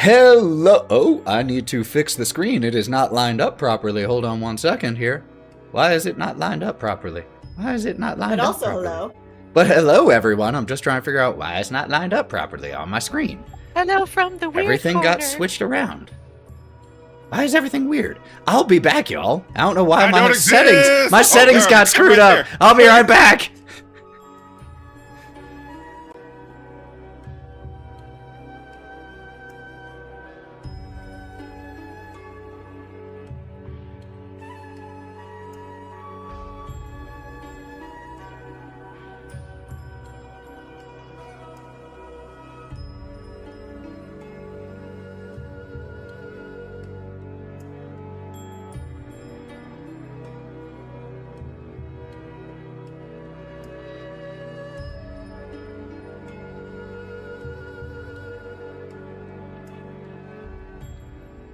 Hello. Oh, I need to fix the screen. It is not lined up properly. Hold on 1 second here. Why is it not lined up properly? Why is it not lined up properly? But also hello. But hello, everyone. I'm just trying to figure out why it's not lined up properly on my screen. Hello from the weird Everything corner. got switched around. Why is everything weird? I'll be back, y'all. I don't know why my settings got screwed up. I'll be right back.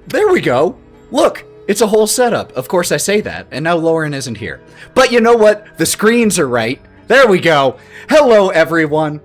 There we go. Look, it's a whole setup. Of course I say that, and now Lauren isn't here. But you know what? The screens are right. There we go. Hello, everyone.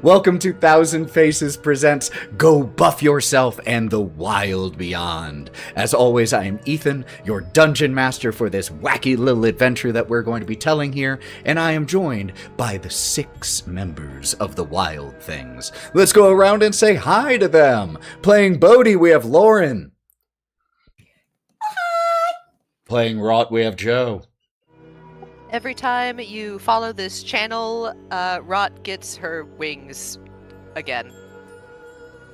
Welcome to Thousand Faces presents Go Buff Yourself and the Wild Beyond. As always, I am Ethan, your dungeon master for this wacky little adventure that we're going to be telling here, and I am joined by the 6 members of the Wild Things. Let's go around and say hi to them. Playing Bodie, we have Lauren. Hi. Playing Wraught, we have Joe. Every time you follow this channel, Wraught gets her wings again.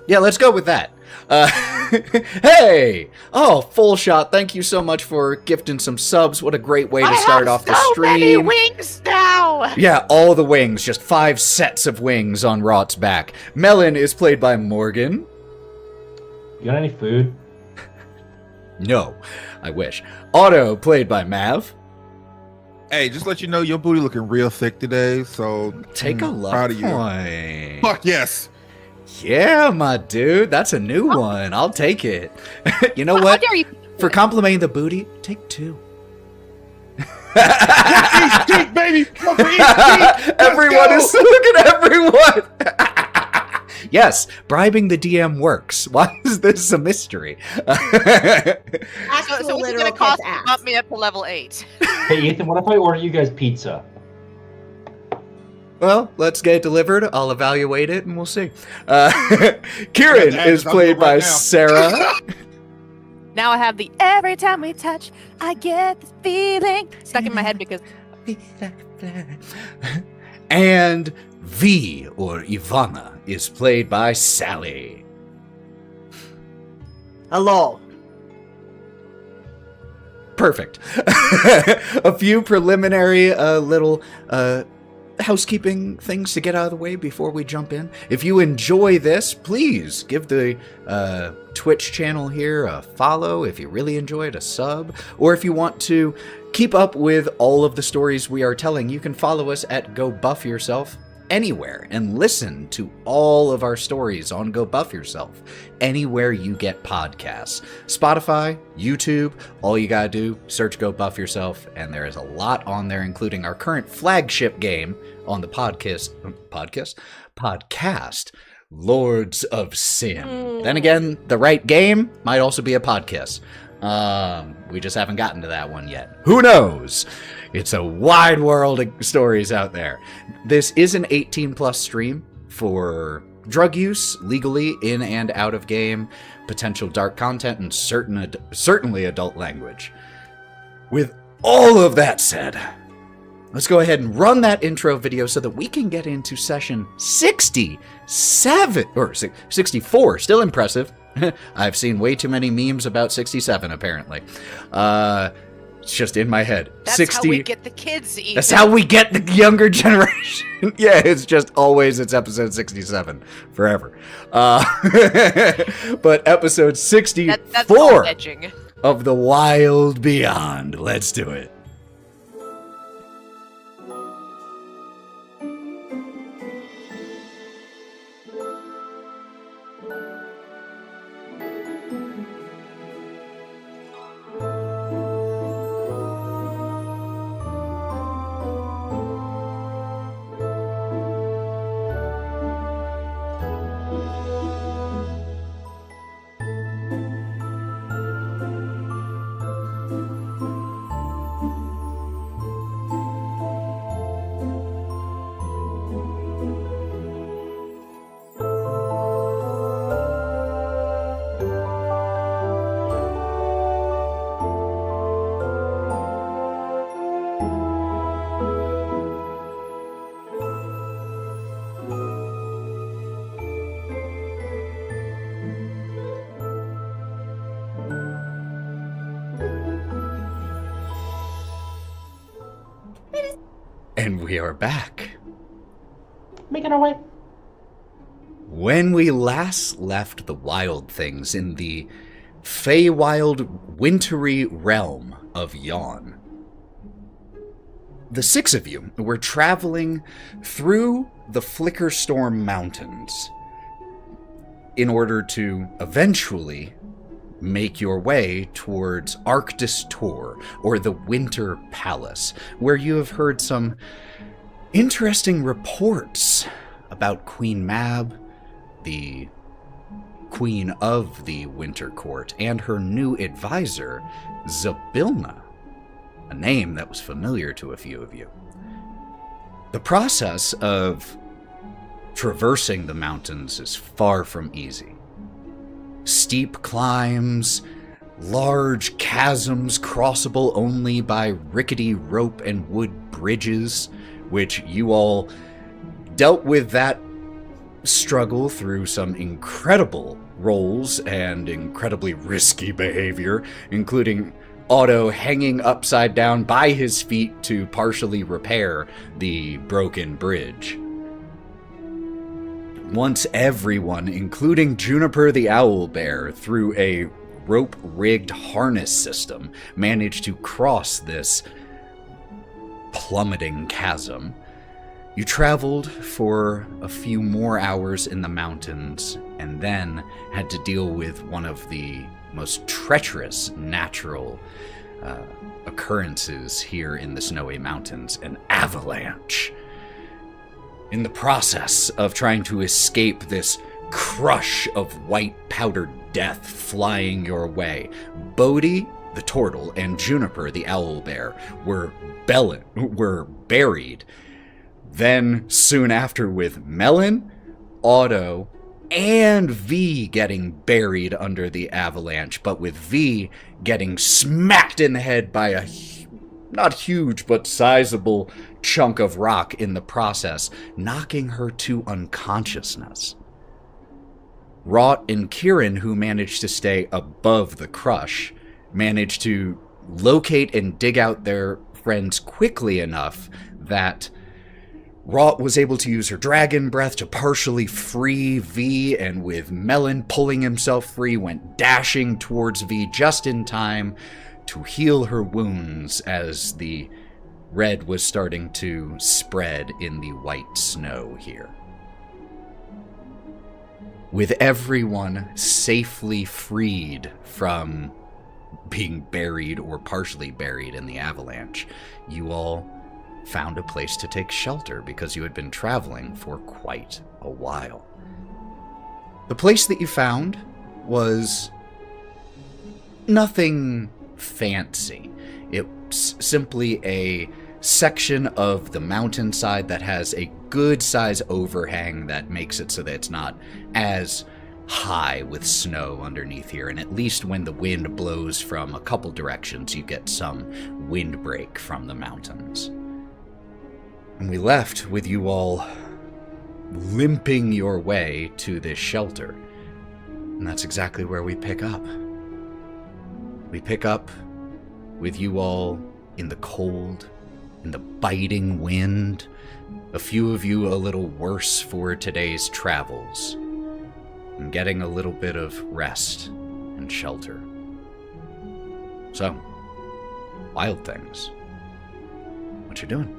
Yeah, let's go with that. Hey! Oh, Full Shot, thank you so much for gifting some subs. What a great way to start off the stream. I have so many wings now! Yeah, all the wings. Just 5 sets of wings on Wraught's back. Melon is played by Morgan. You got any food? No, I wish. Otto, played by Mav. Hey, just let you know, your booty looking real thick today, so Take a look. proud of you. Point. Fuck yes. Yeah, my dude, that's a new one. I'll take it. You know what? How dare you? For complimenting the booty, take 2. Eat cheek, baby. Everyone is looking at everyone. Yes, bribing the DM works. Why is this a mystery? Actual So what's it literal gonna cost kiss to ass. bump me up to level 8? Hey Ethan, what if I order you guys pizza? Well, let's get it delivered. I'll evaluate it and we'll see. Kieren is played by Sarah. Now I have the every time we touch, I get this feeling stuck in my head because... And V, or Ivonna, is played by Sally. Hello. Perfect. A few preliminary little housekeeping things to get out of the way before we jump in. If you enjoy this, please give the Twitch channel here a follow. If you really enjoy it, a sub. Or if you want to keep up with all of the stories we are telling, you can follow us at Go Buff Yourself anywhere and listen to all of our stories on Go Buff Yourself anywhere you get podcasts. Spotify, YouTube, all you gotta do, search Go Buff Yourself, and there is a lot on there, including our current flagship game on the podcast, Lords of Sin. Then again, the right game might also be a podcast. We just haven't gotten to that one yet. Who knows? It's a wide world of stories out there. This is an 18+ stream for drug use, legally in and out of game, potential dark content, and certainly adult language. With all of that said, let's go ahead and run that intro video so that we can get into session 67, or 64, still impressive. I've seen way too many memes about 67, apparently. It's just in my head. That's 60. how we get the kids, Ethan. That's how we get the younger generation. Yeah, it's just always, it's episode 67. Forever. But episode 64 that's all edging. of The Wild Beyond. Let's do it. And we are back. Making our way. When we last left the wild things in the Feywild wintry realm of Yawn, the six of you were traveling through the Flickerstorm Mountains in order to eventually make your way towards Arctis Tor, or the Winter Palace, where you have heard some interesting reports about Queen Mab, the Queen of the Winter Court, and her new advisor, Zabilna, a name that was familiar to a few of you. The process of traversing the mountains is far from easy. Steep climbs, large chasms crossable only by rickety rope and wood bridges, which you all dealt with that struggle through some incredible rolls and incredibly risky behavior, including Otto hanging upside down by his feet to partially repair the broken bridge. Once everyone, including Juniper the Owlbear, through a rope-rigged harness system, managed to cross this plummeting chasm, you traveled for a few more hours in the mountains and then had to deal with one of the most treacherous natural occurrences here in the Snowy Mountains, an avalanche. In the process of trying to escape this crush of white powdered death flying your way, Bodie the Turtle and Juniper the Owlbear were buried. Then, soon after, with Melon, Otto, and V getting buried under the avalanche, but with V getting smacked in the head by a not huge, but sizable chunk of rock in the process, knocking her to unconsciousness. Wraught and Kieren, who managed to stay above the crush, managed to locate and dig out their friends quickly enough that Wraught was able to use her dragon breath to partially free V, and with Melon pulling himself free, went dashing towards V just in time to heal her wounds as the red was starting to spread in the white snow here. With everyone safely freed from being buried or partially buried in the avalanche, you all found a place to take shelter because you had been traveling for quite a while. The place that you found was nothing fancy. It's simply a section of the mountainside that has a good size overhang that makes it so that it's not as high with snow underneath here, and at least when the wind blows from a couple directions, you get some windbreak from the mountains. And we left with you all limping your way to this shelter. And that's exactly where we pick up. We pick up with you all in the cold, in the biting wind, a few of you a little worse for today's travels, and getting a little bit of rest and shelter. So, wild things. What you doing?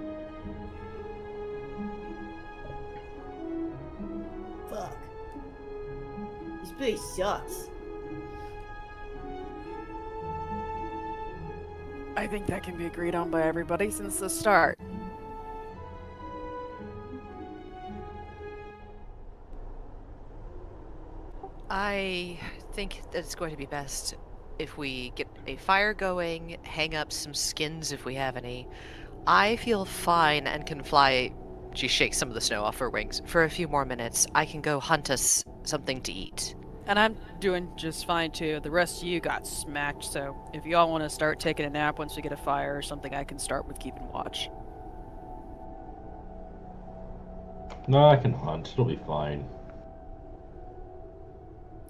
Fuck. This place sucks. I think that can be agreed on by everybody since the start. I think that it's going to be best if we get a fire going, hang up some skins if we have any. I feel fine and can fly. She shakes some of the snow off her wings. For a few more minutes, I can go hunt us something to eat. And I'm doing just fine too. The rest of you got smacked, so if y'all want to start taking a nap once we get a fire or something, I can start with keeping watch. No, I can hunt. It'll be fine.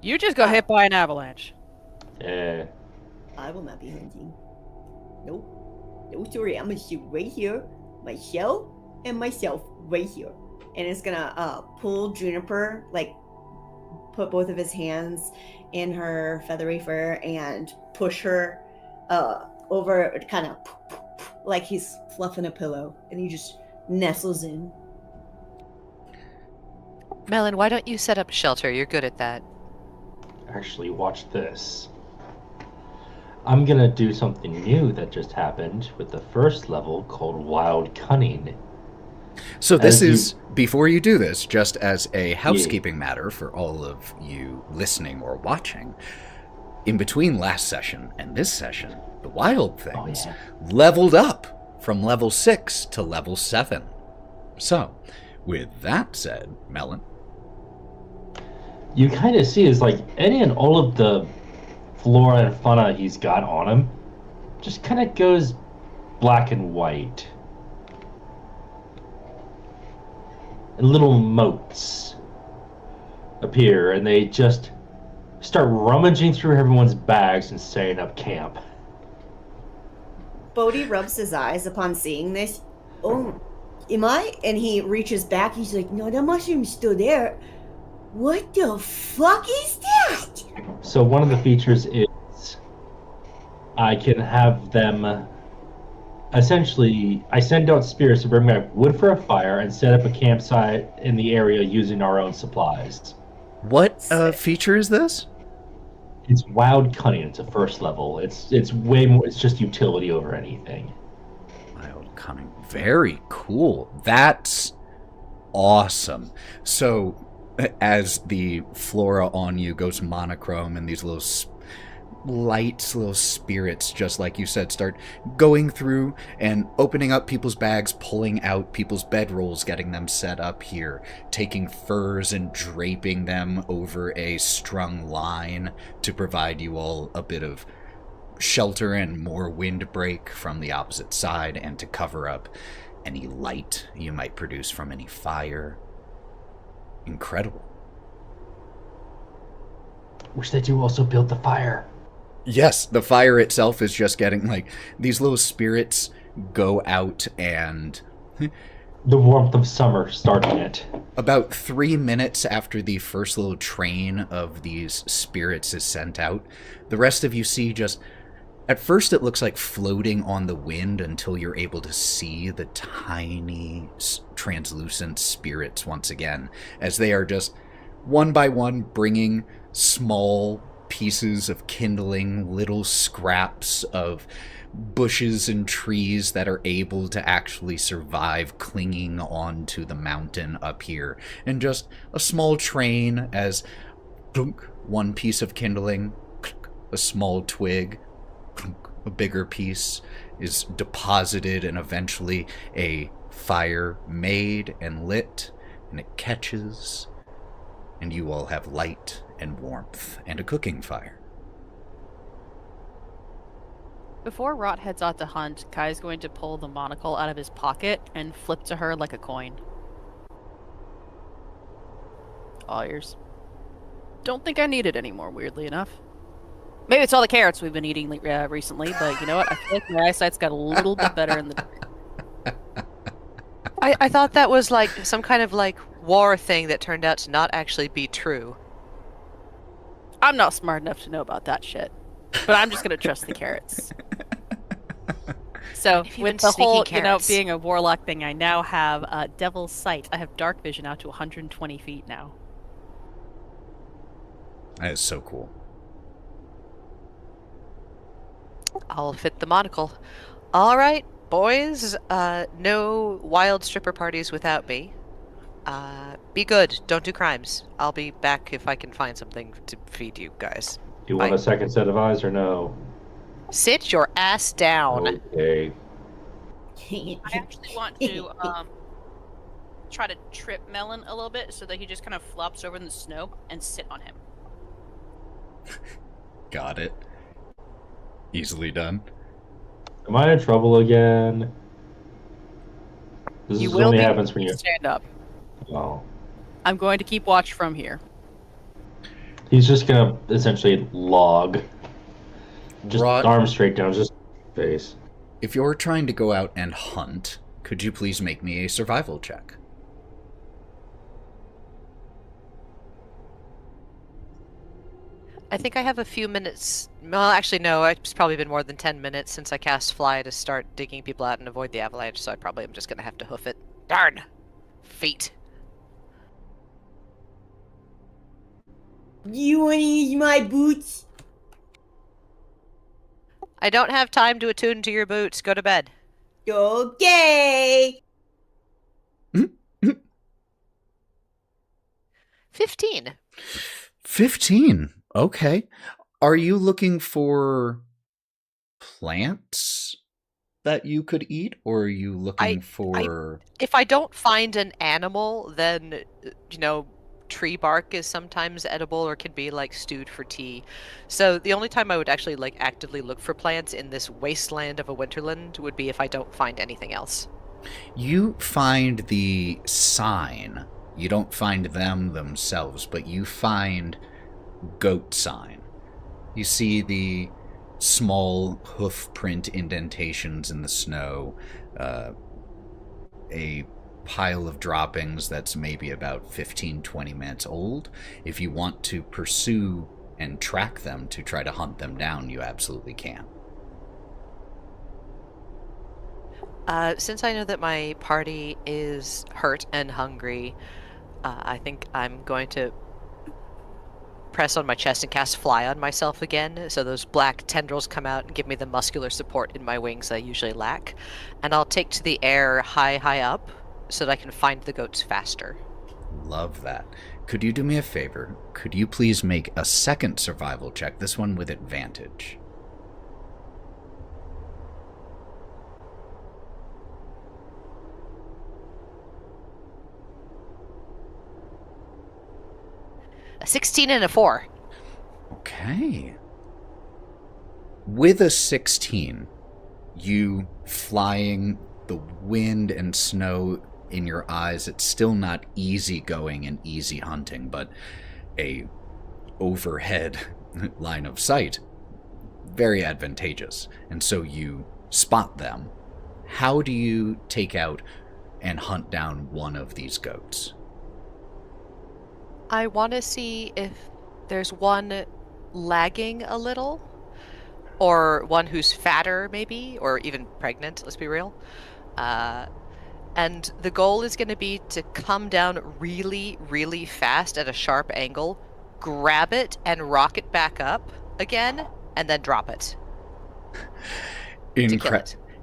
You just got hit by an avalanche. Yeah. I will not be hunting. Nope. No, sorry, I'm gonna sit right here, myself, and myself right here. And it's gonna pull Juniper, like put both of his hands in her feathery fur and push her over, kind of like he's fluffing a pillow, and he just nestles in. Melon, why don't you set up shelter? You're good at that. Actually, watch this. I'm gonna do something new that just happened with the first level called Wild Cunning. So this As you- is, before you do this, just as a housekeeping matter for all of you listening or watching, in between last session and this session, the wild things leveled up from level 6 to level 7. So, with that said, Melon. You kind of see is like any and all of the flora and fauna he's got on him just kind of goes black and white. And little motes appear, and they just start rummaging through everyone's bags and setting up camp. Bodie rubs his eyes upon seeing this. Oh, am I? And he reaches back. He's like, no, that mushroom's still there. What the fuck is that? So one of the features is I can have them... Essentially, I send out spirits to bring back wood for a fire and set up a campsite in the area using our own supplies. What feature is this? It's Wild Cunning. It's a first level. It's way more. It's just utility over anything. Wild Cunning. Very cool. That's awesome. So, as the flora on you goes monochrome and these little light little spirits, just like you said, start going through and opening up people's bags, pulling out people's bedrolls, getting them set up here, taking furs and draping them over a strung line to provide you all a bit of shelter and more windbreak from the opposite side, and to cover up any light you might produce from any fire. Incredible. Which they do also build the fire. Yes, the fire itself is just getting, like, these little spirits go out, and The warmth of summer starting it. about 3 minutes after the first little train of these spirits is sent out, the rest of you see just, at first it looks like floating on the wind until you're able to see the tiny translucent spirits once again, as they are just one by one bringing small pieces of kindling, little scraps of bushes and trees that are able to actually survive clinging onto the mountain up here. And just a small train as clunk, one piece of kindling, clunk, a small twig, clunk, a bigger piece is deposited, and eventually a fire made and lit, and it catches, and you all have light and warmth and a cooking fire. Before Wraught heads out to hunt, Kai's going to pull the monocle out of his pocket and flip to her like a coin. All yours. Don't think I need it anymore, weirdly enough. Maybe it's all the carrots we've been eating recently, but you know what? I feel like my eyesight's got a little bit better in the dark. I thought that was like some kind of like war thing that turned out to not actually be true. I'm not smart enough to know about that shit. But I'm just gonna trust the carrots. So, If you've with been the whole, sneaking carrots. being a warlock thing, I now have Devil's Sight. I have dark vision out to 120 feet now. That is so cool. I'll fit the monocle. All right, boys. No wild stripper parties without me. Be good. Don't do crimes. I'll be back if I can find something to feed you guys. Do you want Bye. a second set of eyes or no? Sit your ass down. Okay. I actually want to try to trip Melon a little bit so that he just kind of flops over in the snow and sit on him. Got it. Easily done. Am I in trouble again? This You is will only be happens when you... stand up. Oh. I'm going to keep watch from here. He's just gonna essentially log. Just Wraught, arms straight down, just face. if you're trying to go out and hunt, Could you please make me a survival check? I think I have a few minutes. Well, actually, no. It's probably been more than 10 minutes since I cast Fly to start digging people out and avoid the avalanche, so I probably am just going to have to hoof it. Darn! Feet. You want to use my boots? I don't have time to attune to your boots. Go to bed. Okay. 15. 15. Okay. Are you looking for plants that you could eat, or are you looking for... If I don't find an animal, then, tree bark is sometimes edible or can be, stewed for tea. So the only time I would actually, actively look for plants in this wasteland of a winterland would be if I don't find anything else. You find the sign. You don't find them themselves, but you find goat sign. You see the small hoof print indentations in the snow, a pile of droppings that's maybe about 15-20 minutes old. If you want to pursue and track them to try to hunt them down, you absolutely can. Since I know that my party is hurt and hungry, I think I'm going to press on my chest and cast Fly on myself again, so those black tendrils come out and give me the muscular support in my wings I usually lack. And I'll take to the air high up, so that I can find the goats faster. Love that. Could you do me a favor? Could you please make a second survival check, this one with advantage? A 16 and a 4. Okay. With a 16, you flying, the wind and snow in your eyes, it's still not easy going and easy hunting, but a overhead line of sight, very advantageous. And so you spot them. How do you take out and hunt down one of these goats? I want to see if there's one lagging a little, or one who's fatter, maybe, or even pregnant, let's be real. And the goal is going to be to come down really, really fast at a sharp angle, grab it, and rock it back up again, and then drop it.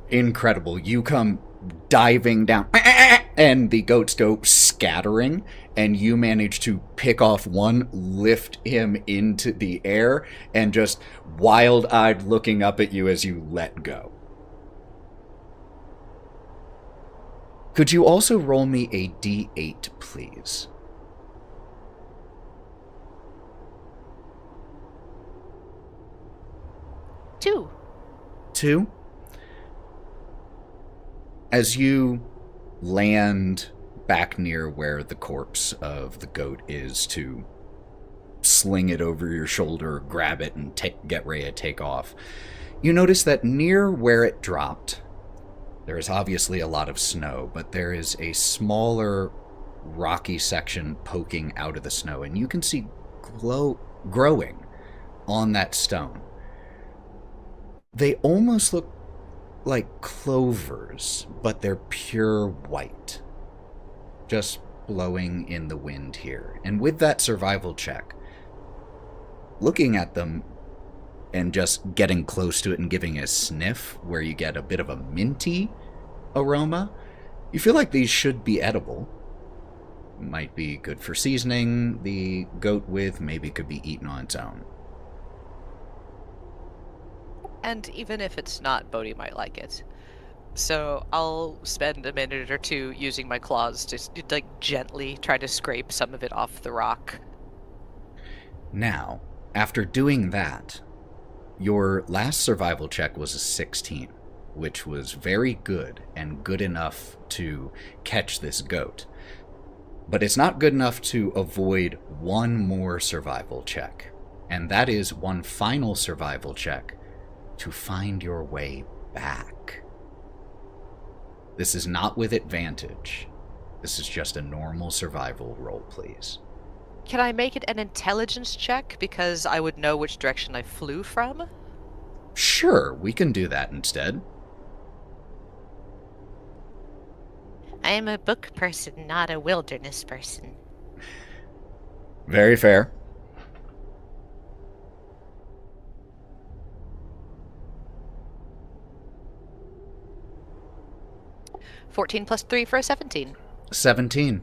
Incredible. You come diving down, and the goats go scattering, and you manage to pick off one, lift him into the air, and just wild-eyed looking up at you as you let go. Could you also roll me a d8, please? Two? As you land back near where the corpse of the goat is to sling it over your shoulder, grab it, and get ready to take off, you notice that near where it dropped, there is obviously a lot of snow, but there is a smaller rocky section poking out of the snow, and you can see growing on that stone. They almost look like clovers, but they're pure white, just blowing in the wind here. And with that survival check, looking at them and just getting close to it and giving a sniff where you get a bit of a minty aroma, you feel like these should be edible. Might be good for seasoning the goat with, maybe could be eaten on its own. And even if it's not, Bodie might like it. So I'll spend a minute or two using my claws to gently try to scrape some of it off the rock. Now, after doing that, your last survival check was a 16, which was very good and good enough to catch this goat. But it's not good enough to avoid one more survival check, and that is one final survival check to find your way back. This is not with advantage. This is just a normal survival roll, please. Can I make it an intelligence check because I would know which direction I flew from? Sure, we can do that instead. I am a book person, not a wilderness person. Very fair. +3 for a 17. 17.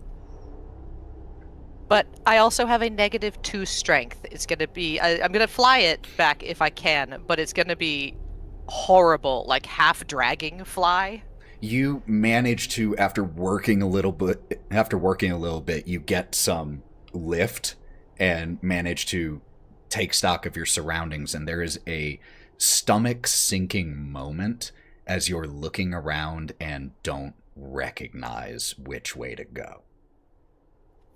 But I also have a -2 strength. It's going to be... I'm going to fly it back if I can, but it's going to be horrible, like half-dragging fly. You manage to, after working a little bit, you get some lift and manage to take stock of your surroundings, and there is a stomach-sinking moment as you're looking around and don't recognize which way to go.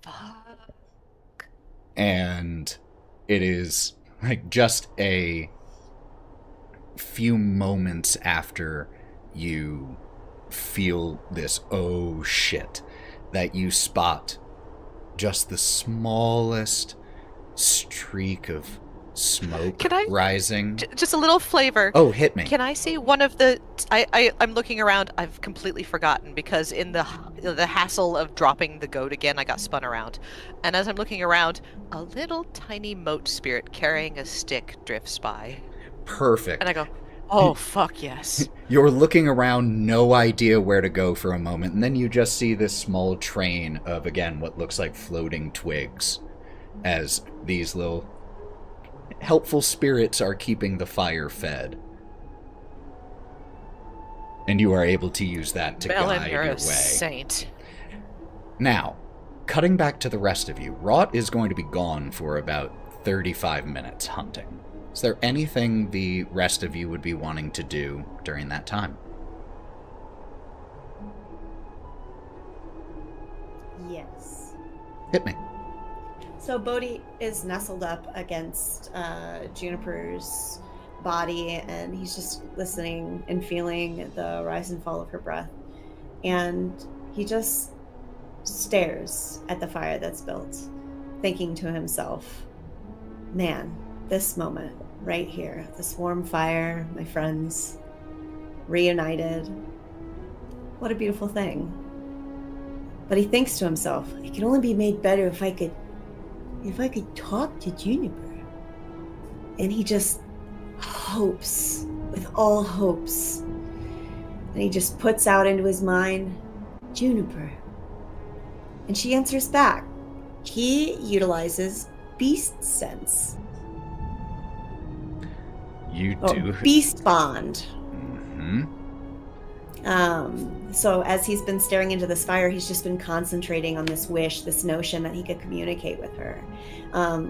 Fuck. And it is like just a few moments after you feel this oh shit that you spot just the smallest streak of smoke rising. Just a little flavor. Oh, hit me. Can I see one of the... I'm looking around. I've completely forgotten because in the hassle of dropping the goat again, I got spun around. And as I'm looking around, a little tiny moat spirit carrying a stick drifts by. Perfect. And I go, oh, fuck yes. You're looking around, no idea where to go for a moment, and then you just see this small train of, again, what looks like floating twigs as these little helpful spirits are keeping the fire fed. And you are able to use that to Melon, guide you're your a way. saint. Now, cutting back to the rest of you, Wraught is going to be gone for about 35 minutes hunting. Is there anything the rest of you would be wanting to do during that time? Yes. Hit me. So Bodie is nestled up against Juniper's body, and he's just listening and feeling the rise and fall of her breath. And he just stares at the fire that's built, thinking to himself, man, this moment right here, this warm fire, my friends, reunited. What a beautiful thing. But he thinks to himself, it could only be made better if I could talk to Juniper. And he just hopes, with all hopes. And he just puts out into his mind, Juniper. And she answers back. He utilizes beast sense. You do. Beast bond. Mm-hmm. So as he's been staring into this fire, he's just been concentrating on this wish, this notion that he could communicate with her,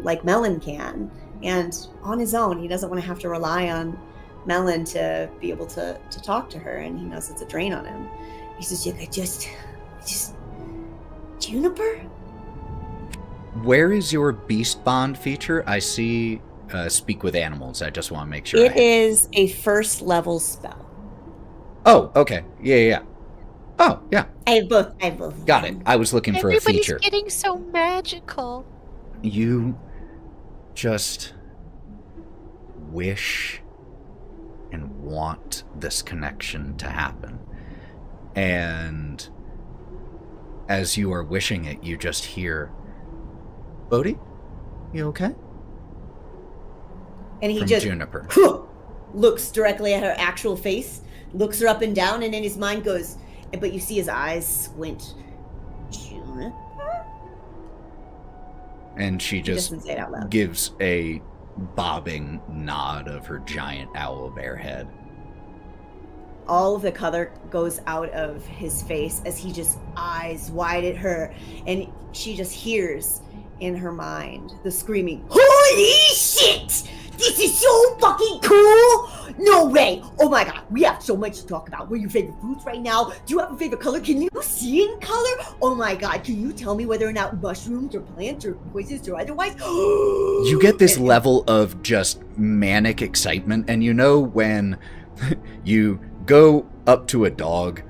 like Melon can. And on his own, he doesn't want to have to rely on Melon to be able to talk to her, and he knows it's a drain on him. He says, just Juniper? Where is your beast bond feature? I see speak with animals. I just want to make sure. It is a first level spell. Oh, okay. Yeah. Oh, yeah. I have both. Got it. I was looking for a feature. Everybody's getting so magical. You just wish and want this connection to happen. And as you are wishing it, you just hear, Bodie, you okay? And he From just Juniper. looks directly at her actual face, looks her up and down, and in his mind goes, but you see his eyes squint. Juniper? And she He just doesn't say it out loud. gives a bobbing nod of her giant owl bear head. All of the color goes out of his face as he just eyes wide at her, and she just hears in her mind the screaming, holy shit! This is so fucking cool! No way! Oh my god, we have so much to talk about. What are your favorite foods right now? Do you have a favorite color? Can you see in color? Oh my god, can you tell me whether or not mushrooms or plants or poisons or otherwise? You get this level of just manic excitement, and you know when you go up to a dog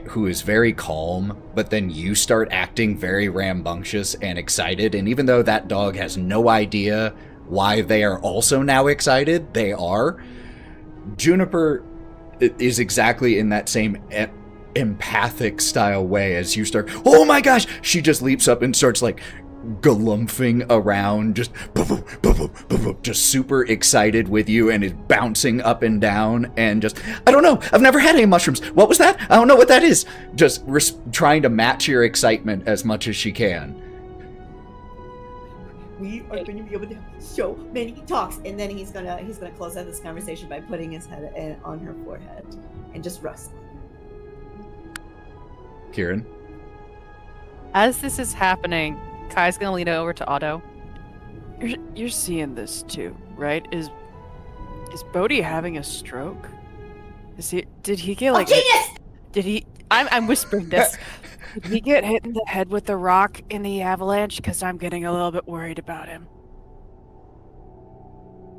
who is very calm, but then you start acting very rambunctious and excited, and even though that dog has no idea why they are also now excited, they are. Juniper is exactly in that same empathic style way as you start, oh my gosh, she just leaps up and starts like galumphing around, just super excited with you, and is bouncing up and down, and just, I don't know, I've never had any mushrooms, what was that? I don't know what that is. Just trying to match your excitement as much as she can. We are going to be able to have so many talks, and then he's gonna close out this conversation by putting his head on her forehead and just rustling. Kieren? As this is happening, Kai's gonna lean over to Otto. You're seeing this too, right? Is Bodie having a stroke? Did he get like? Genius! Did he? I'm whispering this. Did he get hit in the head with the rock in the avalanche? Because I'm getting a little bit worried about him.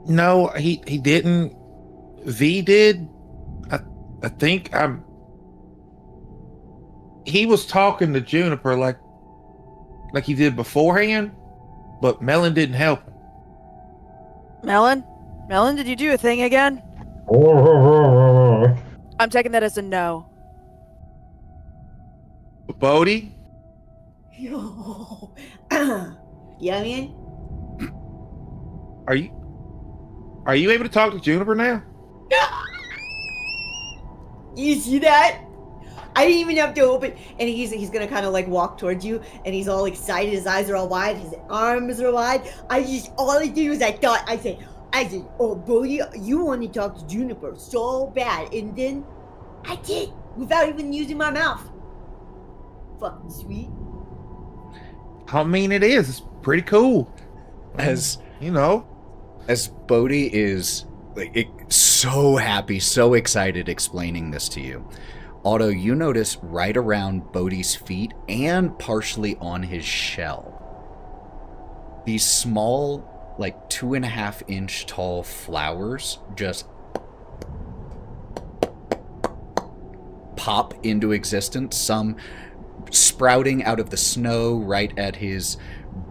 No, he didn't. V did. I think he was talking to Juniper like he did beforehand, but Melon didn't help him. Melon, did you do a thing again? I'm taking that as a no. Bodie? Yo. Yeah, I mean? Are you able to talk to Juniper now? You see that? I didn't even have to open, and he's gonna kind of like walk towards you, and he's all excited. His eyes are all wide, his arms are wide. All I did was I said, oh, Bodie, you want to talk to Juniper so bad, and then I did without even using my mouth. Fucking sweet. I mean, it is. It's pretty cool. As Bodie is like so happy, so excited explaining this to you, Otto, you notice right around Bodie's feet and partially on his shell, these small, like 2.5-inch tall flowers just pop into existence, some sprouting out of the snow right at his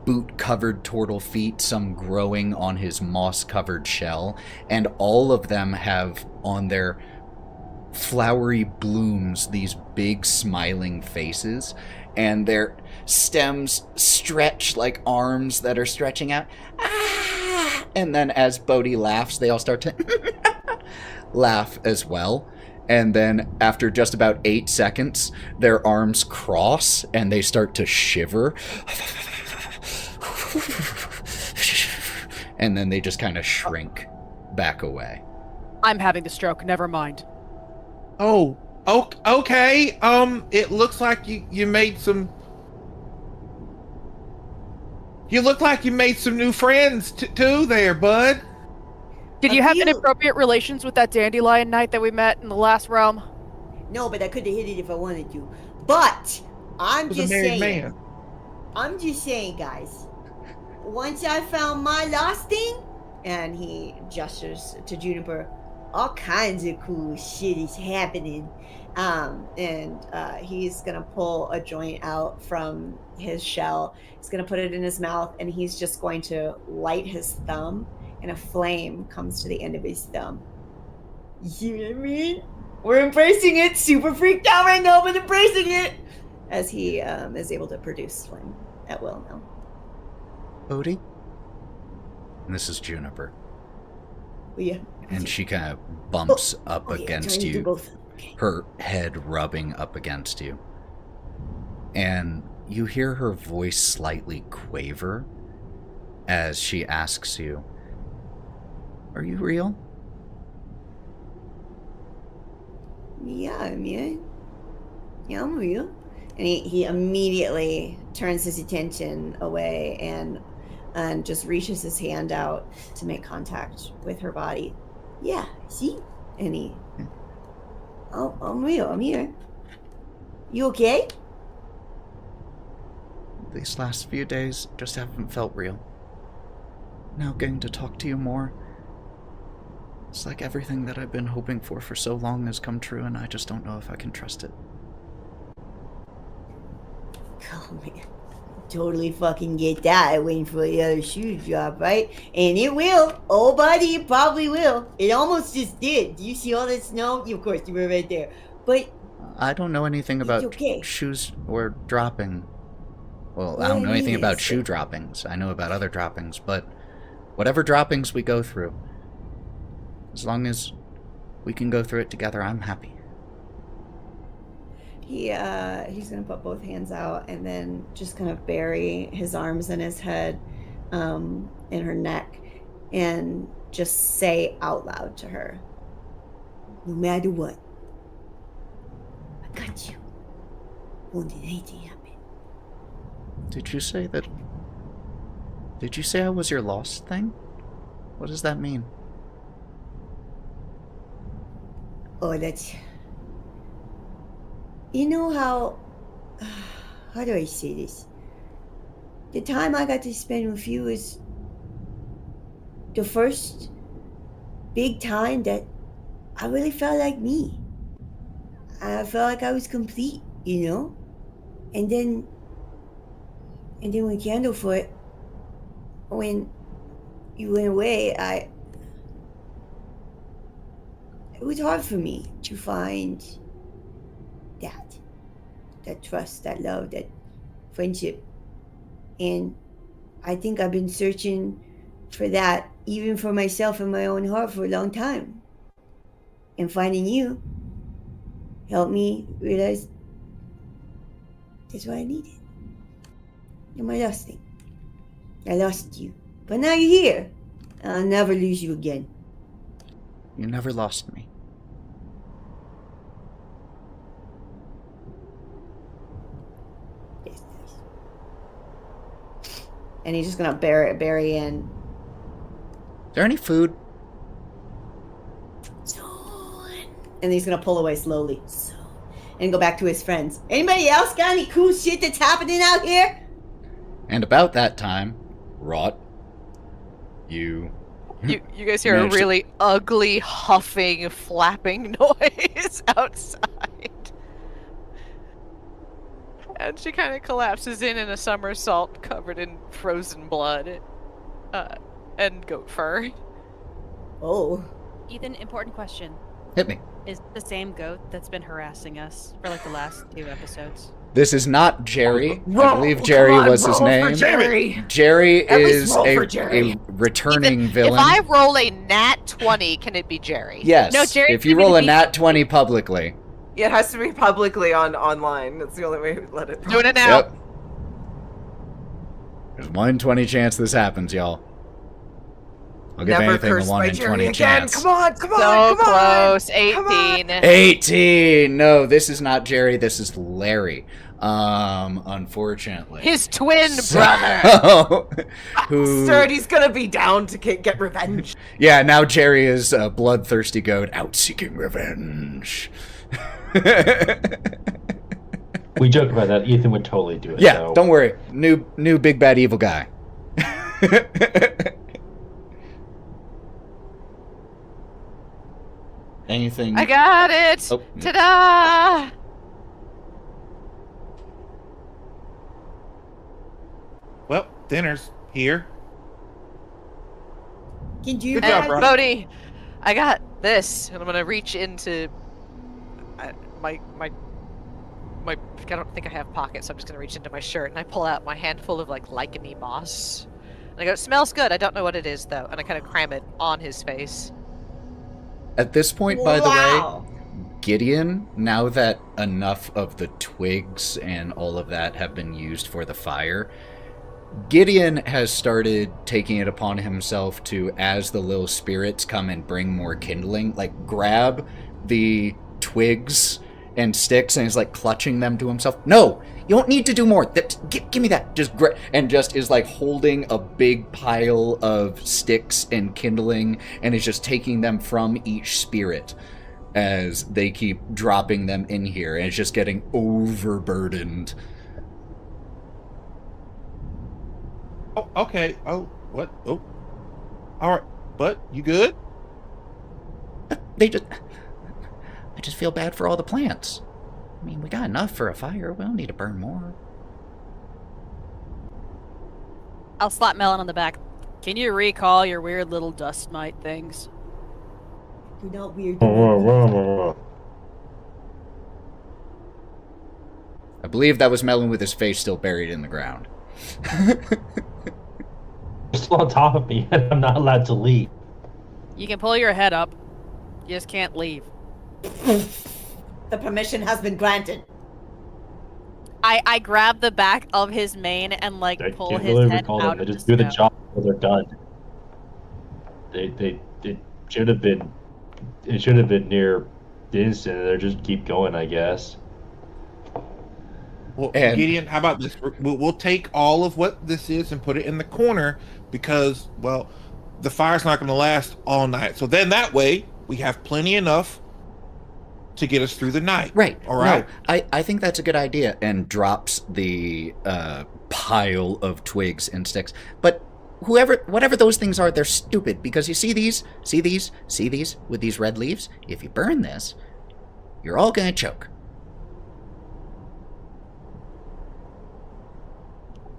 boot-covered turtle feet, some growing on his moss-covered shell, and all of them have on their flowery blooms these big smiling faces, and their stems stretch like arms that are stretching out. Ah! And then as Bodie laughs, they all start to laugh as well. And then after just about 8 seconds, their arms cross and they start to shiver. And then they just kind of shrink back away. I'm having the stroke, never mind. Oh, okay. It looks like you made some. You look like you made some new friends too there, bud. Did you have inappropriate relations with that dandelion knight that we met in the last realm? No, but I could have hit it if I wanted to. But I'm just saying. Man. I'm just saying, guys. Once I found my lost thing, and he gestures to Juniper, all kinds of cool shit is happening. He's gonna pull a joint out from his shell. He's gonna put it in his mouth, and he's just going to light his thumb, and a flame comes to the end of his thumb. You see what I mean? We're embracing it. Super freaked out right now, but embracing it. As he is able to produce flame at will now. Bodie? And this is Juniper. Yeah. And she kind of bumps up against you, okay. Her head rubbing up against you. And you hear her voice slightly quaver as she asks you, "Are you real?" Yeah, I mean, yeah, I'm real. And he immediately turns his attention away and just reaches his hand out to make contact with her body. Yeah, see? And I'm real, I'm here. You okay? These last few days just haven't felt real. Now getting to talk to you more, it's like everything that I've been hoping for so long has come true, and I just don't know if I can trust it. Oh, man. Totally fucking get that. Waiting for the other shoe to drop, right? And it will. Oh, buddy, it probably will. It almost just did. Do you see all that snow? Of course, you were right there. But I don't know anything about okay. shoes or dropping. Well, I What don't I know mean anything about is shoe that- droppings. I know about other droppings, but whatever droppings we go through, as long as we can go through it together, I'm happy. he's gonna put both hands out and then just kind of bury his arms in his head, in her neck, and just say out loud to her, "No matter what, I got you. Won't let anything happen." Did you say that? Did you say I was your lost thing? What does that mean? Oh, that's. You know how do I say this? The time I got to spend with you is the first big time that I really felt like me. I felt like I was complete, you know? And then when Candlefoot, when you went away, it was hard for me to find that trust, that love, that friendship. And I think I've been searching for that, even for myself in my own heart, for a long time. And finding you helped me realize that's what I needed. You're my lost thing. I lost you. But now you're here. I'll never lose you again. You never lost me. Yes, nice. And he's just gonna bury in. Is there any food? And he's gonna pull away slowly. And go back to his friends. Anybody else got any cool shit that's happening out here? And about that time, Wraught, you guys hear a managed to- really ugly, huffing, flapping noise outside. And she kind of collapses in a somersault covered in frozen blood and goat fur. Oh. Ethan, important question. hit me. Is it the same goat that's been harassing us for like the last 2 episodes? This is not Jerry. I Roll- believe come Jerry on, was his roll for name. Jerry. Jerry At least is roll for a Jerry. returning If villain. I roll a nat 20, can it be Jerry? Yes. No, Jerry's if you gonna be roll a the nat 20 publicly. It has to be publicly online. That's the only way we let it. Doing it now. Yep. There's 1 in 20 chance this happens, y'all. I'll give Never anything a cursed 1 by in Jerry 20 again. chance. Come on, come on, So come on. close. Come on. 18. 18! No, this is not Jerry, this is Larry. Unfortunately. His twin So- brother. who... Sturdy's gonna be down to get revenge. Yeah, now Jerry is a bloodthirsty goat out seeking revenge. We joke about that. Ethan would totally do it. Yeah, so. don't worry. New big bad evil guy. Anything? I got it. Oh. Ta-da! Well, dinner's here. Can you Good job, And bro. Bodie, I got this, and I'm gonna reach into my. I don't think I have pockets, so I'm just gonna reach into my shirt and I pull out my handful of like licheny moss. And I go, "It smells good. I don't know what it is though," and I kind of cram it on his face. At this point, by the way, Wow. Gideon, now that enough of the twigs and all of that have been used for the fire, Gideon has started taking it upon himself to, as the little spirits come and bring more kindling, like grab the twigs and sticks and is like clutching them to himself. No, you don't need to do more. Give me that. And just is like holding a big pile of sticks and kindling and is just taking them from each spirit as they keep dropping them in here, and it's just getting overburdened. Oh, okay. Oh, what? Oh. All right. But you good? I just feel bad for all the plants. I mean, we got enough for a fire. We don't need to burn more. I'll slap Melon on the back. Can you recall your weird little dust mite things? You're not weird. I believe that was Melon with his face still buried in the ground. You're still on top of me, and I'm not allowed to leave. You can pull your head up. You just can't leave. The permission has been granted. I grab the back of his mane and like I pull can't his really head recall out them. of They just the do the snow. job until they're done. They should have been. It should have been near the instant. They just keep going, I guess. Well, And- Gideon, how about this? We'll take all of what this is and put it in the corner because, well, the fire's not going to last all night. So then that way we have plenty enough to get us through the night. Right. All right. No, I think that's a good idea, and drops the pile of twigs and sticks. But whatever those things are, they're stupid because you see these with these red leaves? If you burn this, you're all going to choke.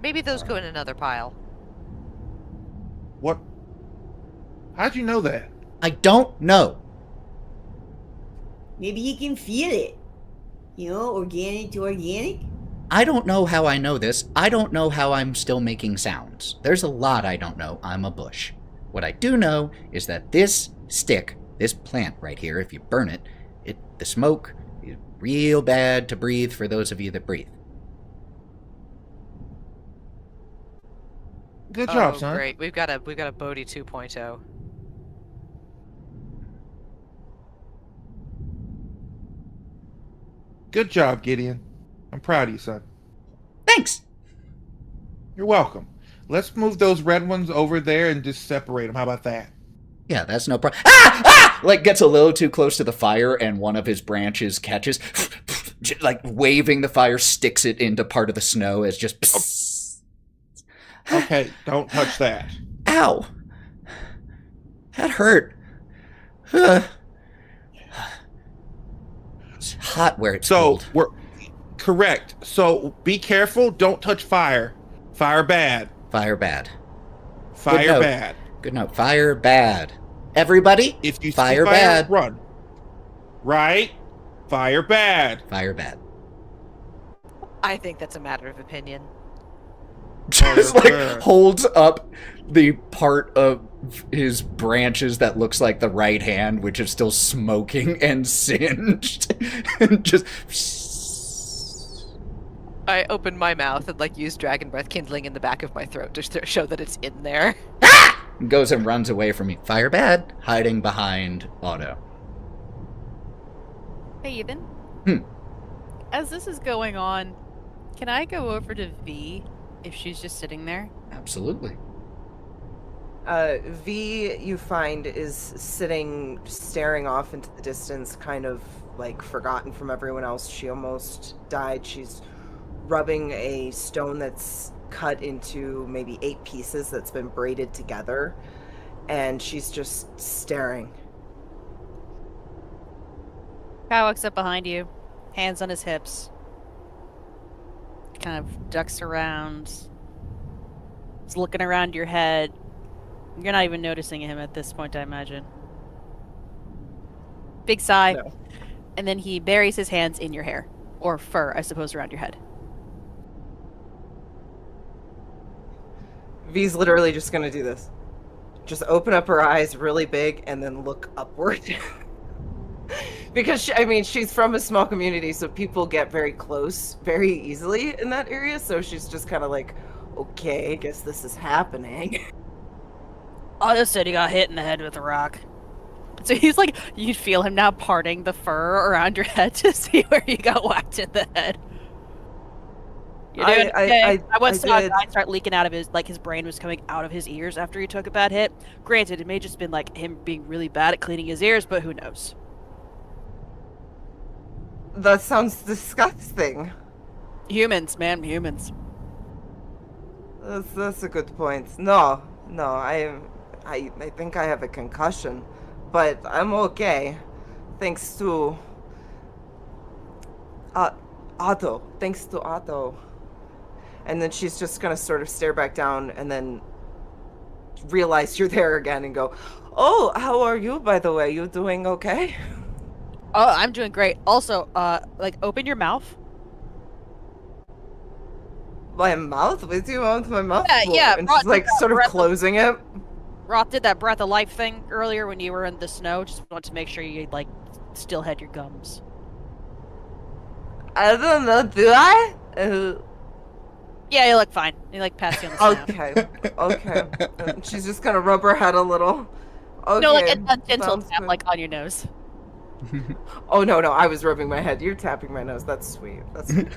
Maybe those go in another pile. What? How'd you know that? I don't know. Maybe he can feel it. You know, organic to organic. I don't know how I know this. I don't know how I'm still making sounds. There's a lot I don't know. I'm a bush. What I do know is that this stick, this plant right here, if you burn it, the smoke is real bad to breathe for those of you that breathe. Good job, Oh, son. great. We've got a Bodie 2.0. Good job, Gideon. I'm proud of you, son. Thanks! You're welcome. Let's move those red ones over there and just separate them. How about that? Yeah, that's no problem. Ah! Ah! Like, gets a little too close to the fire, and one of his branches catches, like, waving the fire, sticks it into part of the snow as just... Okay, don't touch that. Ow! That hurt. It's hot where it's So, cold. we're correct. So, be careful. Don't touch fire. Fire bad. Fire bad. Fire note. bad. Good note. Fire bad. Everybody, If you fire see bad. run. Right? Fire bad. Fire bad. I think that's a matter of opinion. Just Fire like bad. holds up the part of his branches that looks like the right hand, which is still smoking and singed. And just... I open my mouth and like use dragon breath kindling in the back of my throat to show that it's in there. goes and runs away from me. Fire bad, hiding behind Otto. Hey, Ethan. Hmm. As this is going on, can I go over to V if she's just sitting there? Absolutely. V, you find, is sitting, staring off into the distance, kind of like forgotten from everyone else. She almost died. She's rubbing a stone that's cut into maybe 8 pieces that's been braided together, and she's just staring. Guy walks up behind you, hands on his hips, kind of ducks around, is looking around your head. You're not even noticing him at this point, I imagine. Big sigh, No. and then he buries his hands in your hair, or fur, I suppose, around your head. V's literally just gonna do this. Just open up her eyes really big and then look upward. Because, she's from a small community, so people get very close very easily in that area, so she's just kind of like, okay, I guess this is happening. Otto said he got hit in the head with a rock. So he's like, you feel him now parting the fur around your head to see where you got whacked in the head. You're doing okay. I once saw a guy start leaking out of his, like his brain was coming out of his ears after he took a bad hit. Granted, it may just been like him being really bad at cleaning his ears, but who knows? That sounds disgusting. Humans, man, humans. That's a good point. No, I think I have a concussion, but I'm okay. Thanks to Otto. Thanks to Otto. And then she's just gonna sort of stare back down and then realize you're there again and go, "Oh, how are you, by the way? You doing okay?" Oh, I'm doing great. Also, like, open your mouth. My mouth? What do you want my mouth Yeah, for? yeah, And Wraught she's like did that sort of breath of- closing it. Wraught did that breath of life thing earlier when you were in the snow. Just want to make sure you, like, still had your gums. I don't know, do I? Yeah, you look fine. You, like, passed you on the snow. Okay. And she's just gonna rub her head a little. Okay. No, like, a gentle sounds tap, good. like, on your nose. Oh, no, I was rubbing my head. You're tapping my nose. That's sweet. That's sweet.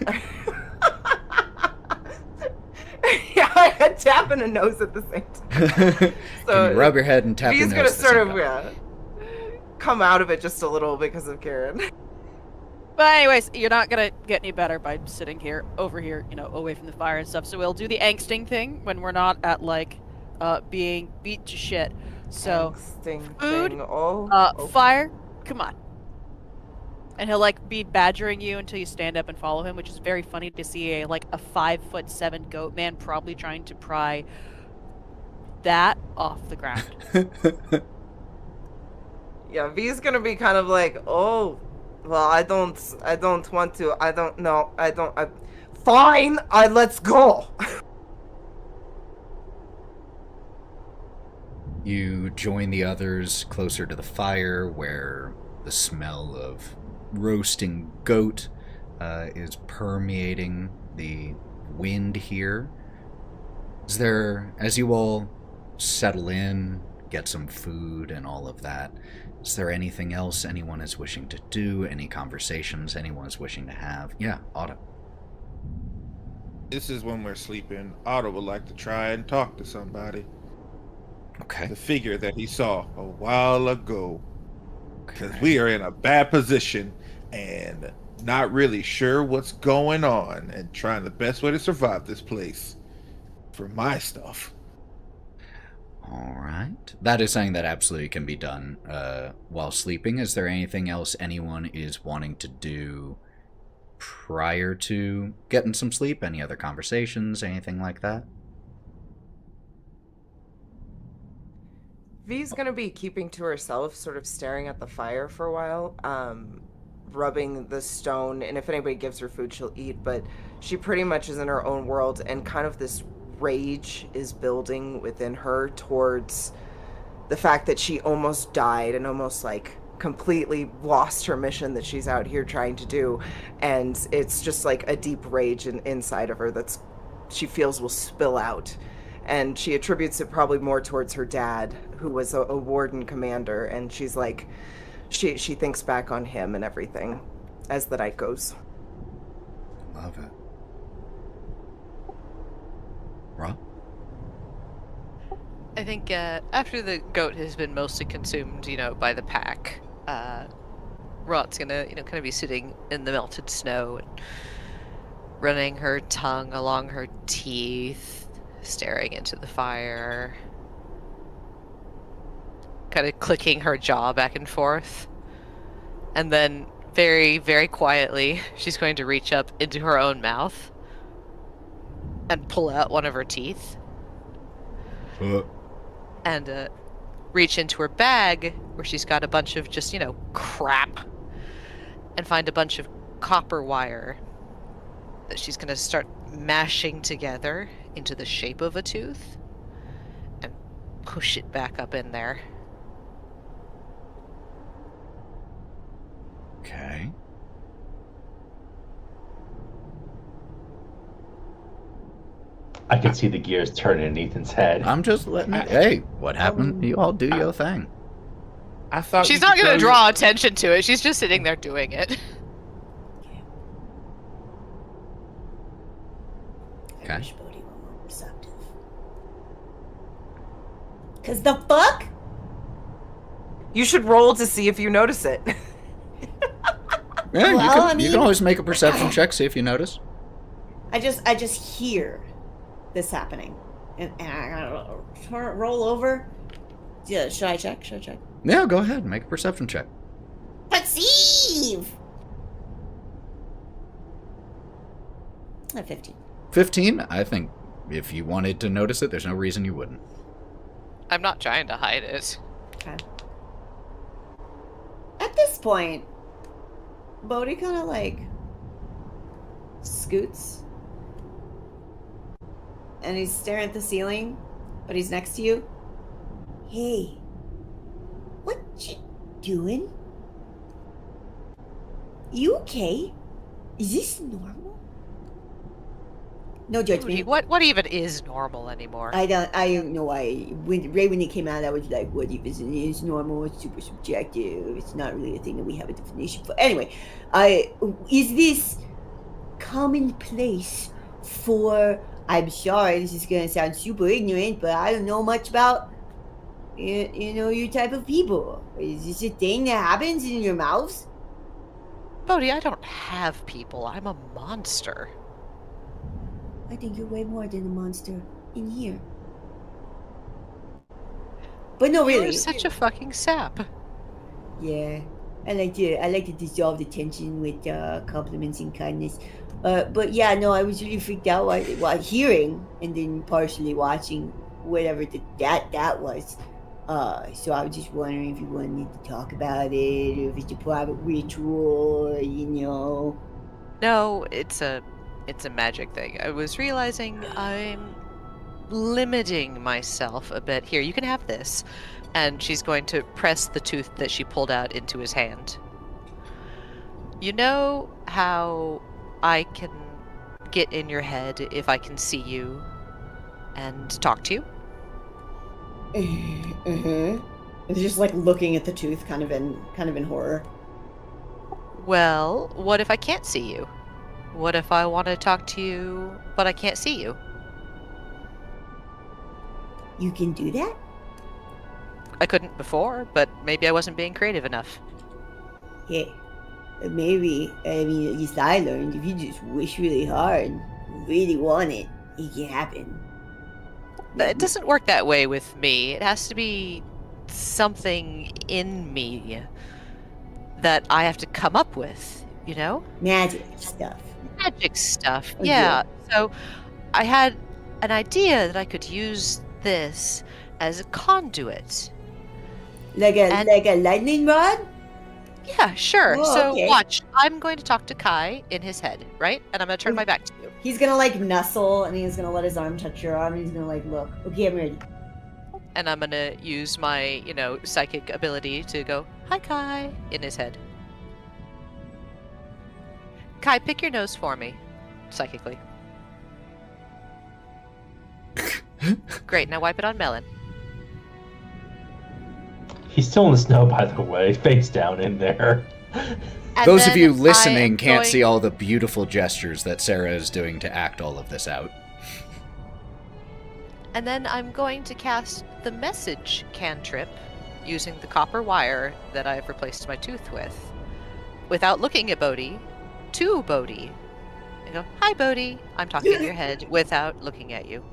Yeah, I had tap and a nose at the same time. Can you rub your head and tap your V's nose? gonna at the sort same of, time? come out of it just a little because of Kieren. But anyways, you're not gonna get any better by sitting here, over here, you know, away from the fire and stuff. So we'll do the angsting thing when we're not at, like, being beat to shit. So, Angsting food, thing. Oh, fire, come on. And he'll, like, be badgering you until you stand up and follow him, which is very funny to see a 5'7" goat man probably trying to pry that off the ground. Yeah, V's gonna be kind of like, oh, well, I don't want to. I don't know. Fine. Let's go. You join the others closer to the fire where the smell of roasting goat is permeating the wind here. Is there, as you all settle in, get some food and all of that, is there anything else anyone is wishing to do? Any conversations anyone is wishing to have? Yeah, Otto. This is when we're sleeping. Otto would like to try and talk to somebody. Okay. The figure that he saw a while ago. Because Okay. we are in a bad position and not really sure what's going on and trying the best way to survive this place for my stuff. All right. That is something that absolutely can be done while sleeping. Is there anything else anyone is wanting to do prior to getting some sleep? Any other conversations? Anything like that? V's gonna be keeping to herself, sort of staring at the fire for a while, rubbing the stone, and if anybody gives her food, she'll eat, but she pretty much is in her own world, and kind of this rage is building within her towards the fact that she almost died and almost, like, completely lost her mission that she's out here trying to do, and it's just like a deep rage inside of her that's she feels will spill out. And she attributes it probably more towards her dad, who was a warden commander, and she's like, she thinks back on him and everything as the night goes. Love it. Wraught? I think after the goat has been mostly consumed, by the pack, Wraught's gonna, kind of be sitting in the melted snow and running her tongue along her teeth, staring into the fire, kind of clicking her jaw back and forth, and then very, very quietly, she's going to reach up into her own mouth and pull out one of her teeth. And reach into her bag where she's got a bunch of just, crap, and find a bunch of copper wire that she's going to start mashing together into the shape of a tooth and push it back up in there. Okay. I could see the gears turning in Ethan's head. I'm just letting it... Hey, what happened? You all do your thing. I thought She's you not could going to tell draw attention to it. She's just sitting there doing it. Okay. I wish Bodie were more receptive. Cause the fuck? You should roll to see if you notice it. Yeah, Well, you can always make a perception check, see if you notice. I just hear this happening, and I gotta roll over. Yeah, should I check? Yeah, go ahead. Make a perception check. Perceive. At 15. 15? I think if you wanted to notice it, there's no reason you wouldn't. I'm not trying to hide it. Okay. At this point, Bodie kind of like scoots, and he's staring at the ceiling, but he's next to you. Hey, what you doing? You okay? Is this normal? No judgment. What even is normal anymore? I don't know why. When it came out, I was like, what even is normal? It's super subjective. It's not really a thing that we have a definition for. Anyway, is this commonplace for, I'm sorry, this is going to sound super ignorant, but I don't know much about, you know, your type of people. Is this a thing that happens in your mouths? Bodie, I don't have people. I'm a monster. I think you're way more than a monster in here. But no, really. You're such a fucking sap. Yeah, I like to dissolve the tension with compliments and kindness. But yeah, no, I was really freaked out while hearing and then partially watching whatever that was. So I was just wondering if you wanted to talk about it, or if it's a private ritual, or, you know. No, it's a magic thing. I was realizing I'm limiting myself a bit. Here, you can have this. And she's going to press the tooth that she pulled out into his hand. You know how I can get in your head if I can see you and talk to you? Uh-huh. It's just like looking at the tooth, kind of in horror. Well, what if I can't see you? What if I want to talk to you, but I can't see you? You can do that? I couldn't before, but maybe I wasn't being creative enough. Yeah. Maybe, I mean, at least I learned, if you just wish really hard, really want it, it can happen. It doesn't work that way with me. It has to be something in me that I have to come up with, you know? Magic stuff. Magic stuff, Oh, yeah. So I had an idea that I could use this as a conduit. Like a lightning rod? Yeah, sure. Oh, So okay. watch. I'm going to talk to Kai in his head, right? And I'm going to turn my back to you. He's gonna like nestle, and he's gonna let his arm touch your arm, and he's gonna like look. Okay, I'm ready. And I'm going to use my, psychic ability to go, hi, Kai, in his head. Kai, pick your nose for me, psychically. Great, now wipe it on Melon. He's still in the snow, by the way, face down in there. And Those of then you I listening am can't going- see all the beautiful gestures that Sarah is doing to act all of this out. And then I'm going to cast the message cantrip using the copper wire that I've replaced my tooth with. Without looking at Bodie, to Bodie. I go, hi Bodie. I'm talking in your head without looking at you.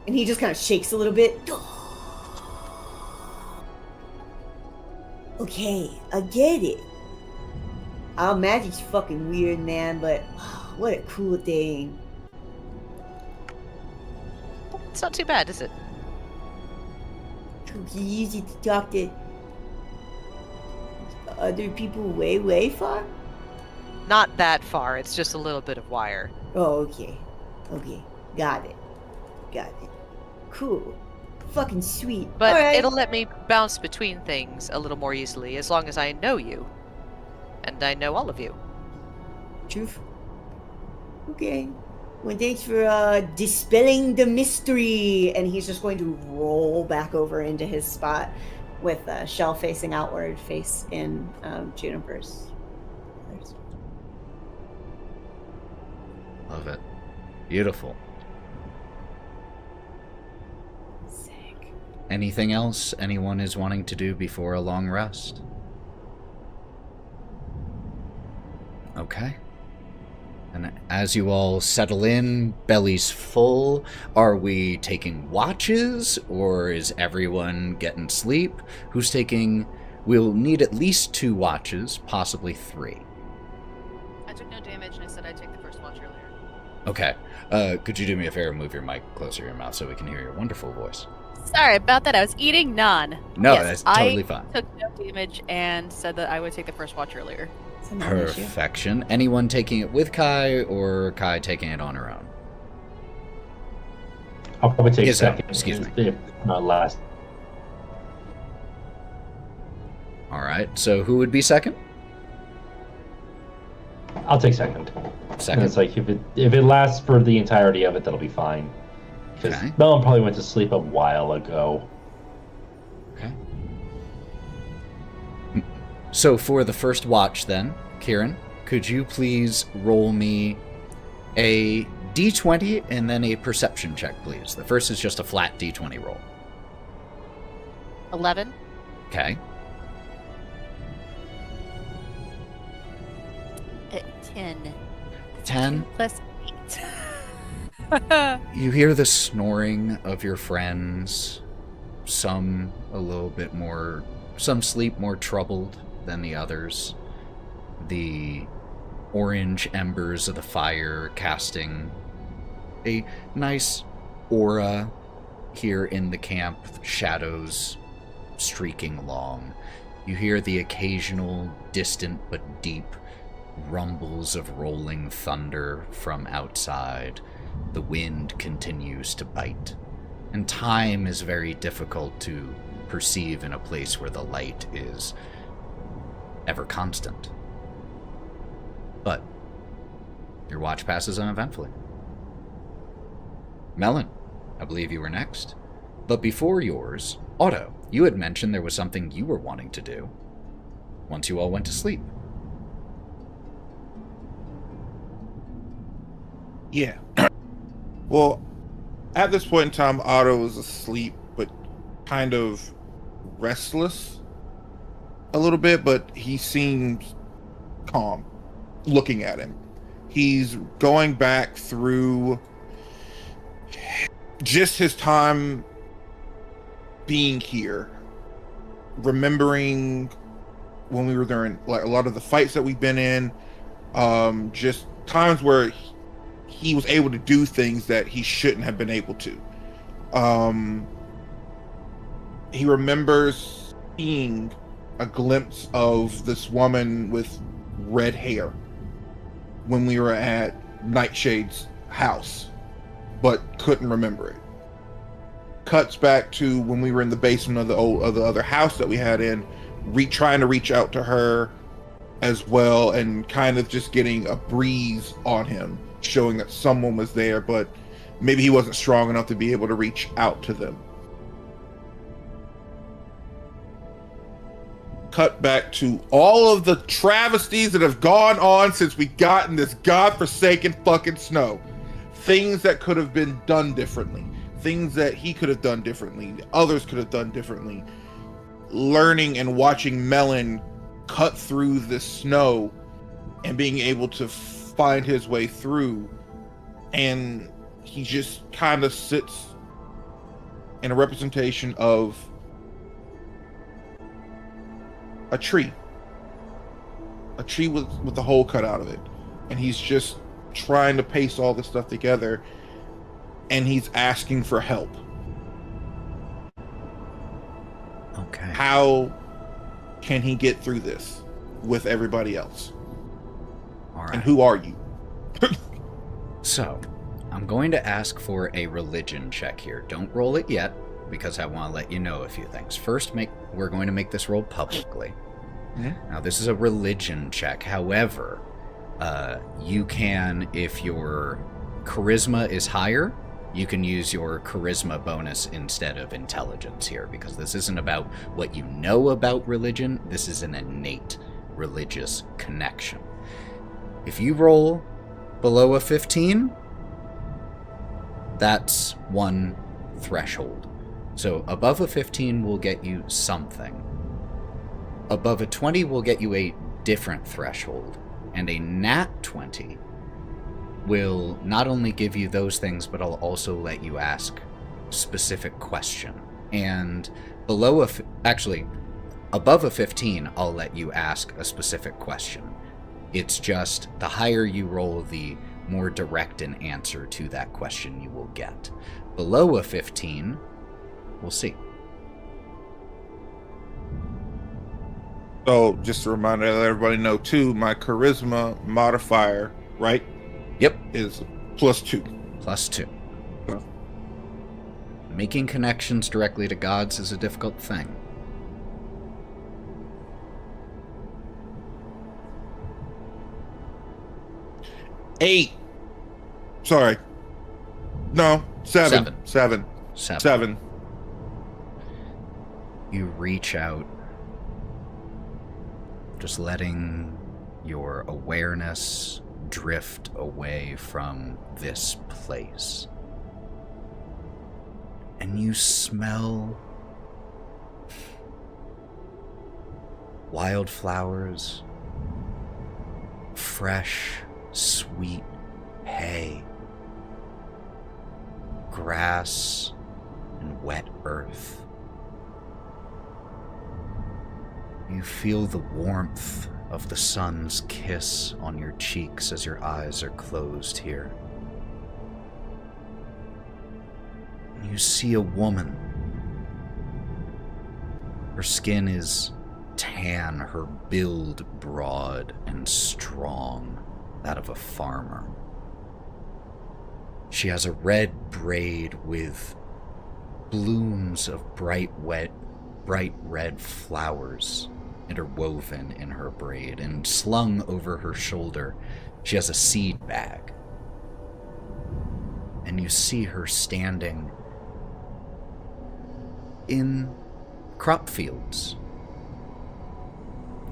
And he just kind of shakes a little bit. Okay, I get it. Our magic's fucking weird, man, but what a cool thing. It's not too bad, is it? It's easy to talk to other people way, way far? Not that far, it's just a little bit of wire. Oh, okay. Okay, got it. Cool. Fucking sweet. But All right. it'll let me bounce between things a little more easily as long as I know you. And I know all of you. Truth. Okay. Well, thanks for dispelling the mystery. And he's just going to roll back over into his spot with shell facing outward, face in Juniper's. Love it. Beautiful. Sick. Anything else anyone is wanting to do before a long rest? Okay. And as you all settle in, bellies full, are we taking watches, or is everyone getting sleep? Who's taking... We'll need at least 2 watches, possibly 3. I took no damage, and I said I'd take the first watch earlier. Okay. Could you do me a favor and move your mic closer to your mouth so we can hear your wonderful voice? Sorry about that. I was eating naan. No, Yes, that's totally fine. I took no damage and said that I would take the first watch earlier. It's not an issue. Perfection. Anyone taking it with Kai or Kai taking it on her own? I'll probably take Yes, second. excuse me. If not last. All right. So who would be second? I'll take second. And Second. it's like if it lasts for the entirety of it, that'll be fine. Because Okay. Melon probably went to sleep a while ago. Okay. So for the first watch, then, Kieren, could you please roll me a d20 and then a perception check, please? The first is just a flat d20 roll. 11. Okay. 10. 10. Plus 8. You hear the snoring of your friends. Some a little bit more, some sleep more troubled than the others. The orange embers of the fire casting a nice aura here in the camp, shadows streaking along. You hear the occasional distant but deep rumbles of rolling thunder from outside. The wind continues to bite, and time is very difficult to perceive in a place where the light is ever constant. But your watch passes uneventfully. Melon, I believe you were next. But before yours, Otto, you had mentioned there was something you were wanting to do once you all went to sleep. Yeah. Well, at this point in time, Otto was asleep, but kind of restless a little bit, but he seems calm looking at him. He's going back through just his time being here, remembering when we were there, in like a lot of the fights that we've been in, just times where he was able to do things that he shouldn't have been able to. He remembers seeing a glimpse of this woman with red hair when we were at Nightshade's house, but couldn't remember it. Cuts back to when we were in the basement of the other house that we had in, trying to reach out to her as well, and kind of just getting a breeze on him, showing that someone was there, but maybe he wasn't strong enough to be able to reach out to them. Cut back to all of the travesties that have gone on since we got in this godforsaken fucking snow. Things that could have been done differently. Things that he could have done differently. Others could have done differently. Learning and watching Melon cut through the snow and being able to find his way through, and he just kind of sits in a representation of a tree with the hole cut out of it, and he's just trying to paste all this stuff together, and he's asking for help. Okay. How can he get through this with everybody else? All right. And who are you? So, I'm going to ask for a religion check here. Don't roll it yet, because I want to let you know a few things. First, we're going to make this roll publicly. Mm-hmm. Now, this is a religion check. However, you can, if your charisma is higher, you can use your charisma bonus instead of intelligence here, because this isn't about what you know about religion. This is an innate religious connection. If you roll below a 15, that's one threshold. So above a 15 will get you something. Above a 20 will get you a different threshold. And a nat 20 will not only give you those things, but I'll also let you ask specific question. And above a 15, I'll let you ask a specific question. It's just the higher you roll, the more direct an answer to that question you will get. Below a 15, we'll see. So, just a reminder to let everybody know, too, my charisma modifier, right? Yep. Is +2. +2. Making connections directly to gods is a difficult thing. Eight. Sorry. No, 7. 7. 7. You reach out, just letting your awareness drift away from this place. And you smell wildflowers, fresh, sweet hay, grass, and wet earth. You feel the warmth of the sun's kiss on your cheeks as your eyes are closed here. You see a woman. Her skin is tan, her build broad and strong, that of a farmer. She has a red braid with blooms of bright red flowers interwoven in her braid, and slung over her shoulder, she has a seed bag. And you see her standing in crop fields.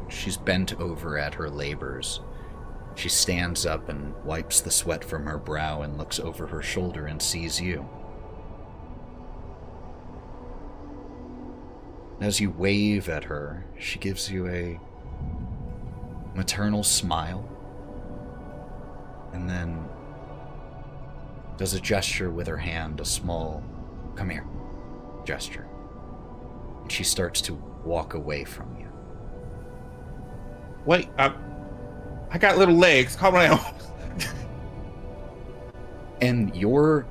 She's bent over at her labors. She stands up and wipes the sweat from her brow and looks over her shoulder and sees you. As you wave at her, she gives you a maternal smile and then does a gesture with her hand, a small, come here, gesture. And she starts to walk away from you. Wait, I got little legs. Calm down. And your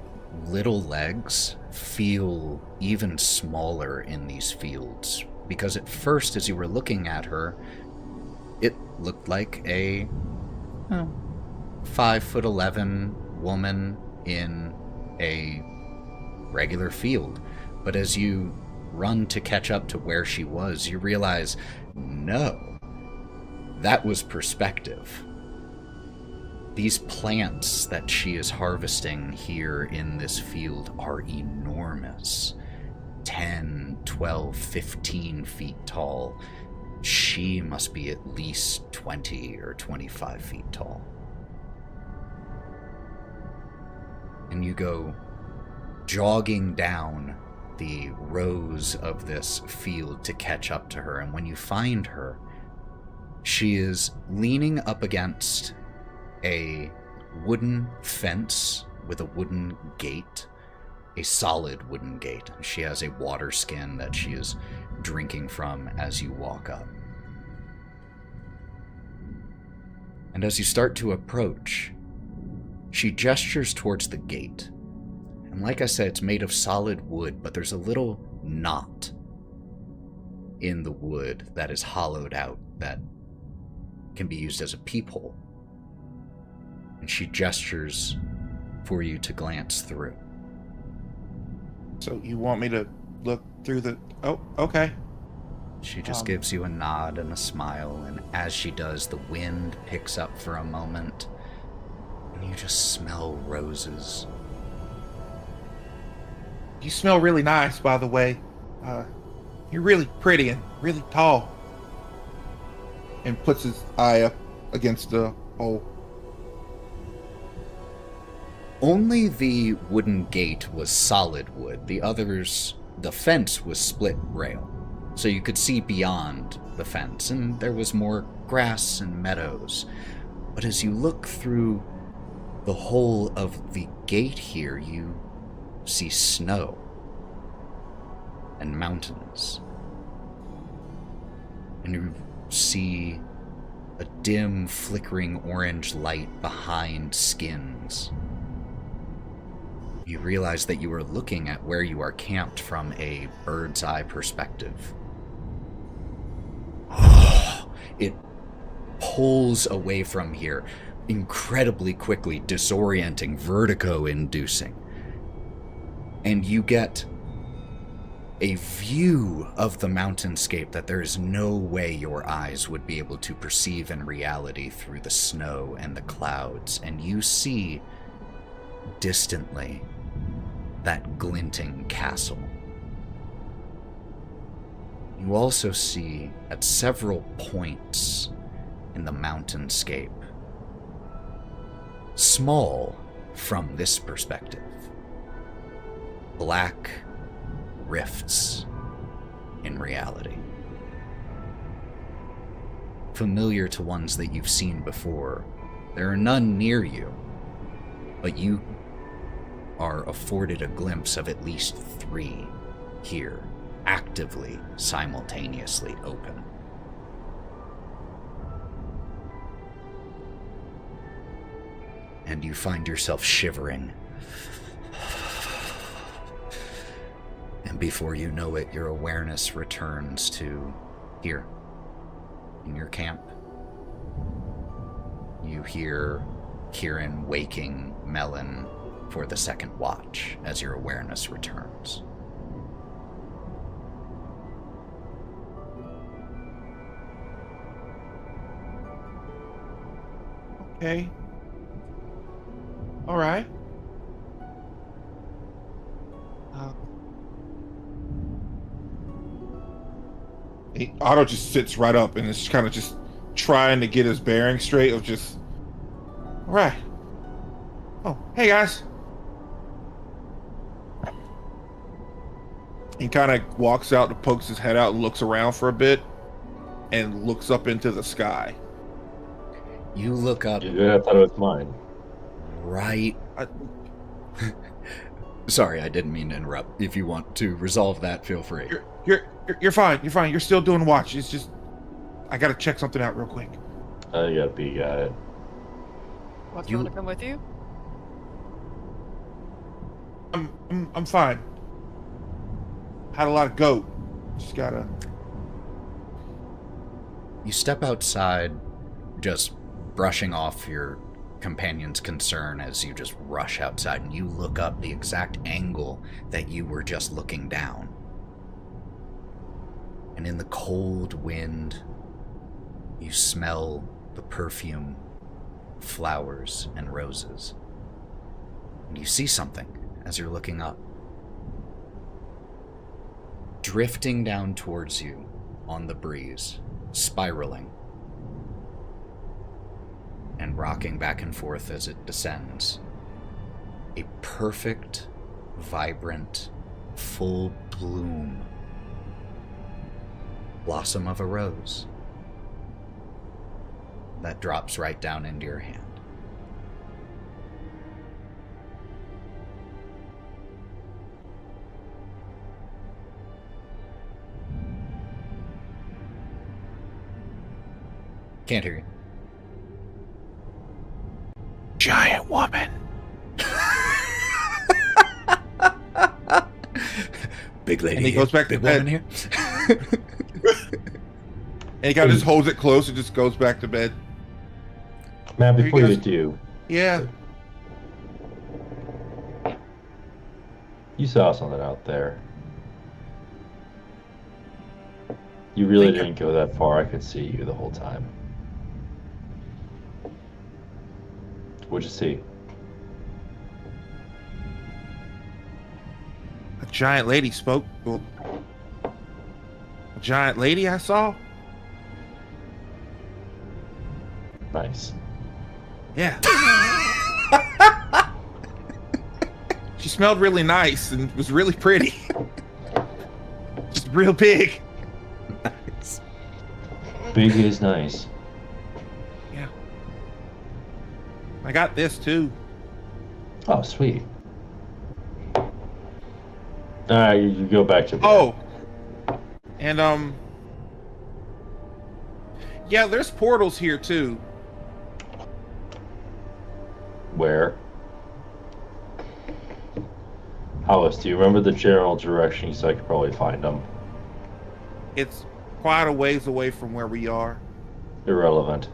little legs feel even smaller in these fields, because at first, as you were looking at her, it looked like a 5'11" woman in a regular field. But as you run to catch up to where she was, you realize, no, that was perspective. These plants that she is harvesting here in this field are enormous. 10, 12, 15 feet tall. She must be at least 20 or 25 feet tall. And you go jogging down the rows of this field to catch up to her, and when you find her, she is leaning up against a wooden fence with a wooden gate, a solid wooden gate. She has a water skin that she is drinking from as you walk up. And as you start to approach, she gestures towards the gate. And like I said, it's made of solid wood, but there's a little knot in the wood that is hollowed out that can be used as a peephole. And she gestures for you to glance through. So you want me to look through the... Oh, okay. She just gives you a nod and a smile, and as she does, the wind picks up for a moment, and you just smell roses. You smell really nice, by the way. You're really pretty and really tall. And puts his eye up against the hole. Only the wooden gate was solid wood. The others, the fence was split rail. So you could see beyond the fence, and there was more grass and meadows. But as you look through the hole of the gate here, you see snow and mountains. And you see a dim, flickering orange light behind skins. You realize that you are looking at where you are camped from a bird's eye perspective. It pulls away from here incredibly quickly, disorienting, vertigo-inducing. And you get a view of the mountainscape that there is no way your eyes would be able to perceive in reality through the snow and the clouds. And you see, distantly, that glinting castle. You also see, at several points in the mountainscape, small from this perspective, black rifts in reality. Familiar to ones that you've seen before, there are none near you, but you are afforded a glimpse of at least 3 here, actively, simultaneously open. And you find yourself shivering. And before you know it, your awareness returns to here, in your camp. You hear Kieren waking Melon for the second watch as your awareness returns. Okay. All right. Otto just sits right up and is kind of just trying to get his bearing straight of just, all right. Oh, hey guys. He kind of walks out and pokes his head out and looks around for a bit and looks up into the sky. You look up. Yeah, I thought it was mine. Right. Sorry, I didn't mean to interrupt. If you want to resolve that, feel free. You're fine. You're fine. You're still doing watch. It's just I gotta check something out real quick. I gotta be it. Want someone to come with you? I'm fine. Had a lot of goat. Just gotta. You step outside, just brushing off your companion's concern as you just rush outside, and you look up the exact angle that you were just looking down. And in the cold wind, you smell the perfume, flowers, and roses. And you see something as you're looking up. Drifting down towards you on the breeze, spiraling, and rocking back and forth as it descends. A perfect, vibrant, full bloom blossom of a rose that drops right down into your hand. Can't hear you. Giant woman. Big lady. And he goes back to big bed. woman here. And he kind of just holds it close and just goes back to bed. Man, before Here you you do, Yeah. you saw something out there. You really Think I- didn't go that far. I could see you the whole time. What'd you see? A giant lady spoke. Well, a giant lady I saw? Nice. Yeah. She smelled really nice and was really pretty. Just real big. Nice. Big is nice. Yeah. I got this too. Oh, sweet. Alright, you go back to bed. Oh. And Yeah, there's portals here too. Where? Alice, do you remember the general direction so I could probably find them? It's quite a ways away from where we are. Irrelevant.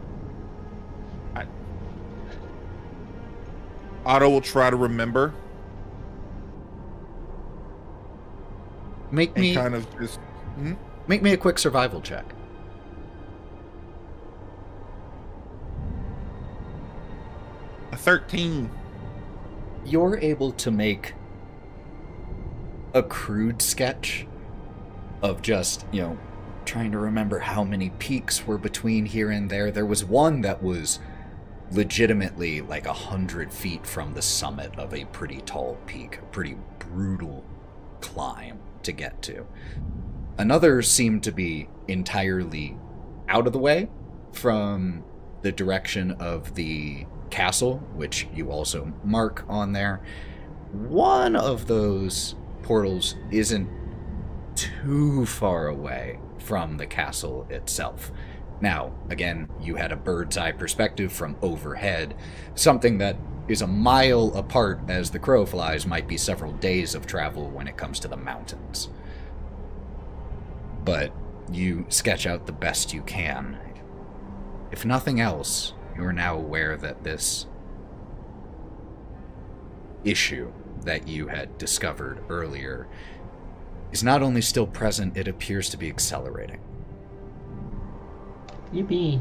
Otto will try to remember Make and me kind of just. make me a quick survival check. A 13. You're able to make a crude sketch of just, trying to remember how many peaks were between here and there. There was one that was legitimately like 100 feet from the summit of a pretty tall peak, a pretty brutal climb to get to. Another seemed to be entirely out of the way from the direction of the castle, which you also mark on there. One of those portals isn't too far away from the castle itself. Now, again, you had a bird's eye perspective from overhead. Something that is a mile apart as the crow flies might be several days of travel when it comes to the mountains. But you sketch out the best you can. If nothing else, you are now aware that this issue that you had discovered earlier is not only still present, it appears to be accelerating. Yippee.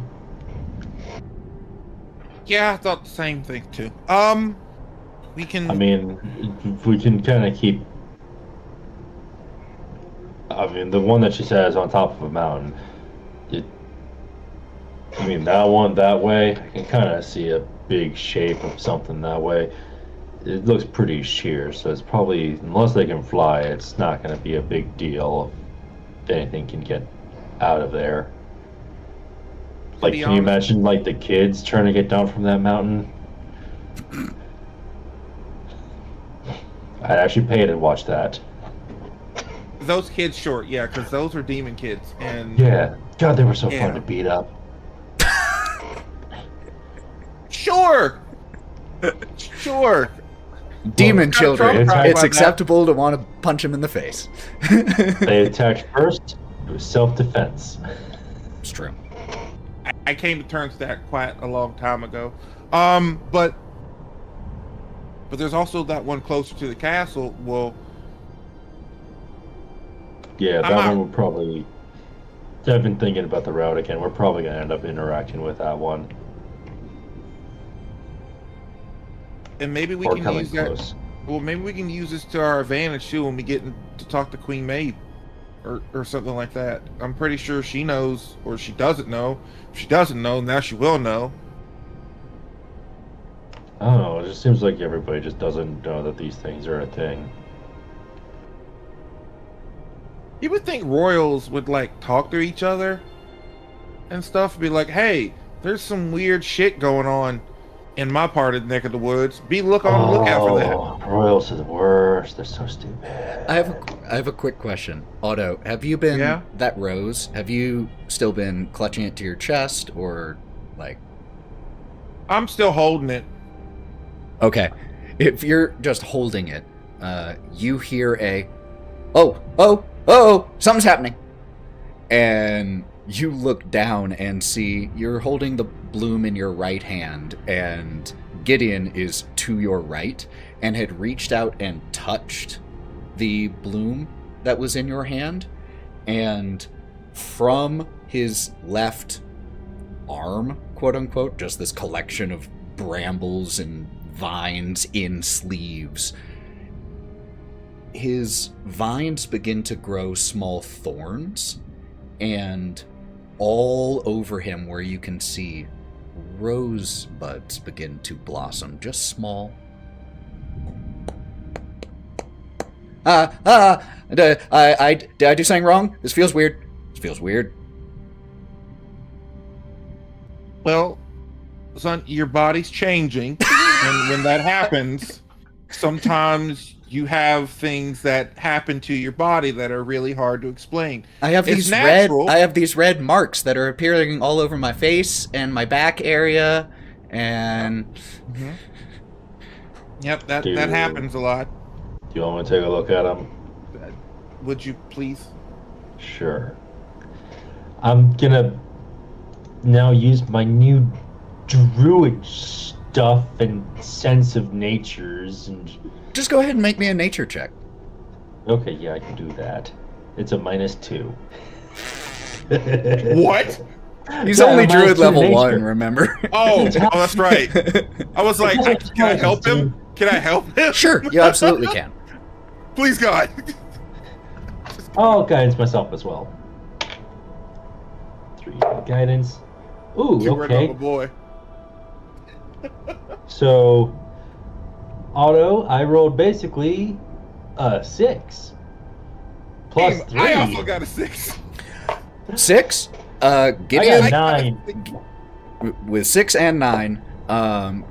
Yeah, I thought the same thing too. We can. I mean, we can kind of keep. I mean, the one that she says on top of a mountain. That one that way, I can kind of see a big shape of something that way. It looks pretty sheer, so it's probably, unless they can fly, it's not going to be a big deal if anything can get out of there. Like, can you imagine, like, the kids trying to get down from that mountain? I'd actually pay to watch that. Those kids short, yeah, because those are demon kids, and Yeah, God, they were so fun to beat up. Sure. Demon children. Trump It's acceptable to want to punch him in the face. They attacked first. It was self-defense. It's true. I came to terms with that quite a long time ago. But there's also that one closer to the castle. Well, Yeah, that one would probably. I've been thinking about the route again. We're probably gonna end up interacting with that one. and maybe we Or can coming use that. close. Well, maybe we can use this to our advantage too when we get to talk to Queen Maeve, or something like that. I'm pretty sure she knows, or she doesn't know. If she doesn't know, now she will know. I don't know. It just seems like everybody just doesn't know that these things are a thing. You would think royals would like talk to each other and stuff, be like, "Hey, there's some weird shit going on in my part of the neck of the woods. Be on the lookout for that." Royals are the worst. They're so stupid. I have a quick question. Otto, have you been that rose? Have you still been clutching it to your chest, or like? I'm still holding it. Okay, if you're just holding it, you hear a, oh, something's happening, and you look down and see you're holding the bloom in your right hand, and Gideon is to your right and had reached out and touched the bloom that was in your hand, and from his left arm, quote unquote, just this collection of brambles and vines in sleeves, his vines begin to grow small thorns, and all over him, where you can see rosebuds begin to blossom, just small. Did I do something wrong? This feels weird. Well, son, your body's changing, and when that happens, sometimes you have things that happen to your body that are really hard to explain. I have It's these natural. red marks that are appearing all over my face and my back area, and Yep, that happens a lot. Do you want me to take a look at them? Would you please? Sure. I'm gonna now use my new druid stuff and sense of natures and... just go ahead and make me a nature check. Okay, yeah, I can do that. It's a -2. What? He's Yeah, only minus druid 2 level nature. 1, remember? Oh, that's right. I was like, can I help him? Can I help him? Sure, you absolutely can. Please, God. I'll guidance myself as well. 3 guidance. Ooh, You were okay. a boy. So, Otto, I rolled basically a 6. Plus Damn, 3. I also got a 6. 6? I Gideon, got 9. with 6 and 9,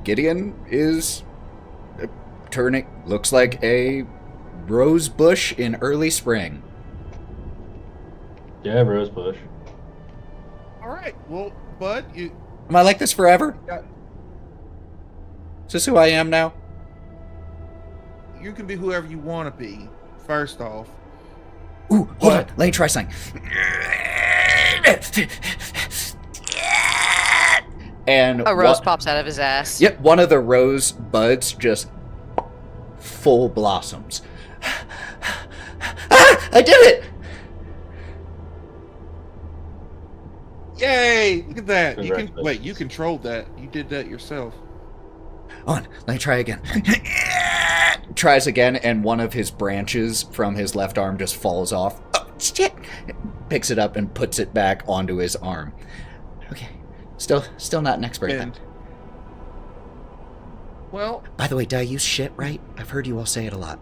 Gideon is turning, looks like a rose bush in early spring. Yeah, rosebush. All right. Well, Bud, you Am I like this forever? got, Is this who I am now? you can be whoever you want to be. First off, Ooh, hold on. Let me try something. And A rose pops out of his ass. Yep, one of the rose buds just full blossoms. Ah, I did it! yay! Look at that. You can Congratulations. wait. You controlled that. You did that yourself. Hold on, let me try again. Tries again, and one of his branches from his left arm just falls off. Oh, shit! Picks it up and puts it back onto his arm. Okay, still not an expert then. And well, By the way, did I use shit right? I've heard you all say it a lot.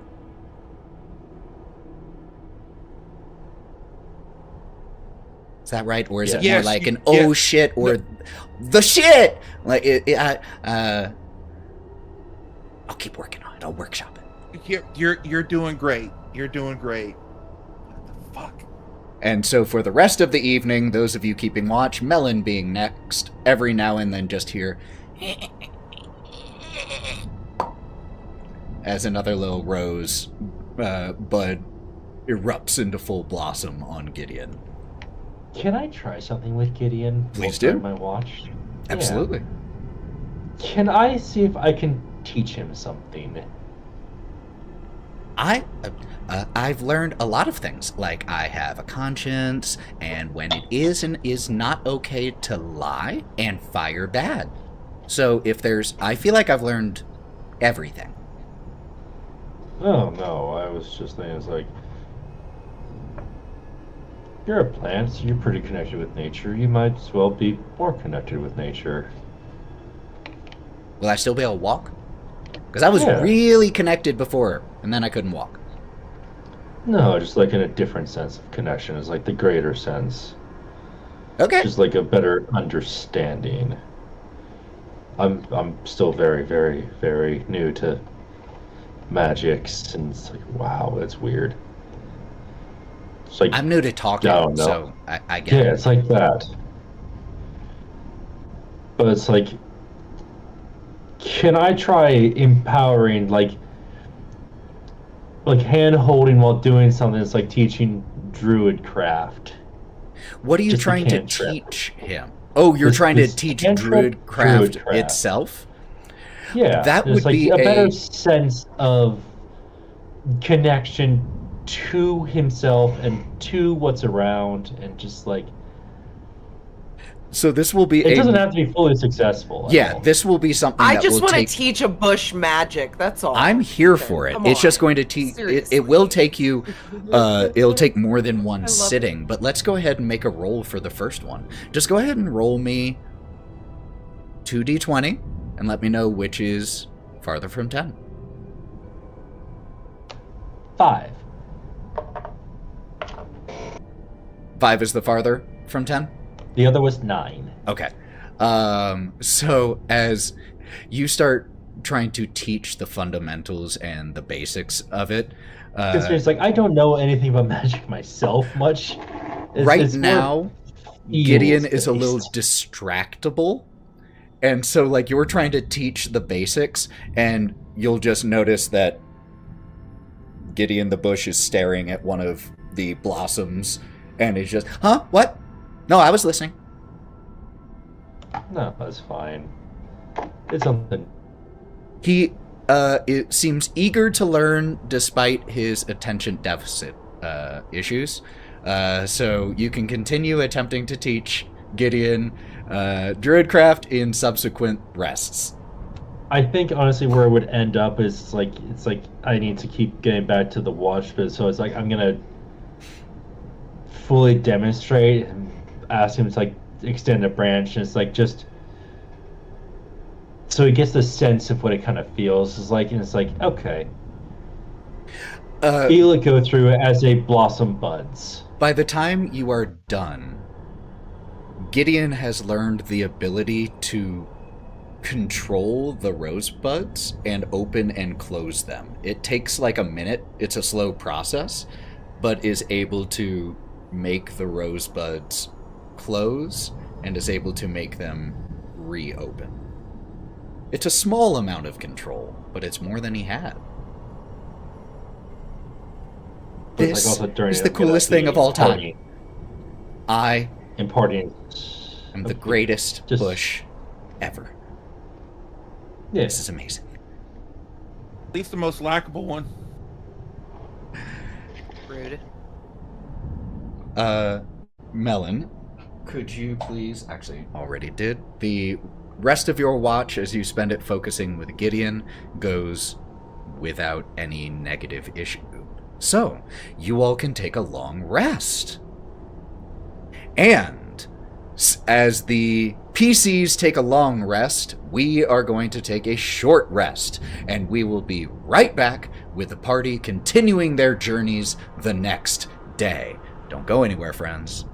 Is that right, or is it more Yes, like you- an oh shit or the shit? Like I'll keep working on it. I'll workshop it. you're doing great. You're doing great. What the fuck? And so for the rest of the evening, those of you keeping watch, Melon being next, every now and then just hear as another little rose bud erupts into full blossom on Gideon. Can I try something with Gideon? Please while do. on my watch. Absolutely. Yeah. Can I see if I can teach him something? I've learned a lot of things. Like, I have a conscience, and when it is and is not okay to lie and fire bad. So if there's, I feel like I've learned everything. Oh no, I was just thinking, it's like, you're a plant, so you're pretty connected with nature. You might as well be more connected with nature. Will I still be able to walk? Because I was Yeah. really connected before, and then I couldn't walk. No, just like in a different sense of connection. It's like the greater sense. Okay. Just like a better understanding. I'm still very, very, very new to magics, and it's like, wow, that's weird. It's like, I'm new to talking, No, no. so I get yeah, it. it's like that. But it's like, can I try empowering, like hand holding while doing something that's like teaching druid craft? What are you Just a trying to cantrip. teach him? Oh, you're This- trying to this teach cantrip druid craft druid craft. itself? Yeah, That there's would like be a better a- sense of connection to himself and to what's around, and just like, So this will be it a... doesn't have to be fully successful. at Yeah, all. this will be something I that just will want to take... teach a bush magic. That's all. I'm here Okay, for it. come It's just on. going to teach... It Seriously. will take you... it'll take more than one love sitting, but let's go ahead and make a roll for the first one. Just go ahead and roll me 2d20 and let me know which is farther from 10. 5. 5 is the farther from 10? The other was 9. Okay. So as you start trying to teach the fundamentals and the basics of it. It's like, I don't know anything about magic myself much. Right now, Gideon is a little feels-based. distractible. And so, like, you're trying to teach the basics, and you'll just notice that Gideon the Bush is staring at one of the blossoms, and is just, huh? What? No, I was listening. No, that's fine. It's something. He it seems eager to learn despite his attention deficit issues. So you can continue attempting to teach Gideon Druidcraft in subsequent rests. I think honestly where it would end up is it's like I need to keep getting back to the watch bit, so it's like I'm gonna fully demonstrate and ask him to like extend a branch, and it's like just so he gets the sense of what it kind of feels. It's like, and it's like, okay. Feel it go through as a blossom buds. By the time you are done, Gideon has learned the ability to control the rosebuds and open and close them. It takes like a minute. It's a slow process, but is able to make the rosebuds close and is able to make them reopen. It's a small amount of control, but it's more than he had. This is the coolest thing of all time. I Imparting. am the greatest bush ever. Yeah. This is amazing. At least the most likable one. Rude. Melon, could you please, actually already did, the rest of your watch as you spend it focusing with Gideon goes without any negative issue. So, you all can take a long rest. And as the PCs take a long rest, we are going to take a short rest, and we will be right back with the party continuing their journeys the next day. Don't go anywhere, friends.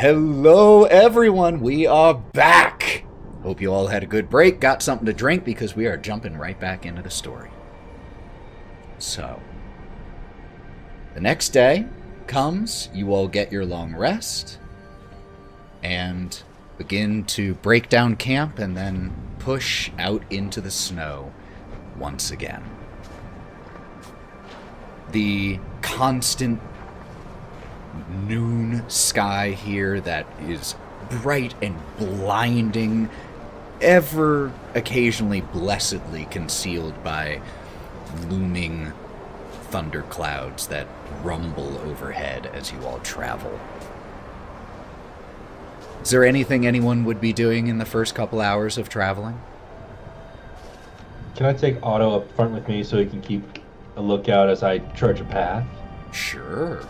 Hello, everyone. We are back. Hope you all had a good break, got something to drink, because we are jumping right back into the story. So, the next day comes, you all get your long rest, and begin to break down camp and then push out into the snow once again. The constant noon sky here that is bright and blinding, ever occasionally blessedly concealed by looming thunderclouds that rumble overhead as you all travel. Is there anything anyone would be doing in the first couple hours of traveling? Can I take Otto up front with me so he can keep a lookout as I trudge a path? Sure.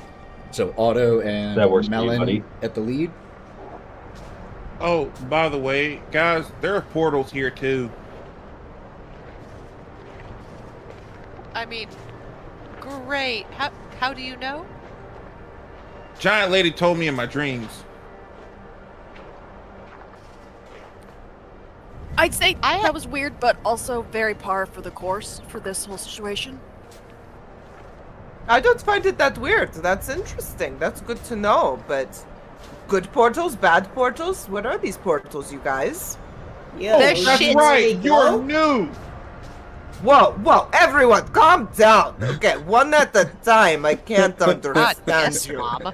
So Otto and That works for you, Melon buddy. at the lead? Oh, by the way, guys, there are portals here too. I mean, great. How do you know? Giant lady told me in my dreams. I'd say that was weird, but also very par for the course for this whole situation. I don't find it that weird. That's interesting. That's good to know. But good portals, bad portals? What are these portals, you guys? Yeah, They're well, That's shit. right. there you go. You're new. Whoa, everyone, calm down. Okay, one at a time. I can't God, understand yes, you. Mom.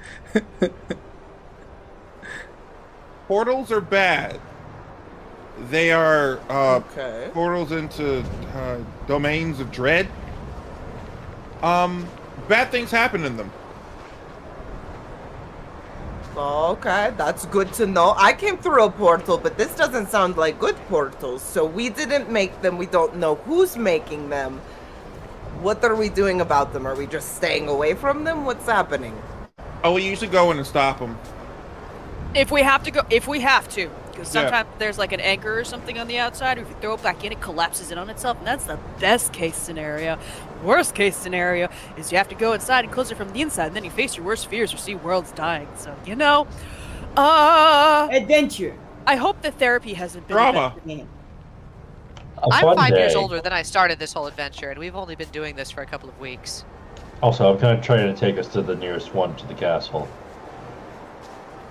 Portals are bad. They are Okay. portals into domains of dread. Bad things happen in them. Okay, that's good to know. I came through a portal, but this doesn't sound like good portals. So we didn't make them. We don't know who's making them. What are we doing about them? Are we just staying away from them? What's happening? Oh, we usually go in and stop them. If we have to, because sometimes there's like an anchor or something on the outside. If you throw it back in, it collapses in on itself, and that's the best case scenario. Worst case scenario is you have to go inside and close it from the inside, and then you face your worst fears or see worlds dying. So Adventure. I hope the therapy hasn't been Drama. Man. A I'm fun 5 years day. older than I started this whole adventure, and we've only been doing this for a couple of weeks. Also, I'm kind of trying to take us to the nearest one to the castle.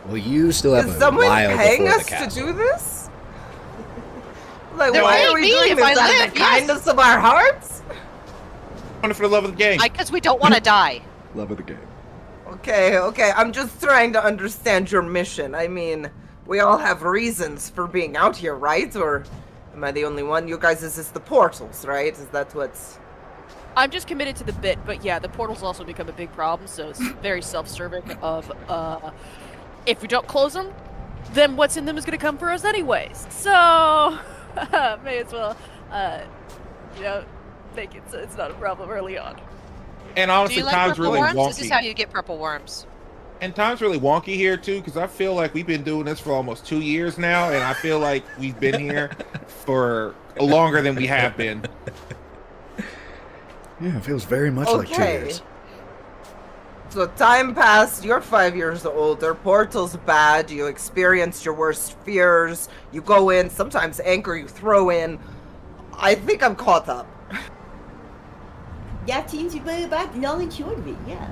Well, you still have Is a someone while paying before us the to castle. do this? Like, They're why paying are we me doing if this I out of live, the yes. kindness of our hearts? Only for the love of the game. Because we don't want to die. Love of the game. Okay, I'm just trying to understand your mission. I mean, we all have reasons for being out here, right? Or am I the only one? You guys, is this the portals, right? Is that what's... I'm just committed to the bit, but yeah, the portals also become a big problem, so it's very self-serving of, if we don't close them, then what's in them is going to come for us anyways. So, may as well, make it so it's not a problem early on. And Do honestly, you like time's purple really worms? This is how wonky. you get purple worms. And time's really wonky here too, because I feel like we've been doing this for almost 2 years now, and I feel like we've been here for longer than we have been. Yeah, it feels very much like 2 Okay. years. So time passed, you're 5 years older, portal's bad, you experienced your worst fears, you go in, sometimes anchor you throw in. I think I'm caught up. That seems to be about knowledge should be, yeah.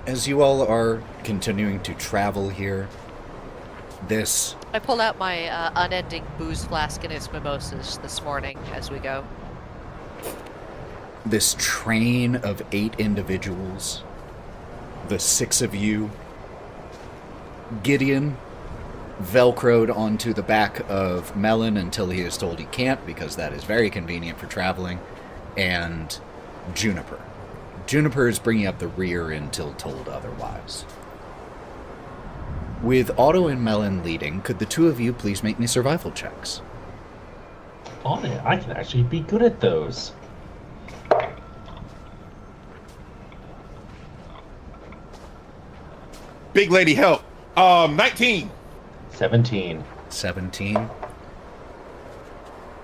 As you all are continuing to travel here, this I pulled out my unending booze flask and its mimosas this morning as we go. this train of 8 individuals, the 6 of you, Gideon velcroed onto the back of Melon until he is told he can't, because that is very convenient for traveling, and Juniper. Juniper is bringing up the rear until told otherwise. With Otto and Melon leading, could the 2 of you please make me survival checks? On it, I can actually be good at those. Big lady, help. 19. 17. 17.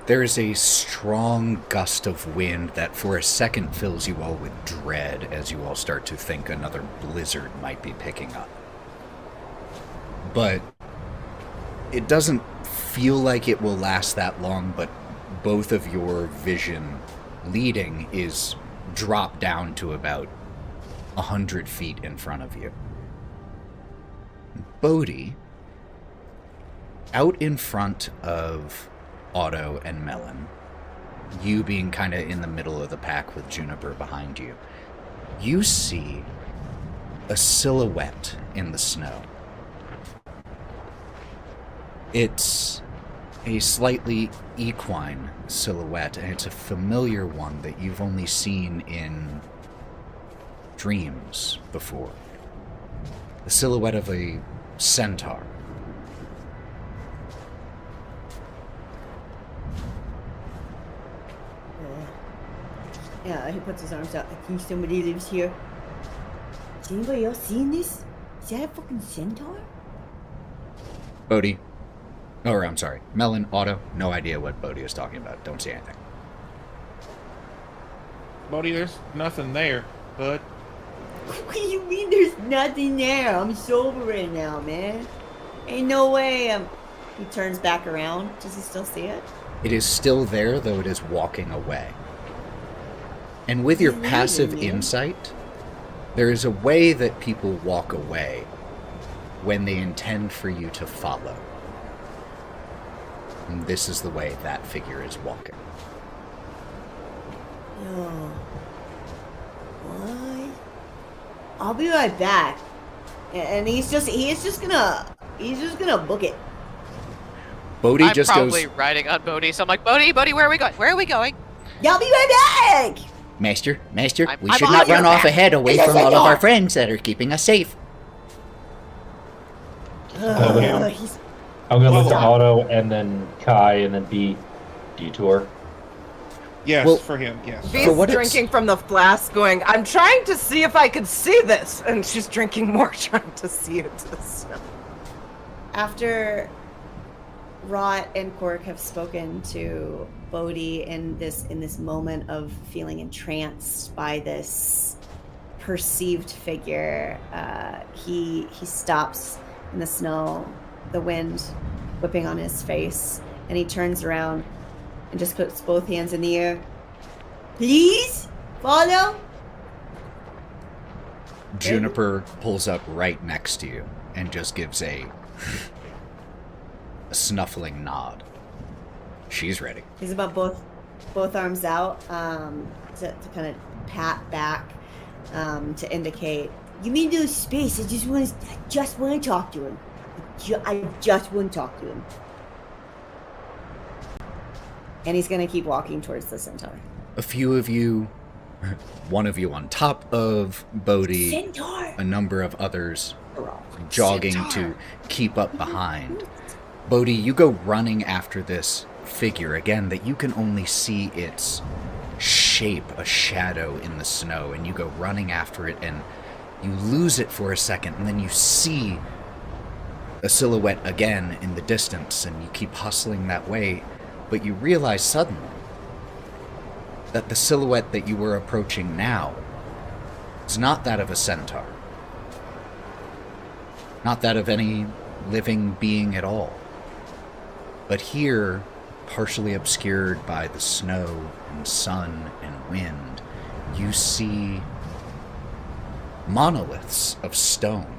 There is a strong gust of wind that for a second fills you all with dread as you all start to think another blizzard might be picking up. But it doesn't feel like it will last that long, but both of your vision leading is dropped down to about 100 feet in front of you. Bodie, out in front of Otto and Melon, you being kind of in the middle of the pack with Juniper behind you, you see a silhouette in the snow. It's a slightly equine silhouette, and it's a familiar one that you've only seen in dreams before. The silhouette of a centaur. Yeah, he puts his arms out. I think somebody lives here. Has anybody else seen this? Is that a fucking centaur? Bodie. Or, I'm sorry, Melon, Otto, no idea what Bodie is talking about. Don't see anything. Bodie, there's nothing there, bud. What do you mean there's nothing there? I'm sober right now, man. Ain't no way. He turns back around. Does he still see it? It is still there, though it is walking away. And with your passive insight, there is a way that people walk away when they intend for you to follow. And this is the way that figure is walking. Yo. What? I'll be right back. And he's just gonna book it. Bodie I'm just probably goes, riding on Bodie, so I'm like, Bodie, where are we going? Where are we going? Y'all be right back! Master, I'm we should on not your run off back. ahead away It's a from all of centaur. our friends that are keeping us safe. He's I'm gonna look to Stop. Otto and then Kai and then B. Detour. Yes, Well, for him, yes. For Bee's what it's- drinking from the flask, going, I'm trying to see if I could see this. And she's drinking more, trying to see into the snow. after Wraught and Cork have spoken to Bodie in this moment of feeling entranced by this perceived figure, he stops in the snow, the wind whipping on his face, and he turns around and just puts both hands in the air. Please follow. Juniper pulls up right next to you and just gives a snuffling nod. She's ready. He's about both arms out to kind of pat back to indicate. You mean there's space? I just want to talk to him. I just want to talk to him. And he's gonna keep walking towards the centaur. A few of you, one of you on top of Bodie, Centaur. a number of others jogging to keep up behind. Bodie, you go running after this figure again that you can only see its shape, a shadow in the snow, and you go running after it and you lose it for a second, and then you see a silhouette again in the distance, and you keep hustling that way, but you realize suddenly that the silhouette that you were approaching now is not that of a centaur. Not that of any living being at all. But here, partially obscured by the snow and sun and wind, you see monoliths of stone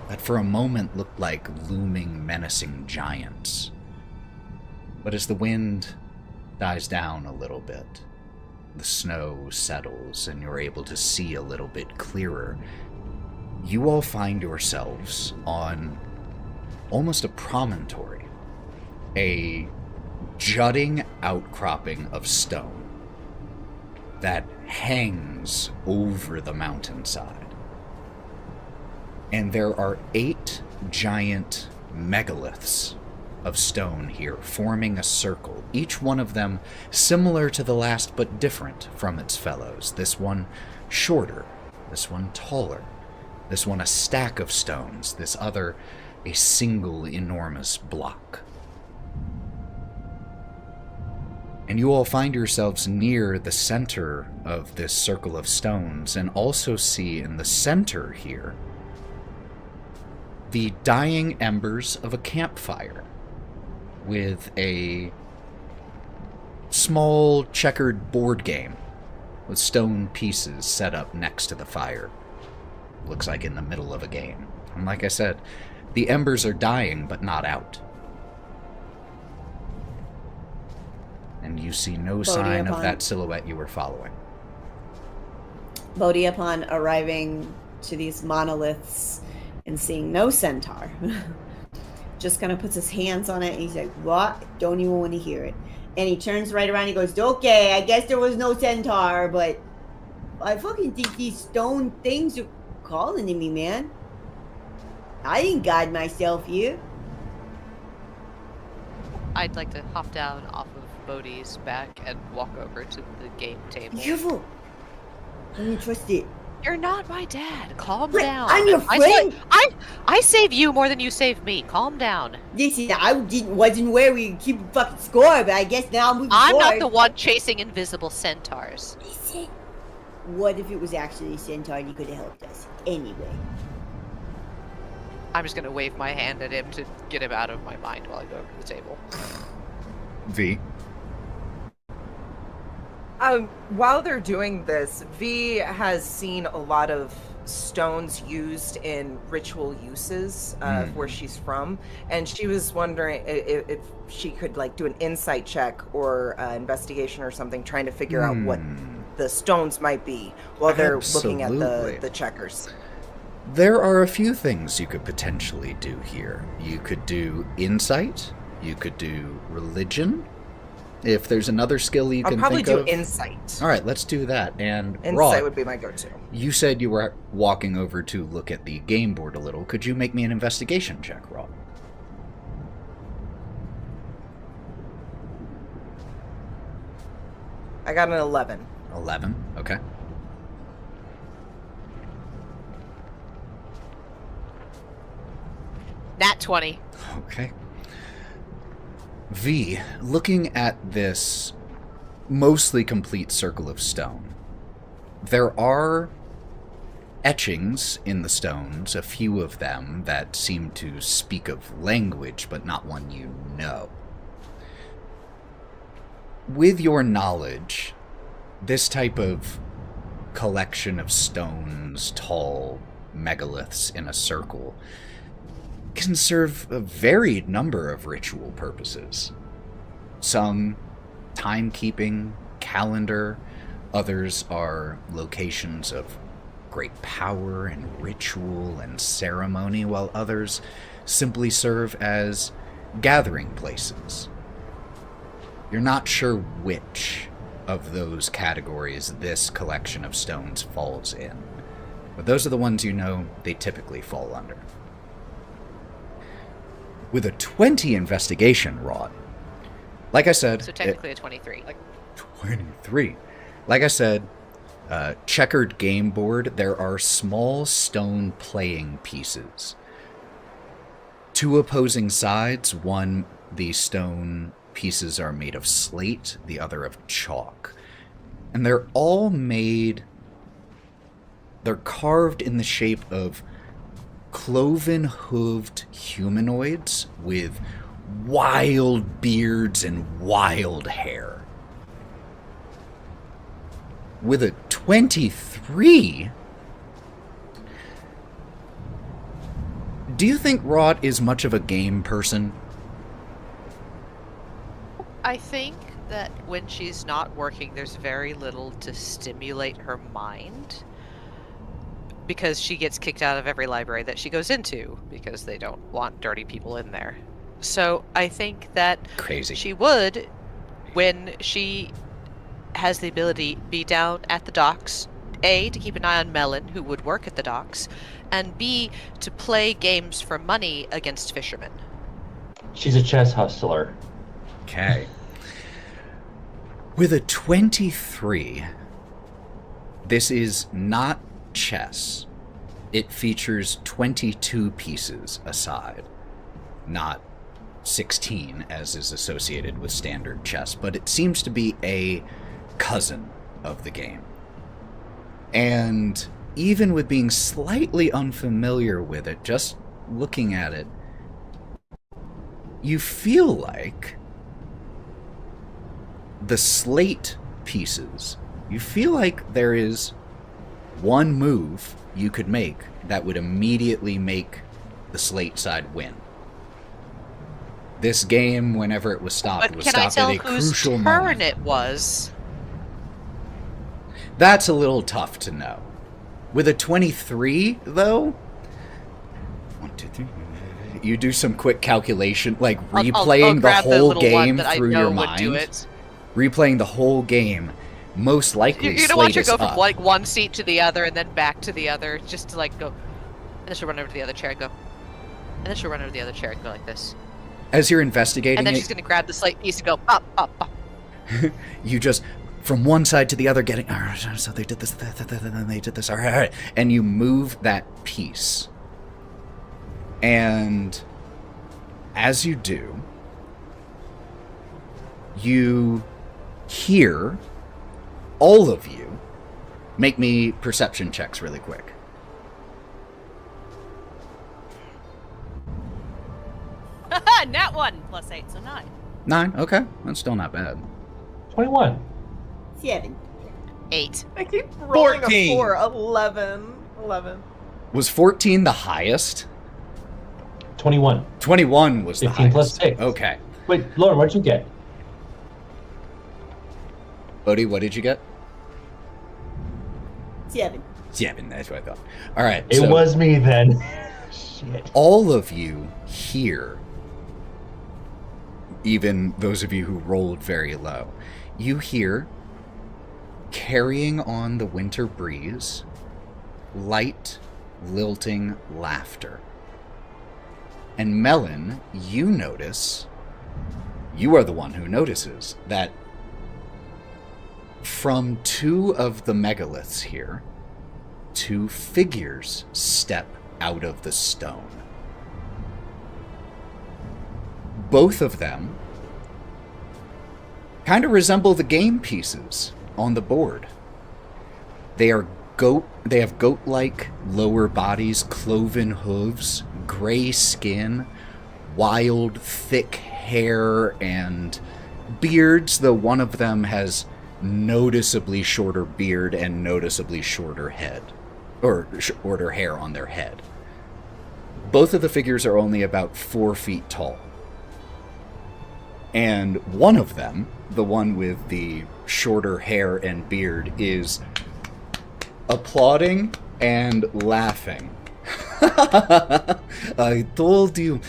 that for a moment looked like looming, menacing giants. But as the wind dies down a little bit, the snow settles and you're able to see a little bit clearer, you all find yourselves on almost a promontory, a jutting outcropping of stone that hangs over the mountainside. And there are 8 giant megaliths of stone here, forming a circle, each one of them similar to the last but different from its fellows. This one shorter, this one taller, this one a stack of stones, this other a single enormous block. And you all find yourselves near the center of this circle of stones, and also see in the center here the dying embers of a campfire with a small checkered board game with stone pieces set up next to the fire. Looks like in the middle of a game. And like I said, the embers are dying, but not out. And you see no sign of that silhouette you were following. Bodie, upon arriving to these monoliths and seeing no centaur, just kind of puts his hands on it and he's like, what? Don't even want to hear it. And he turns right around and he goes, okay, I guess there was no centaur, but I fucking think these stone things are calling to me, man. I didn't guide myself here. I'd like to hop down off of Bodie's back and walk over to the game table. Be careful. I don't trust it. You're not my dad. Calm But down. I'm your friend. I save you more than you save me. Calm down. Listen, I wasn't where we keep fucking score, but I guess now I'm moving I'm forward. not the one chasing invisible centaurs. Listen, what if it was actually a centaur and he could have helped us? Anyway. I'm just gonna wave my hand at him to get him out of my mind while I go over to the table. V. While they're doing this, V has seen a lot of stones used in ritual uses where she's from, and she was wondering if she could like do an insight check or investigation or something, trying to figure out what the stones might be while they're looking at the checkers. There are a few things you could potentially do here. You could do insight. You could do religion. If there's another skill you can think of. I'll probably do insight. All right, let's do that. And Insight Wraught, would be my go-to. you said you were walking over to look at the game board a little. Could you make me an investigation check, Wraught? I got an 11. 11, okay. Nat 20. Okay. V, looking at this mostly complete circle of stone, there are etchings in the stones, a few of them that seem to speak of language, but not one you know. With your knowledge, this type of collection of stones, tall megaliths in a circle, can serve a varied number of ritual purposes. Some timekeeping, calendar, others are locations of great power and ritual and ceremony, while others simply serve as gathering places. You're not sure which of those categories this collection of stones falls in, but those are the ones you know they typically fall under. With a 20 investigation, Wraught, like I said... So technically a 23. 23. Like I said, checkered game board, there are small stone playing pieces. Two opposing sides, one, the stone pieces are made of slate, the other of chalk. And they're all made... They're carved in the shape of cloven-hooved humanoids with wild beards and wild hair. With a 23, do you think Wraught is much of a game person? I think that when she's not working, there's very little to stimulate her mind, because she gets kicked out of every library that she goes into because they don't want dirty people in there. So I think that she would, when she has the ability, be down at the docks, A, to keep an eye on Melon, who would work at the docks, and B, to play games for money against fishermen. She's a chess hustler. Okay. With a 23, this is not chess. It features 22 pieces aside, not 16, as is associated with standard chess, but it seems to be a cousin of the game. And even with being slightly unfamiliar with it, just looking at it, you feel like the slate pieces, you feel like there is one move you could make that would immediately make the slate side win. This game, whenever it was stopped, But was can I stopped tell at a whose crucial turn moment. it was? That's a little tough to know. With a 23, though, 1, 2, 3. You do some quick calculation, like I'll replaying the grab whole little one game that I through know your would do mind. it. Replaying the whole game, most likely You're gonna watch slate her is go from up. like one seat to the other and then back to the other, just to like go. And then she'll run over to the other chair and go. And then she'll run over to the other chair and go like this. As you're investigating And then it, she's gonna grab the slate piece and go up, up, up. you just, from one side to the other, getting, all right, so they did this, and then they did this, all right, and you move that piece. And as you do, you hear, all of you, make me perception checks really quick. Nat 1 plus 8, so 9. 9, okay, that's still not bad. 21. 7. 8. I keep rolling 14. a 4. 11. 11. Was 14 the highest? 21. 21 was the 15 highest. plus 6. Okay. Wait, Lauren, what'd you get? Bodie, what did you get? 7. 7, that's what I thought. All right. It so was me then. Shit. all of you hear, even those of you who rolled very low, you hear, carrying on the winter breeze, light, lilting laughter. And Melon, you notice, you are the one who notices, that from two of the megaliths here, two figures step out of the stone. Both of them kind of resemble the game pieces on the board. They have goat-like lower bodies, cloven hooves, gray skin, wild, thick hair, and beards, though one of them has noticeably shorter beard and noticeably shorter head, or shorter hair on their head. Both of the figures are only about 4 feet tall. And one of them, the one with the shorter hair and beard, is applauding and laughing. I told you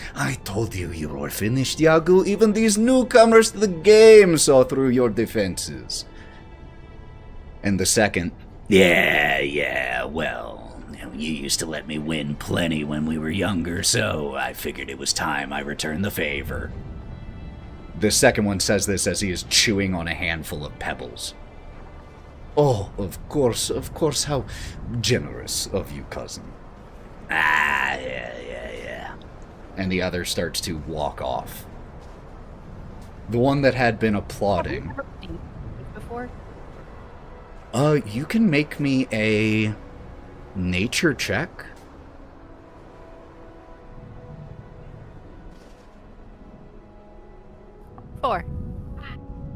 you were finished, Yagu. Even these newcomers to the game saw through your defenses. And the second, yeah, well, you used to let me win plenty when we were younger, so I figured it was time I returned the favor. The second one says this as he is chewing on a handful of pebbles. Oh, of course, how generous of you, cousin. Ah, yeah. And the other starts to walk off. The one that had been applauding. Have we ever seen this before? You can make me a nature check. Four.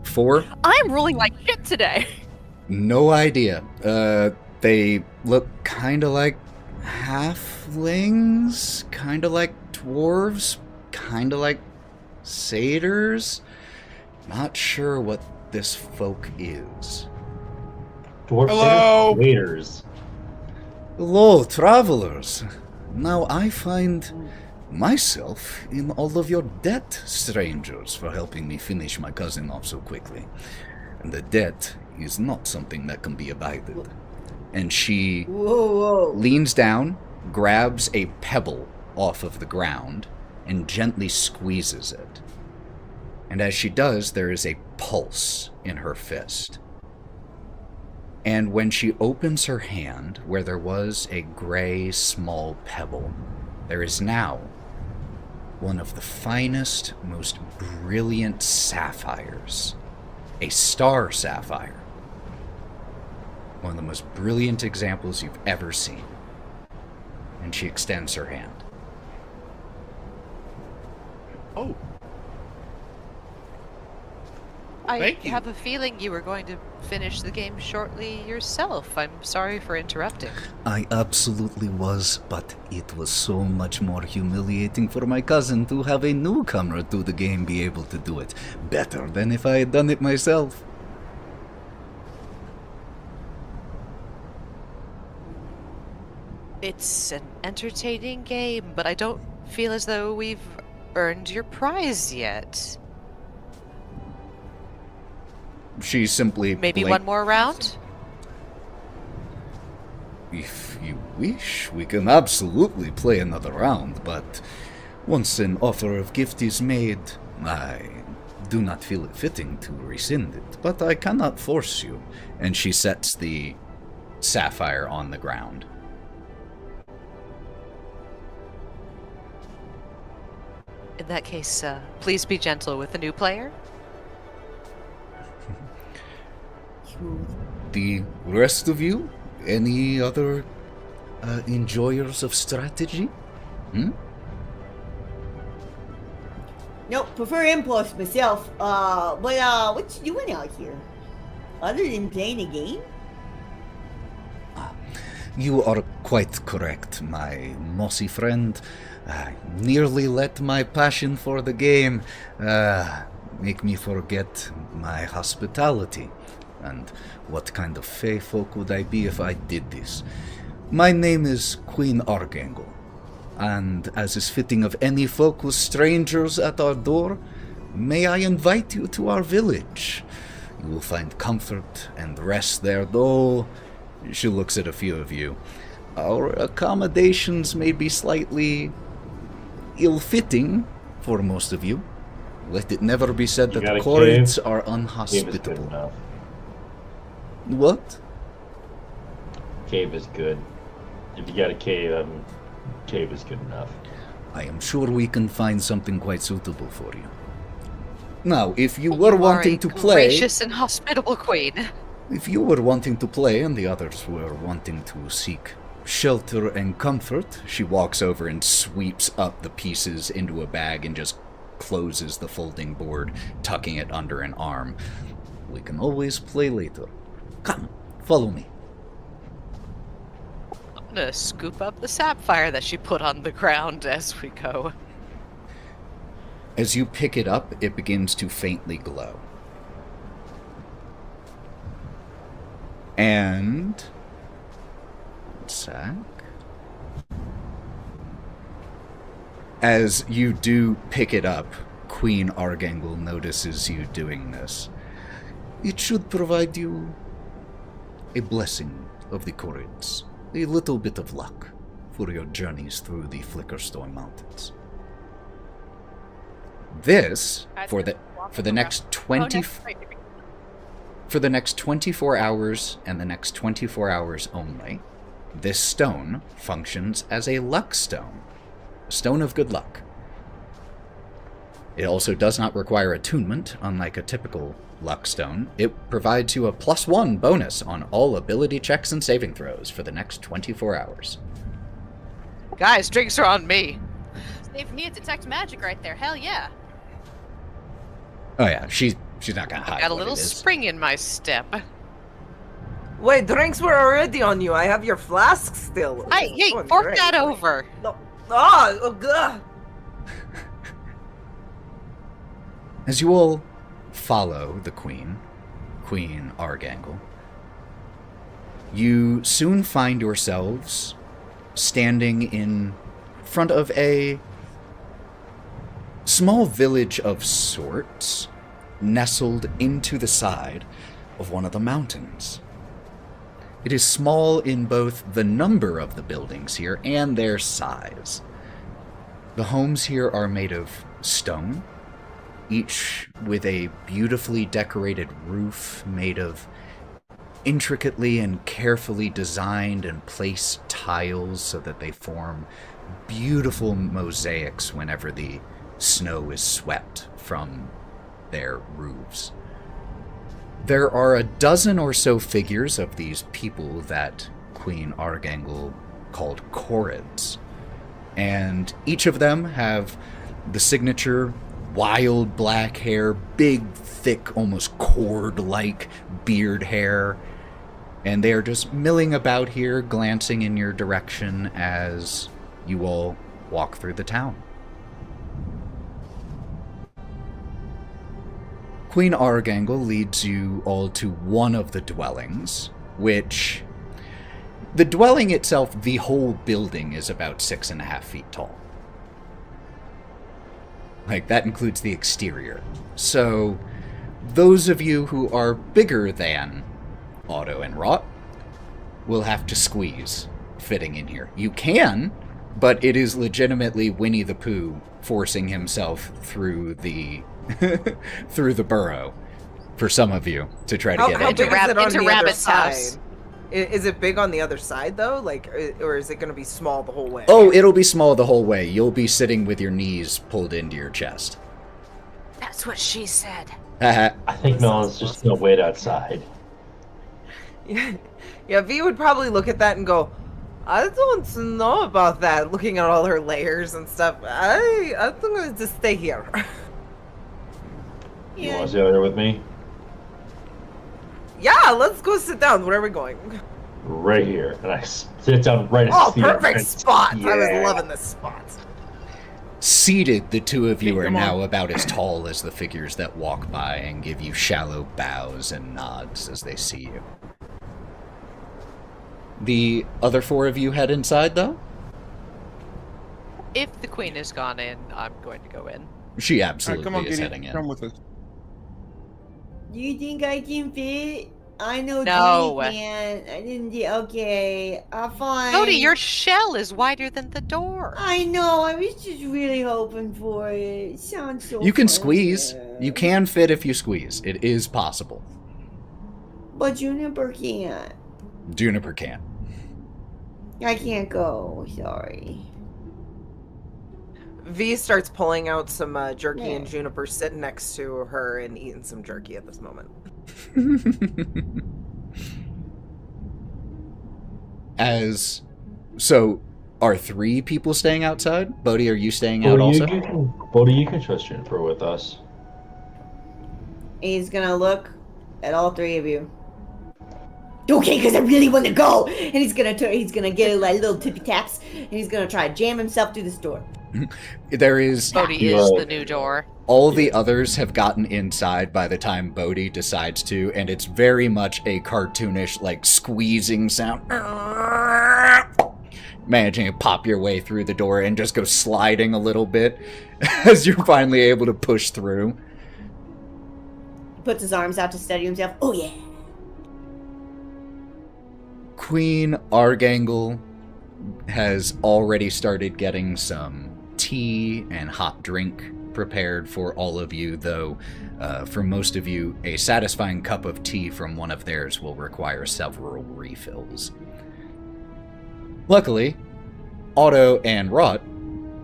4? I'm rolling like shit today. No idea. They look kinda like halflings, kinda like dwarves, kinda like satyrs. Not sure what this folk is. Dwarf Hello? waiters. Hello, travelers. Now I find myself in all of your debt, strangers, for helping me finish my cousin off so quickly. And the debt is not something that can be abided. And she Whoa. leans down, grabs a pebble off of the ground, and gently squeezes it. And as she does, there is a pulse in her fist. And when she opens her hand, where there was a gray, small pebble, there is now one of the finest, most brilliant sapphires. A star sapphire. One of the most brilliant examples you've ever seen. And she extends her hand. Oh, I Thank you. have a feeling you were going to finish the game shortly yourself. I'm sorry for interrupting. I absolutely was, but it was so much more humiliating for my cousin to have a newcomer to the game be able to do it better than if I had done it myself. It's an entertaining game, but I don't feel as though we've earned your prize yet. She simply Maybe one more round? If you wish, we can absolutely play another round, but once an offer of gift is made, I do not feel it fitting to rescind it, but I cannot force you. And she sets the sapphire on the ground. In that case, please be gentle with the new player. The rest of you, any other enjoyers of strategy? Nope, prefer impulse myself. But what you doing out here? Other than playing a game? You are quite correct, my mossy friend. I nearly let my passion for the game make me forget my hospitality. And what kind of fey folk would I be if I did this? My name is Queen Archangel, and as is fitting of any folk with strangers at our door, may I invite you to our village. You will find comfort and rest there, though. She looks at a few of you. Our accommodations may be slightly ill-fitting for most of you. Let it never be said You that got the a Corrids cave? are Cave is good unhospitable. enough. What? Cave is good. If you got a cave, cave is good enough. I am sure we can find something quite suitable for you. Now, if you were wanting to play... Gracious and hospitable queen. If you were wanting to play and the others were wanting to seek shelter and comfort, she walks over and sweeps up the pieces into a bag and just closes the folding board, tucking it under an arm. We can always play later. Come, follow me. I'm gonna scoop up the sapphire that she put on the ground as we go. As you pick it up, it begins to faintly glow. And... one sec. As you do pick it up, Queen Archangel notices you doing this. It should provide you a blessing of the Corrids, a little bit of luck for your journeys through the Flickerstone Mountains. This, for the next 20... For the next 24 hours and the next 24 hours only, this stone functions as a luck stone, a stone of good luck. It also does not require attunement, unlike a typical luck stone. It provides you a +1 bonus on all ability checks and saving throws for the next 24 hours. Guys, drinks are on me. Save me a detect magic right there. Hell yeah. Oh yeah, she's not gonna hide Got a what little it is. spring in my step. Wait, drinks were already on you. I have your flask still. Hey, Go and fork drink. that over. No. Oh, God. As you all follow the Queen Archangel, you soon find yourselves standing in front of a small village of sorts, nestled into the side of one of the mountains. It is small in both the number of the buildings here and their size. The homes here are made of stone, each with a beautifully decorated roof made of intricately and carefully designed and placed tiles so that they form beautiful mosaics whenever the snow is swept from their roofs. There are a dozen or so figures of these people that Queen Argangle called Chorids, and each of them have the signature wild black hair, big, thick, almost cord-like beard hair, and they are just milling about here, glancing in your direction as you all walk through the town. Queen Argangle leads you all to one of the dwellings, which... The dwelling itself, the whole building, is about 6.5 feet tall. Like, that includes the exterior. So, those of you who are bigger than Otto and Wraught will have to squeeze fitting in here. You can, but it is legitimately Winnie the Pooh forcing himself through the through the burrow for some of you to try to get How in. big is it on into the other Rabbit's side? house. Is it big on the other side though? Like, or is it going to be small the whole way? Oh, it'll be small the whole way. You'll be sitting with your knees pulled into your chest. That's what she said. I think Melon's just gonna wait outside. Yeah, V would probably look at that and go, I don't know about that, looking at all her layers and stuff. I'm going to just stay here. You want to stay there with me? Yeah, let's go sit down. Where are we going? Right here. And I sit down right Oh, next to the perfect entrance. spot. Yeah. I was loving this spot. Seated, the two of you are Come on. now about as tall as the figures that walk by and give you shallow bows and nods as they see you. The other four of you head inside, though? If the queen has gone in, I'm going to go in. She All right, absolutely come on, is Gideon. heading in. Come with us. Do you think I can fit? I know No. Judy can. I didn't. Okay, fine. Bodie, your shell is wider than the door. I know. I was just really hoping for it. It sounds so. You can fun. squeeze. You can fit if you squeeze. It is possible. But Juniper can't. Juniper can't. I can't go. Sorry. V starts pulling out some jerky, Yeah. and Juniper's sitting next to her and eating some jerky at this moment. So, are 3 people staying outside? Bodie, are you staying out Bodie, also? Bodie, you can trust Juniper with us. He's gonna look at all 3 of you. Okay, because I really want to go, and he's gonna get like little tippy taps, and he's gonna try to jam himself through this door. There is... Bodie is the new door. All the others have gotten inside by the time Bodie decides to, and it's very much a cartoonish, like, squeezing sound. Managing to pop your way through the door and just go sliding a little bit as you're finally able to push through. He puts his arms out to steady himself. Oh yeah. Queen Argangle has already started getting some tea and hot drink prepared for all of you, though for most of you, a satisfying cup of tea from one of theirs will require several refills. Luckily, Otto and Wraught,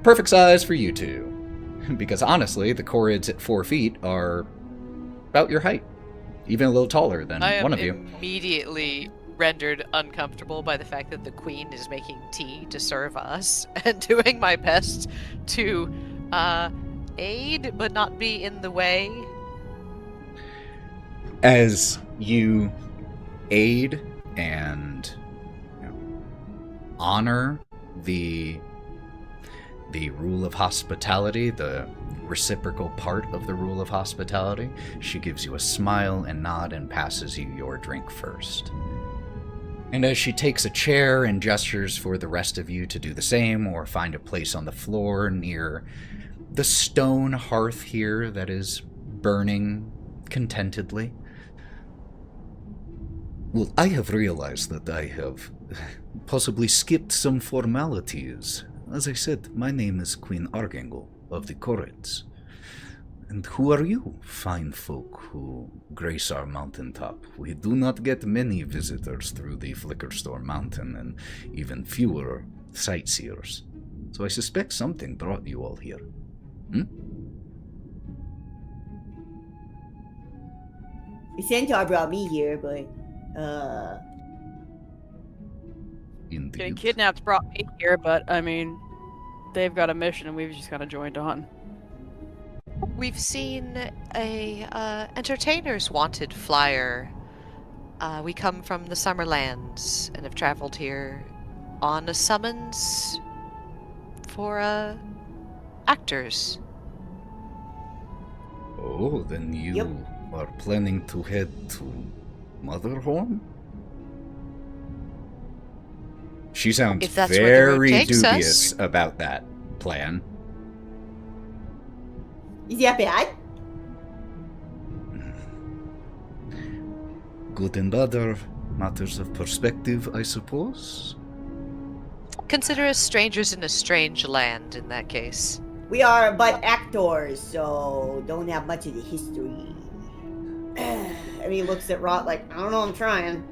perfect size for you two, because honestly, the Chorids at 4 feet are about your height, even a little taller than I am one of you. immediately rendered uncomfortable by the fact that the queen is making tea to serve us and doing my best to aid but not be in the way. As you aid and honor the rule of hospitality, the reciprocal part of the rule of hospitality, she gives you a smile and nod and passes you your drink first. And as she takes a chair and gestures for the rest of you to do the same or find a place on the floor near the stone hearth here that is burning contentedly. Well, I have realized that I have possibly skipped some formalities. As I said, my name is Queen Argangle of the Chorids. And who are you, fine folk who grace our mountaintop? We do not get many visitors through the Flickerstorm Mountain, and even fewer sightseers. So I suspect something brought you all here. Hmm? The centaur brought me here, but Indeed. Getting kidnapped brought me here, but I mean, they've got a mission and we've just kind of joined on. We've seen a entertainers wanted flyer. We come from the Summerlands and have traveled here on a summons for actors. Oh, then you Yep. are planning to head to Motherhorn? She sounds If that's where the road very takes us. dubious about that plan. is that bad? Good and other matters of perspective, I suppose. Consider us strangers in a strange land in that case. We are but actors, so don't have much of the history. And he looks at Wraught like, I don't know, I'm trying.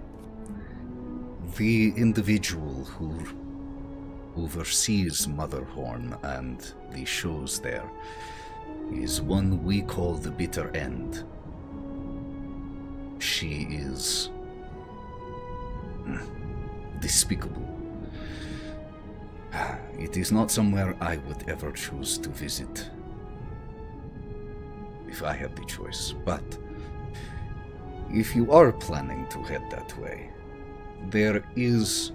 The individual who oversees Motherhorn and the shows there is one we call the Bitter End. She is despicable. It is not somewhere I would ever choose to visit if I had the choice, but if you are planning to head that way, there is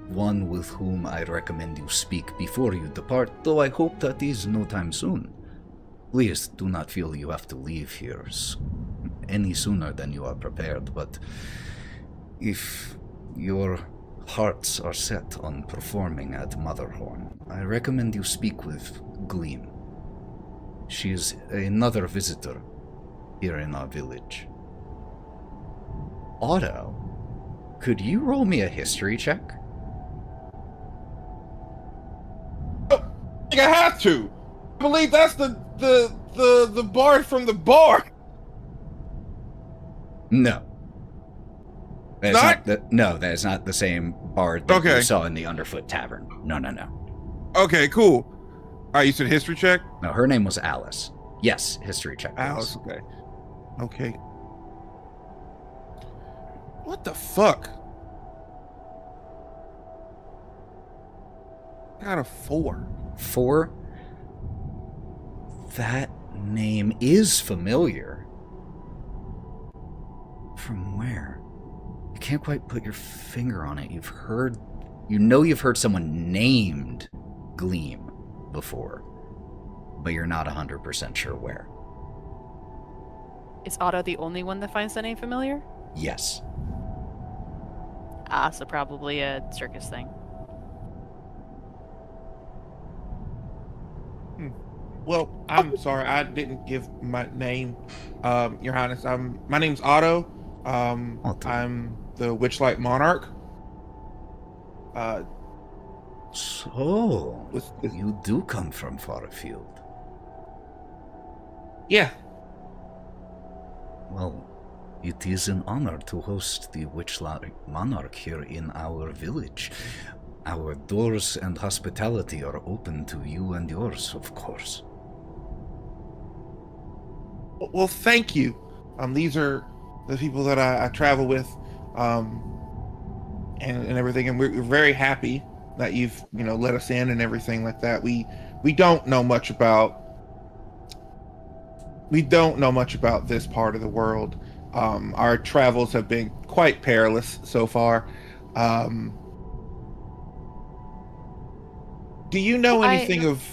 one with whom I recommend you speak before you depart, though I hope that is no time soon. Please do not feel you have to leave here any sooner than you are prepared, but if your hearts are set on performing at Motherhorn, I recommend you speak with Gleam. She is another visitor here in our village. Otto, could you roll me a history check? I think I have to. I believe that's the bard from the bar. No. That is Not? that is not the same bard that Okay. you saw in the Underfoot Tavern. No. Okay, cool. All right, you said history check? No, her name was Alice. Yes, history check. please. Alice, okay. Okay. What the fuck? I got a 4. 4. That name is familiar. From where? You can't quite put your finger on it. You've heard someone named Gleam before, but you're not 100% sure where. Is Otto the only one that finds the name familiar? Yes. So probably a circus thing. Well, I'm sorry, I didn't give my name, Your Highness. My name's Otto. Otto. I'm the Witchlight Monarch. So, With you do come from far afield. yeah. Well, it is an honor to host the Witchlight Monarch here in our village. Our doors and hospitality are open to you and yours, of course. Well, thank you. These are the people that I travel with, and everything, and we're very happy that you've let us in and everything like that. We don't know much about this part of the world. Our travels have been quite perilous so far. Do you know anything of?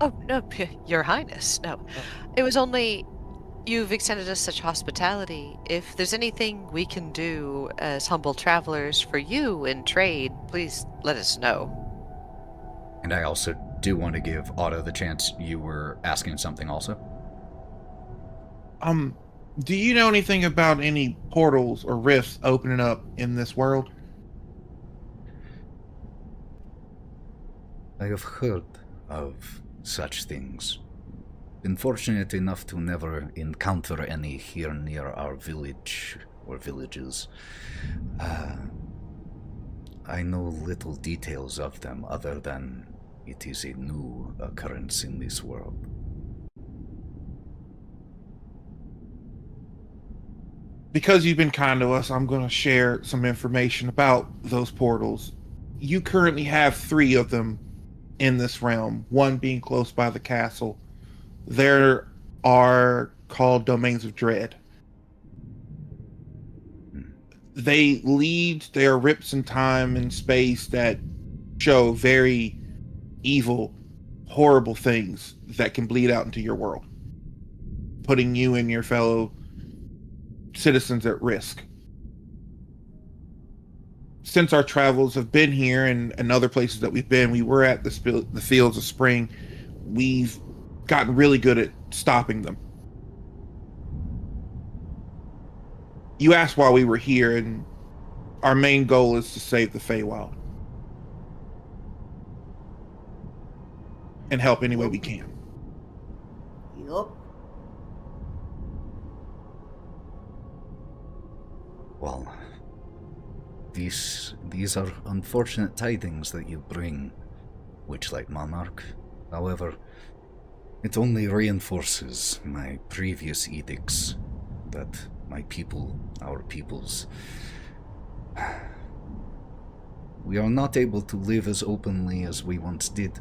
Oh, no, Your Highness, no. It was only you've extended us such hospitality. If there's anything we can do as humble travelers for you in trade, please let us know. And I also do want to give Otto the chance. You were asking something also? Do you know anything about any portals or rifts opening up in this world? I have heard of such things. Been fortunate enough to never encounter any here near our village or villages. I know little details of them other than it is a new occurrence in this world. Because you've been kind to us, I'm going to share some information about those portals. You currently have 3 of them in this realm, one being close by the castle. There are called Domains of Dread. They are rips in time and space that show very evil, horrible things that can bleed out into your world, putting you and your fellow citizens at risk. Since our travels have been here and other places that we've been, we were at the Fields of Spring. We've gotten really good at stopping them. You asked why we were here, and our main goal is to save the Feywild. And help any way we can. Yup. Well, these are unfortunate tidings that you bring, Witchlight Monarch. However, it only reinforces my previous edicts that my people, our peoples, we are not able to live as openly as we once did.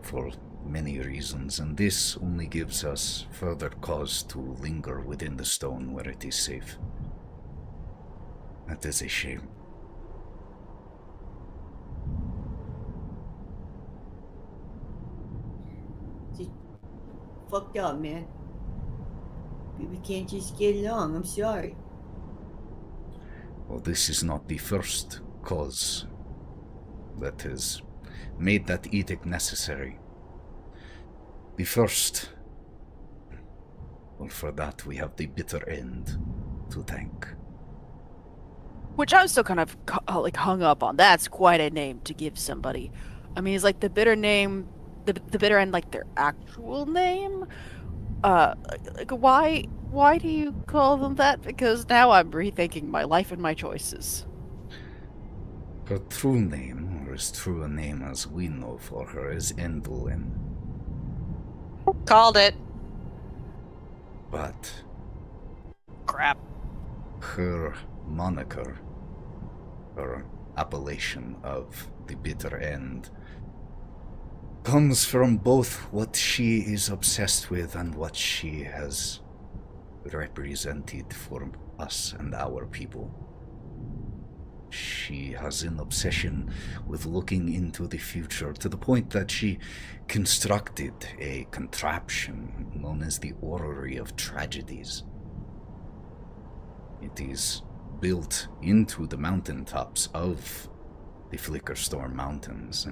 For many reasons, and this only gives us further cause to linger within the stone where it is safe. That is a shame. Just fucked up, man. We can't just get along. I'm sorry. Well, this is not the first cause that has made that edict necessary. The first, well, for that we have the bitter end to thank. Which I'm still kind of hung up on. That's quite a name to give somebody. I mean, is like the bitter name, the bitter end like their actual name? Like why do you call them that? Because now I'm rethinking my life and my choices. Her true name, or as true a name as we know for her, is Endolin. Called it. But Crap. her moniker, her appellation of the bitter end, comes from both what she is obsessed with and what she has represented for us and our people. She has an obsession with looking into the future to the point that she constructed a contraption known as the Orrery of Tragedies. It is built into the mountaintops of the Flickerstorm Mountains,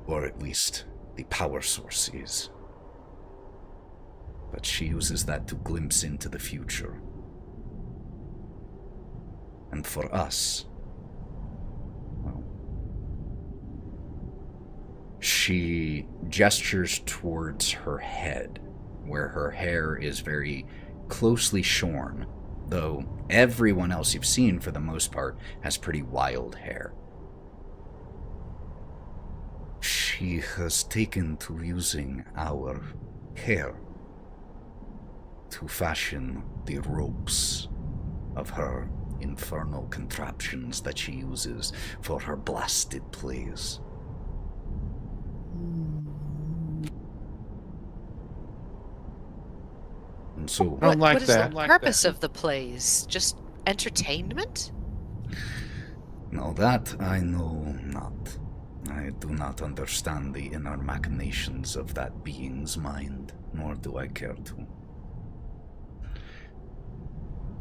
or at least the power source is. But she uses that to glimpse into the future. And for us, well, she gestures towards her head, where her hair is very closely shorn, though everyone else you've seen, for the most part, has pretty wild hair. She has taken to using our hair to fashion the ropes of her infernal contraptions that she uses for her blasted plays. And so, I don't like what is that. the purpose of the plays? Just entertainment? now that I know not. I do not understand the inner machinations of that being's mind, nor do I care to.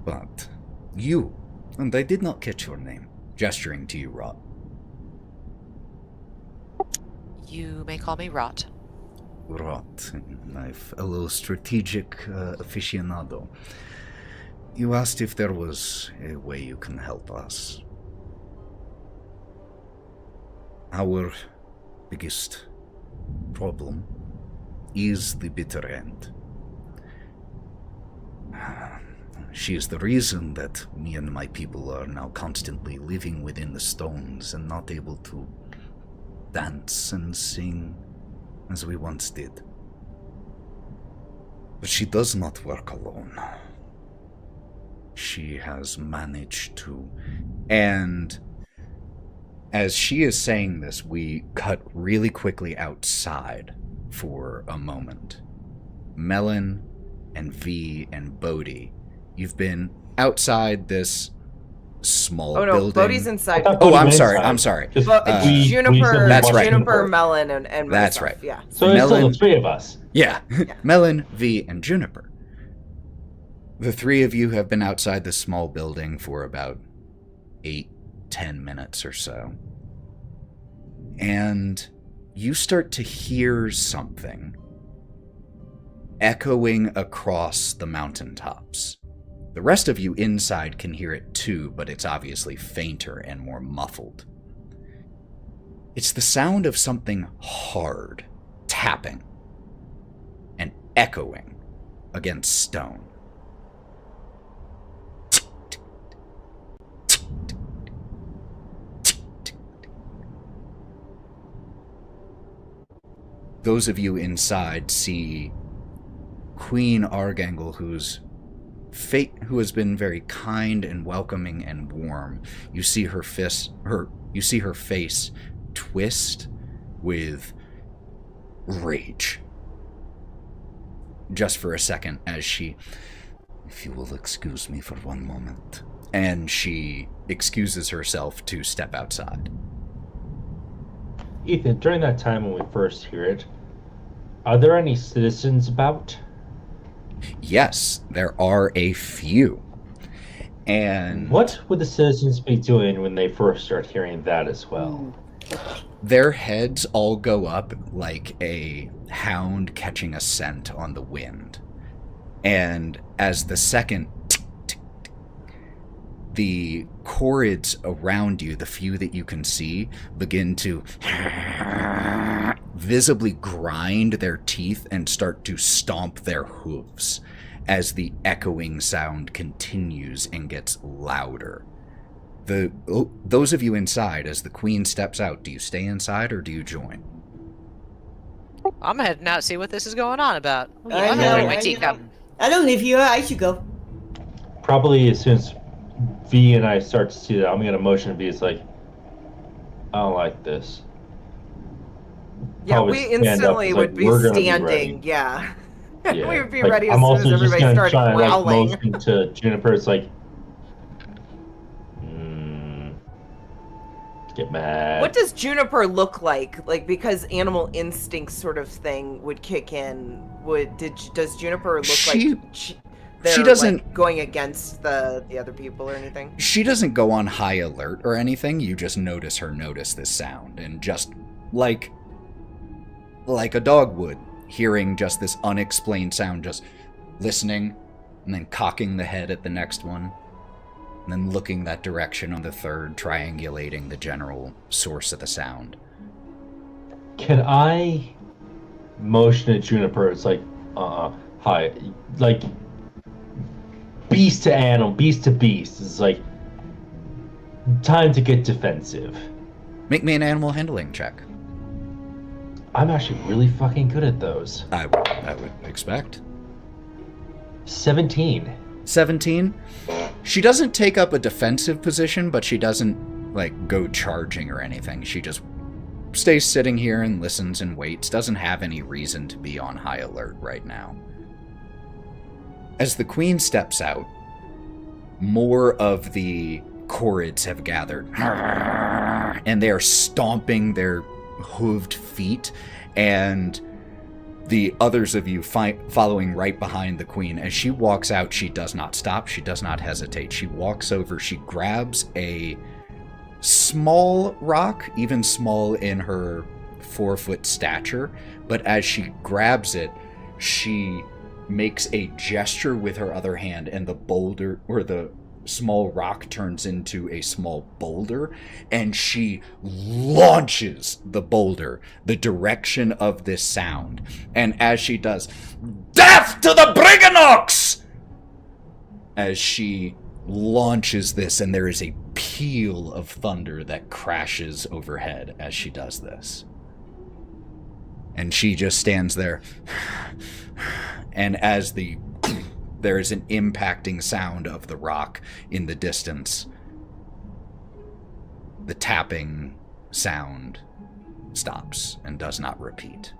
But you, and I did not catch your name, gesturing to you, Wraught. You may call me Wraught. Wraught, my fellow strategic aficionado. You asked if there was a way you can help us. Our biggest problem is the bitter end. She is the reason that me and my people are now constantly living within the stones and not able to dance and sing as we once did. But she does not work alone. She has managed to... And as she is saying this, we cut really quickly outside for a moment. Melon and V and Bodie, you've been outside this small building. Bodie's inside. Oh, I'm sorry. Just, Juniper, That's right. Juniper, Melon, and That's myself, right. Yeah. So there's still the three of us. Yeah. Melon, V, and Juniper. The three of you have been outside this small building for about 8-10 minutes or so. And you start to hear something echoing across the mountaintops. The rest of you inside can hear it too, but it's obviously fainter and more muffled. It's the sound of something hard tapping and echoing against stone. Those of you inside see Queen Argangle, who has been very kind and welcoming and warm. You see her face twist with rage. Just for a second, as she, if you will excuse me for one moment, and she excuses herself to step outside. Ethan, during that time when we first hear it, are there any citizens about? Yes, there are a few. And what would the citizens be doing when they first start hearing that as well? Their heads all go up like a hound catching a scent on the wind. And as the second the corrids around you, the few that you can see, begin to visibly grind their teeth and start to stomp their hooves as the echoing sound continues and gets louder. Those of you inside, as the queen steps out, do you stay inside or do you join? I'm heading out, see what this is going on about. I I'm know, having my I teacup. know. I don't live here. I should go. Probably as soon as V and I start to see that, I'm gonna motion to V. It's like, I don't like this. Yeah, Probably we stand up, instantly it's would like, be we're gonna be standing. ready. Yeah. Yeah. We would be Like, ready as I'm soon also as just everybody gonna started try and growling. motion to Juniper. It's like, get mad. What does Juniper look like? Like, because animal instinct sort of thing would kick in. Does Juniper look like they're doesn't like going against the other people or anything? She doesn't go on high alert or anything. You just notice her notice this sound, and just like a dog would, hearing just this unexplained sound, just listening and then cocking the head at the next one, and then looking that direction on the third, triangulating the general source of the sound. Can I motion at Juniper? It's like, hi, like, beast to animal, beast to beast. It's like, time to get defensive. Make me an animal handling check. I'm actually really fucking good at those. I would expect. 17. 17? She doesn't take up a defensive position, but she doesn't, like, go charging or anything. She just stays sitting here and listens and waits. Doesn't have any reason to be on high alert right now. As the queen steps out, more of the corrids have gathered. And they are stomping their hooved feet, and the others of you following right behind the queen. As she walks out, she does not stop. She does not hesitate. She walks over. She grabs a small rock, even small in her 4-foot stature. But as she grabs it, she makes a gesture with her other hand, and the boulder, or the small rock, turns into a small boulder, and she launches the boulder the direction of this sound. And as she does, "Death to the Briganox!" as she launches this, and there is a peal of thunder that crashes overhead as she does this. And she just stands there. And as there is an impacting sound of the rock in the distance, the tapping sound stops and does not repeat.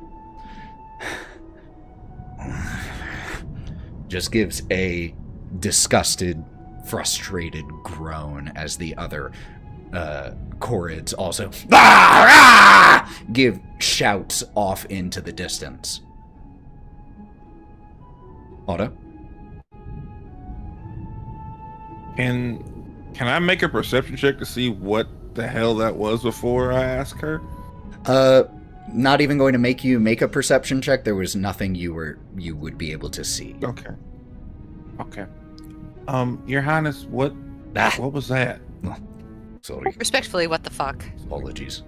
Just gives a disgusted, frustrated groan as the other Chorids also give shouts off into the distance. Otto? Can I make a perception check to see what the hell that was before I ask her? Not even going to make you make a perception check. There was nothing you would be able to see. Okay. Your Highness, what was that? Sorry. Respectfully, what the fuck? Apologies.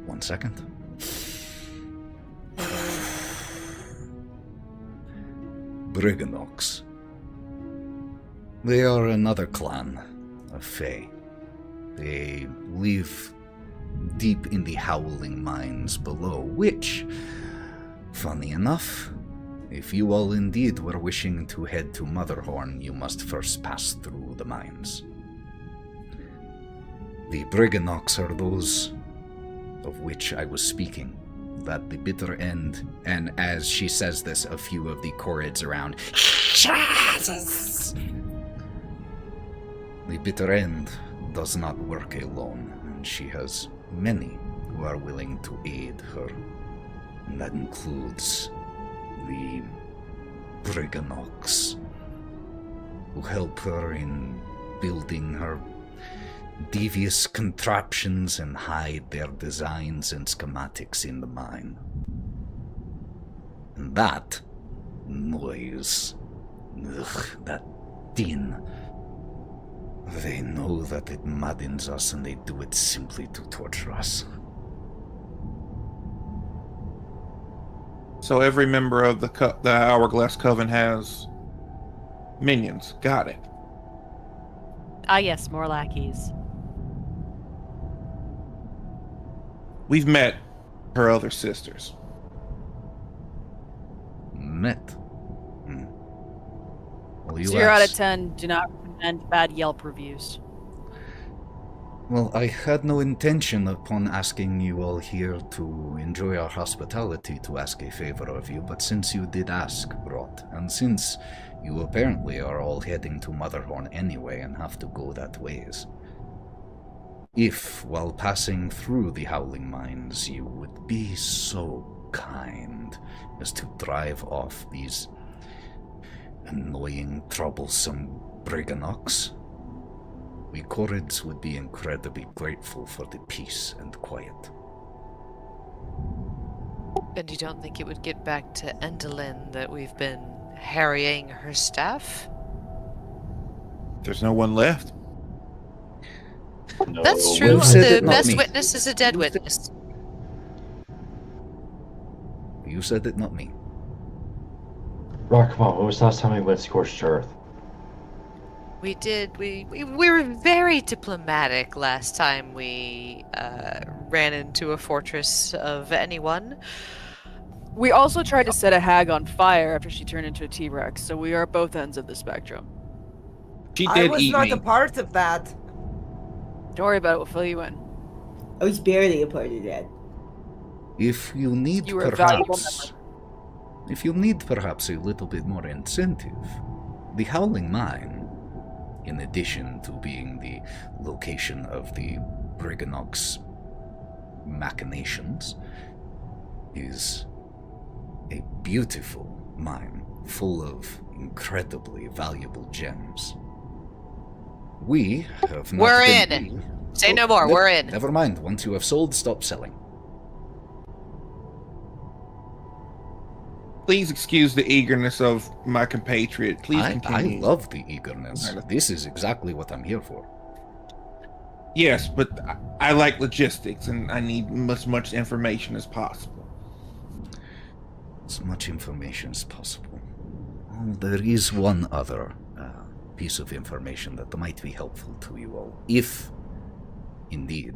1 second. Briganox. They are another clan of Fae. They live deep in the howling mines below, which, funny enough, if you all indeed were wishing to head to Motherhorn, you must first pass through the mines. The Briganox are those of which I was speaking, that the bitter end, and as she says this, a few of the Chorids around, Jesus! The bitter end does not work alone, and she has many who are willing to aid her, and that includes the Briganox, who help her in building her devious contraptions and hide their designs and schematics in the mine. And that noise, that din, they know that it maddens us and they do it simply to torture us. So every member of the Hourglass Coven has minions. Got it. Ah, yes, more lackeys. We've met her other sisters. Met? Well, you 0 out of asked. 10 do not recommend bad Yelp reviews. Well, I had no intention upon asking you all here to enjoy our hospitality to ask a favor of you, but since you did ask, Wraught, and since you apparently are all heading to Motherhorn anyway and have to go that ways, if, while passing through the Howling Mines, you would be so kind as to drive off these annoying, troublesome Briganox, we Chorids would be incredibly grateful for the peace and quiet. And you don't think it would get back to Endelyn that we've been harrying her staff? There's no one left. No. That's true. Who said The it, not best me? witness is a dead witness. You said it, not me. Rock, come on. When was the last time we went scorched earth? We did. We were very diplomatic last time we ran into a fortress of anyone. We also tried to set a hag on fire after she turned into a T-Rex, so we are both ends of the spectrum. She I did was eat not me. a part of that. Don't worry about it, we'll fill you in. I was barely a part of that. If you need You were a valuable perhaps a little bit more incentive, the Howling Mine, in addition to being the location of the Briganox machinations, is a beautiful mine full of incredibly valuable gems. We have not We're been- in. Say no more, we're in. Never mind. Once you have sold, stop selling. Please excuse the eagerness of my compatriot. Please I continue. love the eagerness. This is exactly what I'm here for. Yes, but I like logistics, and I need as much information as possible. As much information as possible. Oh, there is one other piece of information that might be helpful to you all. If, indeed,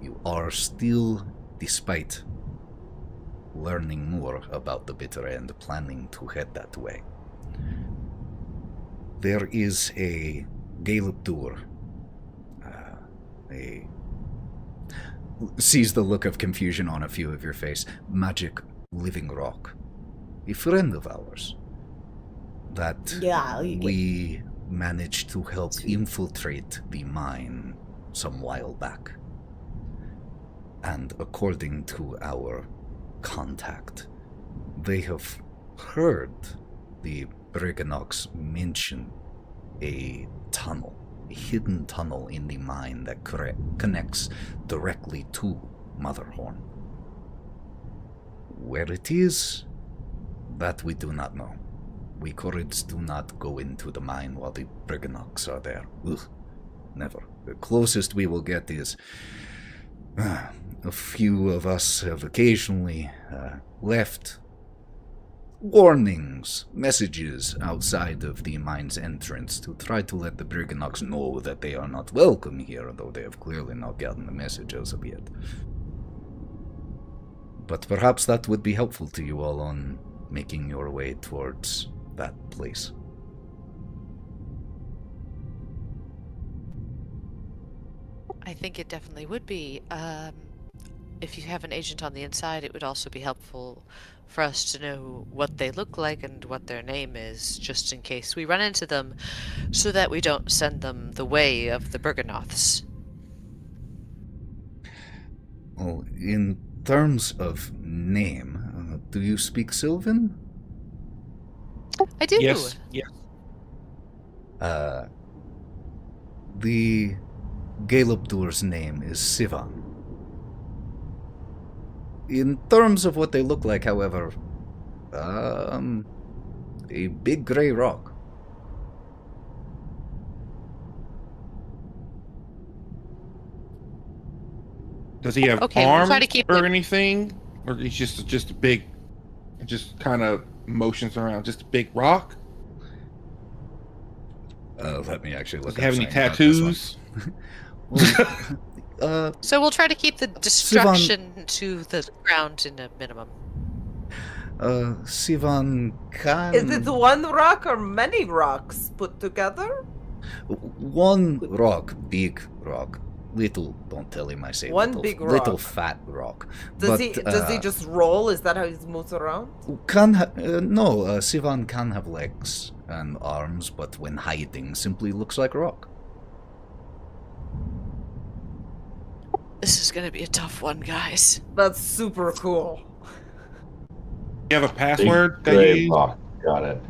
you are still, despite learning more about the bitter end, planning to head that way. There is a Galapdur, sees the look of confusion on a few of your face, magic living rock, a friend of ours that we managed to help infiltrate the mine some while back. And according to our contact, they have heard the Briganox mention a tunnel, a hidden tunnel in the mine that connects directly to Motherhorn. Where it is, that we do not know. We Corrids do not go into the mine while the Briganox are there. Ugh, never. The closest we will get is a few of us have occasionally left warnings, messages outside of the mine's entrance to try to let the Briganox know that they are not welcome here, though they have clearly not gotten the message as of yet. But perhaps that would be helpful to you all on making your way towards that place. I think it definitely would be. If you have an agent on the inside, it would also be helpful for us to know what they look like and what their name is, just in case we run into them, so that we don't send them the way of the Briganoths. Well, in terms of name, do you speak Sylvan? I do. Yes. The Galapdur's name is Sivan. In terms of what they look like, however, a big gray rock. Does he have Okay, we'll arms try to keep or it- anything? Or he's just a big, just kind of motions around, just a big rock? Let me actually Does look he have up any something about this one. tattoos? Well, So we'll try to keep the destruction to the ground in a minimum. Sivan can... Is it one rock or many rocks put together? One rock, big rock. Little, don't tell him I say One little. big Little rock. fat rock. Does he just roll? Is that how he moves around? No, Sivan can have legs and arms, but when hiding, simply looks like rock. This is gonna be a tough one, guys. That's super cool. You have a password that Gray you use? rock. Got it.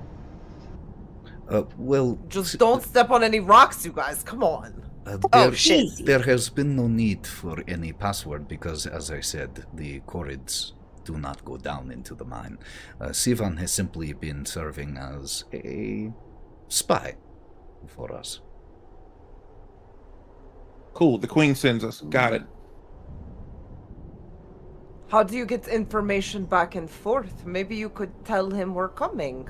Well, Just don't step on any rocks, you guys. Come on. Oh, shit. There has been no need for any password because, as I said, the Corrids do not go down into the mine. Sivan has simply been serving as a spy for us. Cool, the queen sends us. Got it. How do you get information back and forth? Maybe you could tell him we're coming.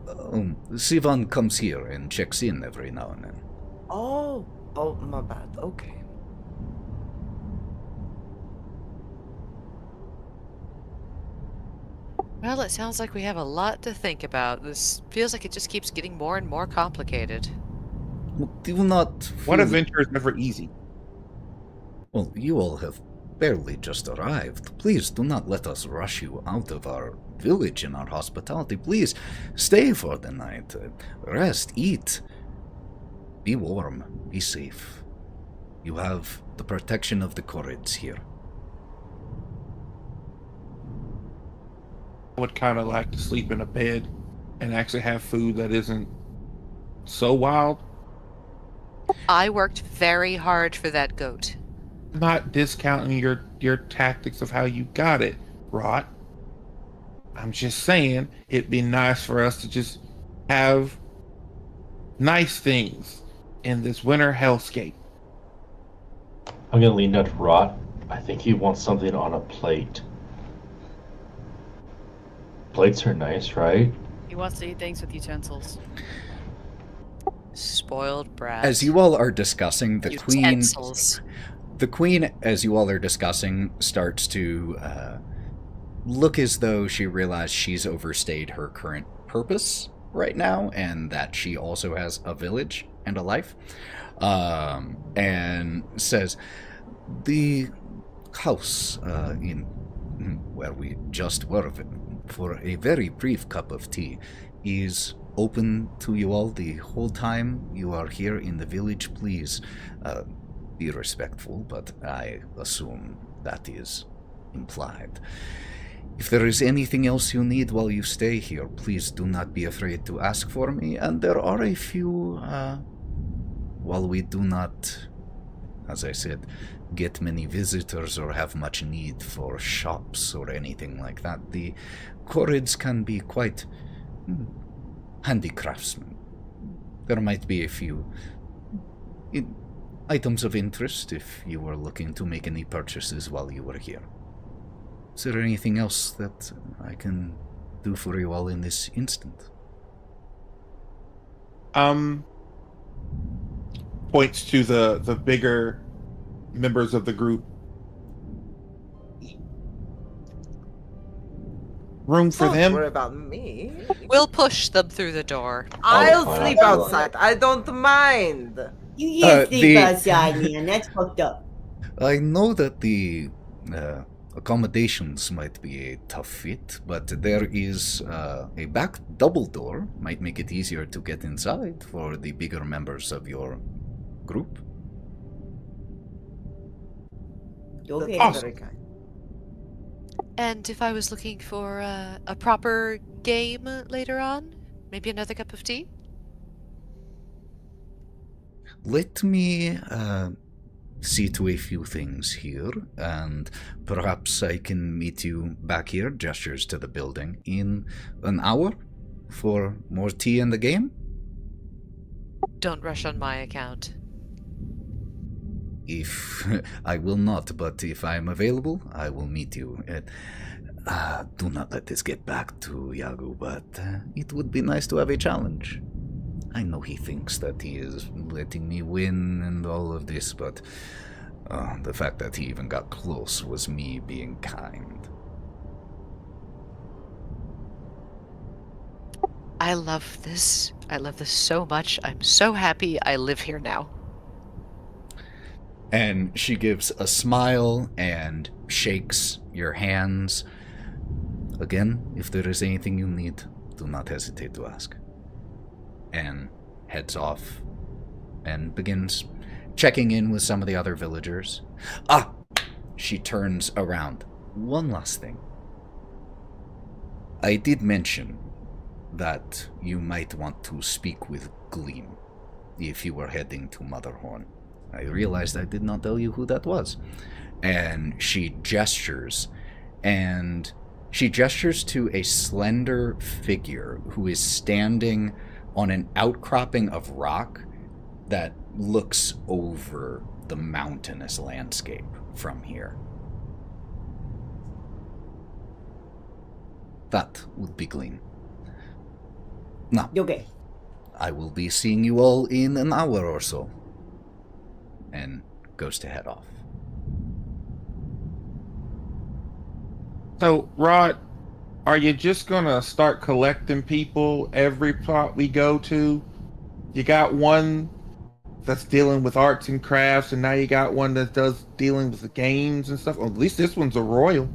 Sivan comes here and checks in every now and then. Oh, my bad. Okay. Well, it sounds like we have a lot to think about. This feels like it just keeps getting more and more complicated. Do not... What feel- adventure is never easy? Well, you all have barely just arrived. Please do not let us rush you out of our village and our hospitality. Please stay for the night. Rest, eat. Be warm. Be safe. You have the protection of the Corrids here. I would kind of like to sleep in a bed and actually have food that isn't so wild. I worked very hard for that goat. Not discounting your tactics of how you got it, Wraught. I'm just saying it'd be nice for us to just have nice things in this winter hellscape. I'm gonna lean down to Wraught. I think he wants something on a plate. Plates are nice, right? He wants to eat things with utensils. Spoiled brat. As you all are discussing, the Utensils. queen, as you all are discussing, starts to look as though she realized she's overstayed her current purpose right now, and that she also has a village and a life, and says, the house in where we just were for a very brief cup of tea is open to you all the whole time you are here in the village. Please be respectful, but I assume that is implied. If there is anything else you need while you stay here, please do not be afraid to ask for me. And there are a few, while we do not, as I said, get many visitors or have much need for shops or anything like that, the Corrids can be quite handy craftsmen. There might be a few items of interest if you were looking to make any purchases while you were here. Is there anything else that I can do for you all in this instant? Points to the bigger members of the group. Room for Don't them? worry about me. We'll push them through the door. I'll sleep outside. I don't mind. You can't sleep the- outside, man. That's fucked up. I know that the accommodations might be a tough fit, but there is a back double door. Might make it easier to get inside for the bigger members of your group. Okay. That's very kind. And if I was looking for a proper game later on, maybe another cup of tea? Let me see to a few things here, and perhaps I can meet you back here, gestures to the building, in an hour for more tea and the game? Don't rush on my account. If I will not, but if I am available, I will meet you. Do not let this get back to Yagu, but it would be nice to have a challenge. I know he thinks that he is letting me win and all of this, but the fact that he even got close was me being kind. I love this. I love this so much. I'm so happy I live here now. And she gives a smile and shakes your hands. Again, if there is anything you need, do not hesitate to ask. And heads off and begins checking in with some of the other villagers. She turns around. One last thing. I did mention that you might want to speak with Gleam if you were heading to Motherhorn. I realized I did not tell you who that was. And she gestures to a slender figure who is standing on an outcropping of rock that looks over the mountainous landscape from here. That would be Gleam. Now, Okay. I will be seeing you all in an hour or so. And goes to head off. So, Wraught, are you just gonna start collecting people every plot we go to? You got one that's dealing with arts and crafts, and now you got one that does dealing with the games and stuff. Well, at least this one's a royal.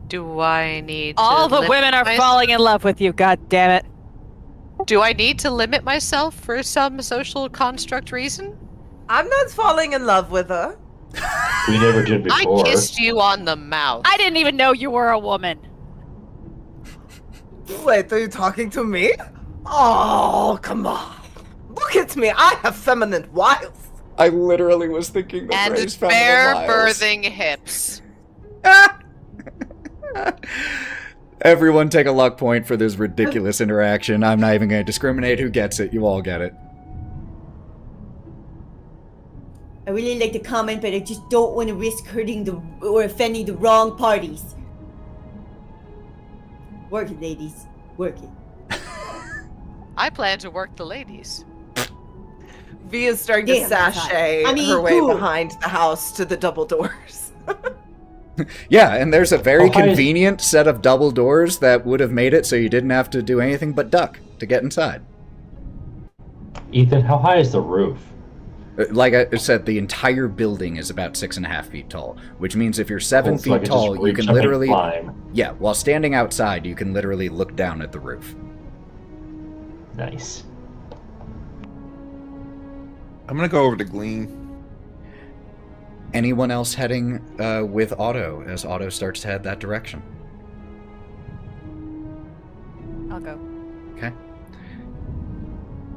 Do I need All to the limit women are falling in love with you, god damn it. Do I need to limit myself for some social construct reason? I'm not falling in love with her. We never did before. I kissed you on the mouth. I didn't even know you were a woman. Wait, are you talking to me? Oh, come on. Look at me. I have feminine wiles. I literally was thinking the And phrase fair feminine wiles. birthing hips. Everyone take a luck point for this ridiculous interaction. I'm not even going to discriminate who gets it. You all get it. I really like to comment, but I just don't want to risk hurting or offending the wrong parties. Work it, ladies. Work it. I plan to work the ladies. Via's starting to Damn, that's hot. sashay I mean, her way who? behind the house to the double doors. Yeah, and there's a very How high is- convenient set of double doors that would have made it so you didn't have to do anything but duck to get inside. Ethan, how high is the roof? Like I said, the entire building is about 6.5 feet tall, which means if you're 7 Oh, so I feet could just tall, you reach can up and literally... climb. Yeah, while standing outside, you can literally look down at the roof. Nice. I'm gonna go over to Glean. Anyone else heading with Otto as Otto starts to head that direction? I'll go. Okay.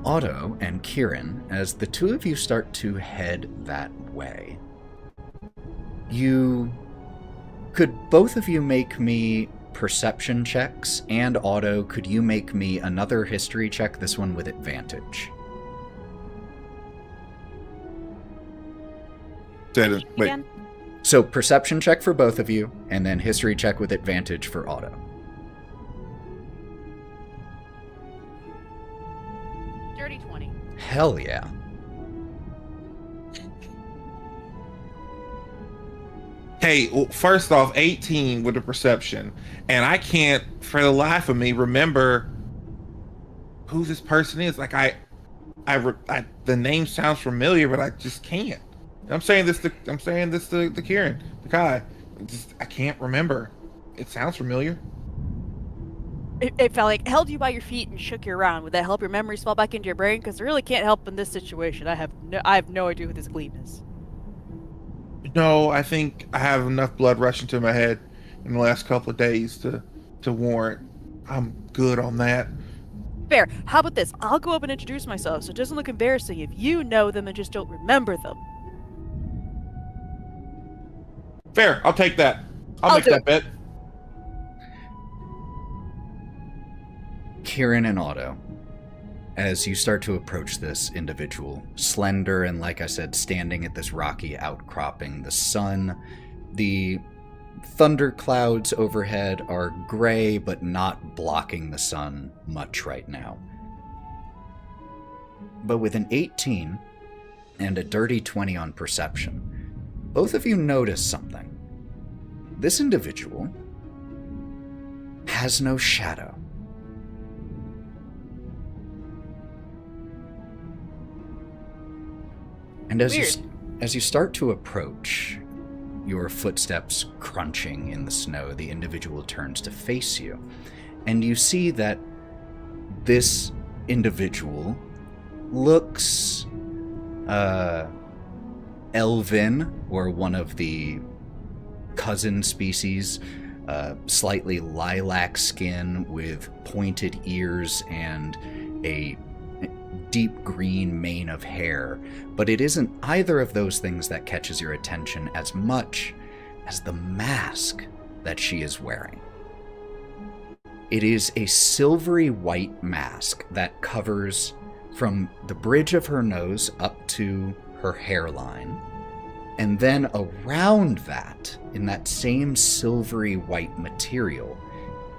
Otto and Kieren, as the two of you start to head that way, could both of you make me perception checks, and Otto, could you make me another history check, this one with advantage? Wait, Again? So perception check for both of you, and then history check with advantage for Otto. Dirty 20. Hell yeah. hey, well, first off, 18 with a perception, and I can't, for the life of me, remember who this person is. Like the name sounds familiar, but I just can't. I'm saying this to Kieren, the guy. I can't remember. It sounds familiar. If I like held you by your feet and shook you around, would that help your memories fall back into your brain? Because I really can't help in this situation. I have no idea who this Gleam is. No, I think I have enough blood rushing to my head in the last couple of days to warrant. I'm good on that. Fair. How about this? I'll go up and introduce myself, so it doesn't look embarrassing if you know them and just don't remember them. Fair. I'll take that. I'll I'll make do that it. bet. Kieren and Otto, as you start to approach this individual, slender and, like I said, standing at this rocky outcropping, the sun, the thunderclouds overhead are gray but not blocking the sun much right now. But with an 18 and a dirty 20 on perception, both of you notice something. This individual has no shadow. And as you start to approach, your footsteps crunching in the snow, the individual turns to face you, and you see that this individual looks elven, or one of the cousin species, slightly lilac skin with pointed ears and a deep green mane of hair, but it isn't either of those things that catches your attention as much as the mask that she is wearing. It is a silvery white mask that covers from the bridge of her nose up to her hairline, and then around that, in that same silvery white material,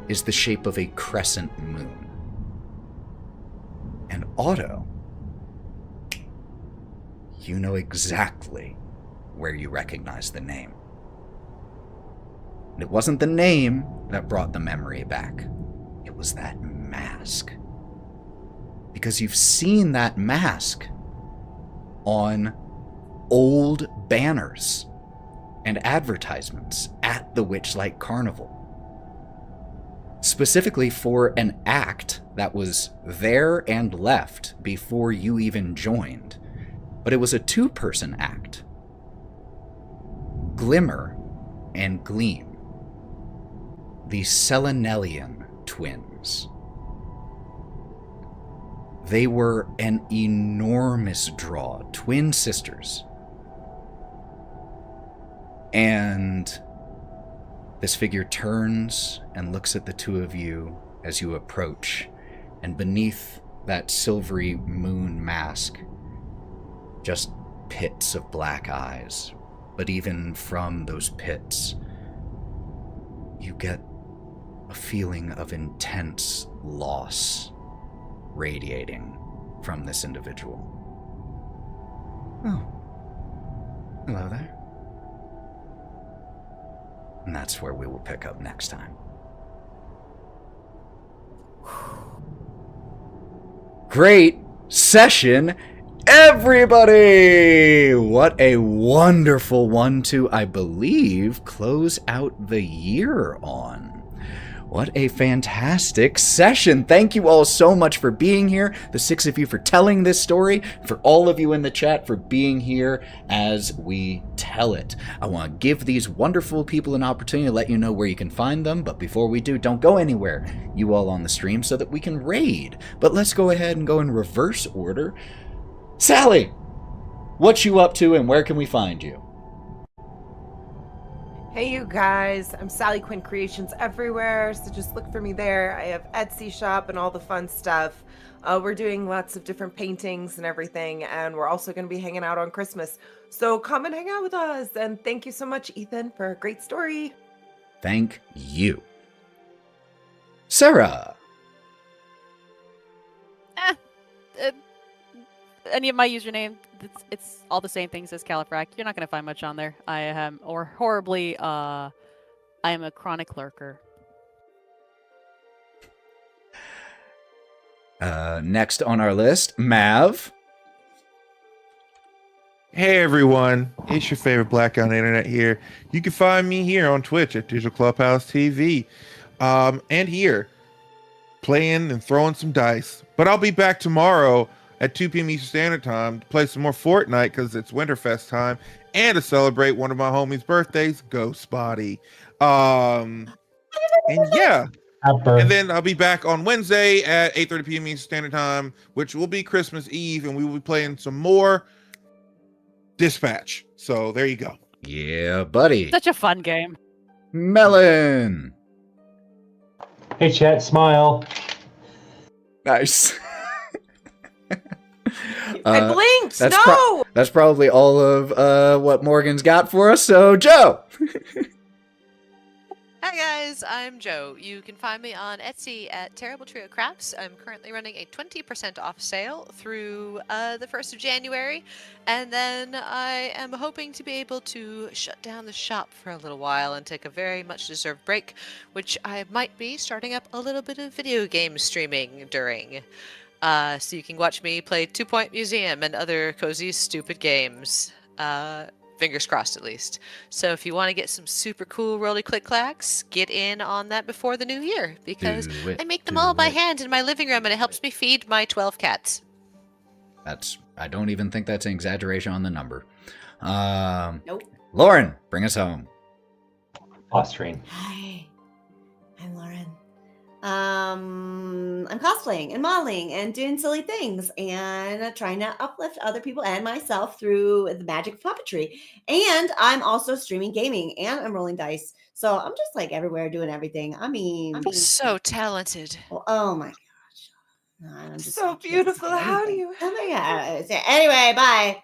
is the shape of a crescent moon. And Otto, you know exactly where you recognize the name. And it wasn't the name that brought the memory back. It was that mask. Because you've seen that mask on old banners and advertisements at the Witchlight Carnival. Specifically for an act that was there and left before you even joined. But it was a two-person act. Glimmer and Gleam. The Selenelian twins. They were an enormous draw, twin sisters. And this figure turns and looks at the two of you as you approach, and beneath that silvery moon mask, just pits of black eyes. But even from those pits, you get a feeling of intense loss radiating from this individual. Oh. Hello there. And that's where we will pick up next time. Great session, everybody! What a wonderful one to, I believe, close out the year on. What a fantastic session. Thank you all so much for being here, the 6 of you for telling this story, for all of you in the chat for being here as we tell it. I want to give these wonderful people an opportunity to let you know where you can find them, but before we do, don't go anywhere, you all on the stream, so that we can raid. But let's go ahead and go in reverse order. Sally, what you up to and where can we find you? Hey you guys, I'm Sally Quinn Creations everywhere, so just look for me there. I have Etsy shop and all the fun stuff. We're doing lots of different paintings and everything, and we're also going to be hanging out on Christmas. So come and hang out with us, and thank you so much, Ethan, for a great story. Thank you. Sarah. Any of my username, it's all the same things as Califrac. You're not going to find much on there. I am, or horribly, I am a chronic lurker. Next on our list, Mav. Hey everyone, it's your favorite black on the internet here. You can find me here on Twitch at Digital Clubhouse TV, and here playing and throwing some dice. But I'll be back tomorrow at 2 p.m. Eastern Standard Time to play some more Fortnite because it's Winterfest time, and to celebrate one of my homies' birthdays, Ghost Body. And yeah. And then I'll be back on Wednesday at 8:30 p.m. Eastern Standard Time, which will be Christmas Eve, and we will be playing some more Dispatch. So there you go. Yeah, buddy. Such a fun game. Melon. Hey, chat, smile. Nice. I blinked. That's No. that's probably all of what Morgan's got for us. So, Joe. Hi guys, I'm Joe. You can find me on Etsy at Terrible Trio Crafts. I'm currently running a 20% off sale through the 1st of January, and then I am hoping to be able to shut down the shop for a little while and take a very much deserved break, which I might be starting up a little bit of video game streaming during. So you can watch me play 2 Point Museum and other cozy, stupid games. Fingers crossed, at least. So if you want to get some super cool roly click clacks, get in on that before the new year, because I make them all by hand in my living room, and it helps me feed my 12 cats. I don't even think that's an exaggeration on the number. Nope. Lauren, bring us home. Austrian. Hi, I'm Lauren. I'm cosplaying and modeling and doing silly things and trying to uplift other people and myself through the magic of puppetry. And I'm also streaming gaming and I'm rolling dice. So I'm just like everywhere doing everything. I mean, I'm so talented. oh my gosh. No, I'm just So beautiful. How do you? Oh my gosh. Anyway, bye.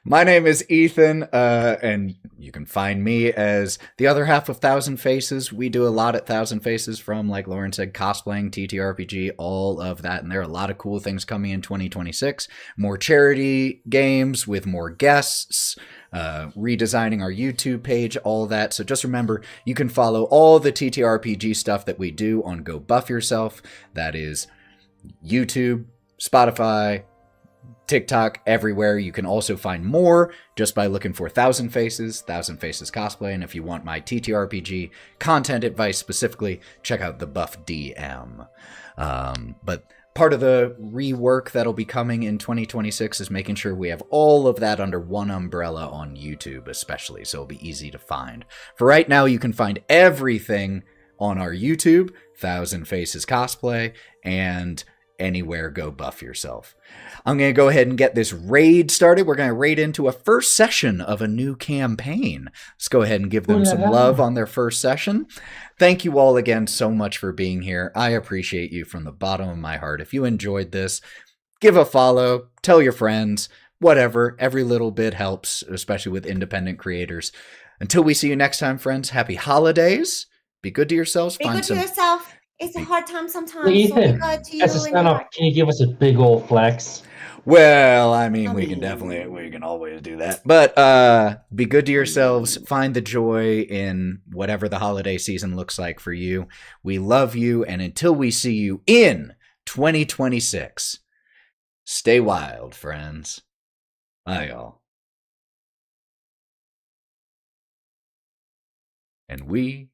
My name is Ethan, and you can find me as the other half of Thousand Faces. We do a lot at Thousand Faces, from, like Lauren said, cosplaying, TTRPG, all of that. And there are a lot of cool things coming in 2026. More charity games with more guests, redesigning our YouTube page, all that. So just remember, you can follow all the TTRPG stuff that we do on Go Buff Yourself. That is YouTube, Spotify, TikTok, everywhere. You can also find more just by looking for Thousand Faces Cosplay. And if you want my TTRPG content advice specifically, check out the Buff DM. But part of the rework that'll be coming in 2026 is making sure we have all of that under one umbrella on YouTube, especially, so it'll be easy to find. For right now, you can find everything on our YouTube, Thousand Faces Cosplay, and anywhere Go Buff Yourself. I'm going to go ahead and get this raid started. We're going to raid into a first session of a new campaign. Let's go ahead and give them some love on their first session. Thank you all again so much for being here. I appreciate you from the bottom of my heart. If you enjoyed this, give a follow, tell your friends, whatever. Every little bit helps, especially with independent creators. Until we see you next time, friends, happy holidays. Be good to yourselves. Be good to yourself. it's a hard time sometimes. So be Ethan, good to you as a and sign your off, can you give us a big old flex? Well, I mean, we I can always do that. But be good to yourselves. Find the joy in whatever the holiday season looks like for you. We love you, and until we see you in 2026, stay wild, friends. Bye, y'all. And we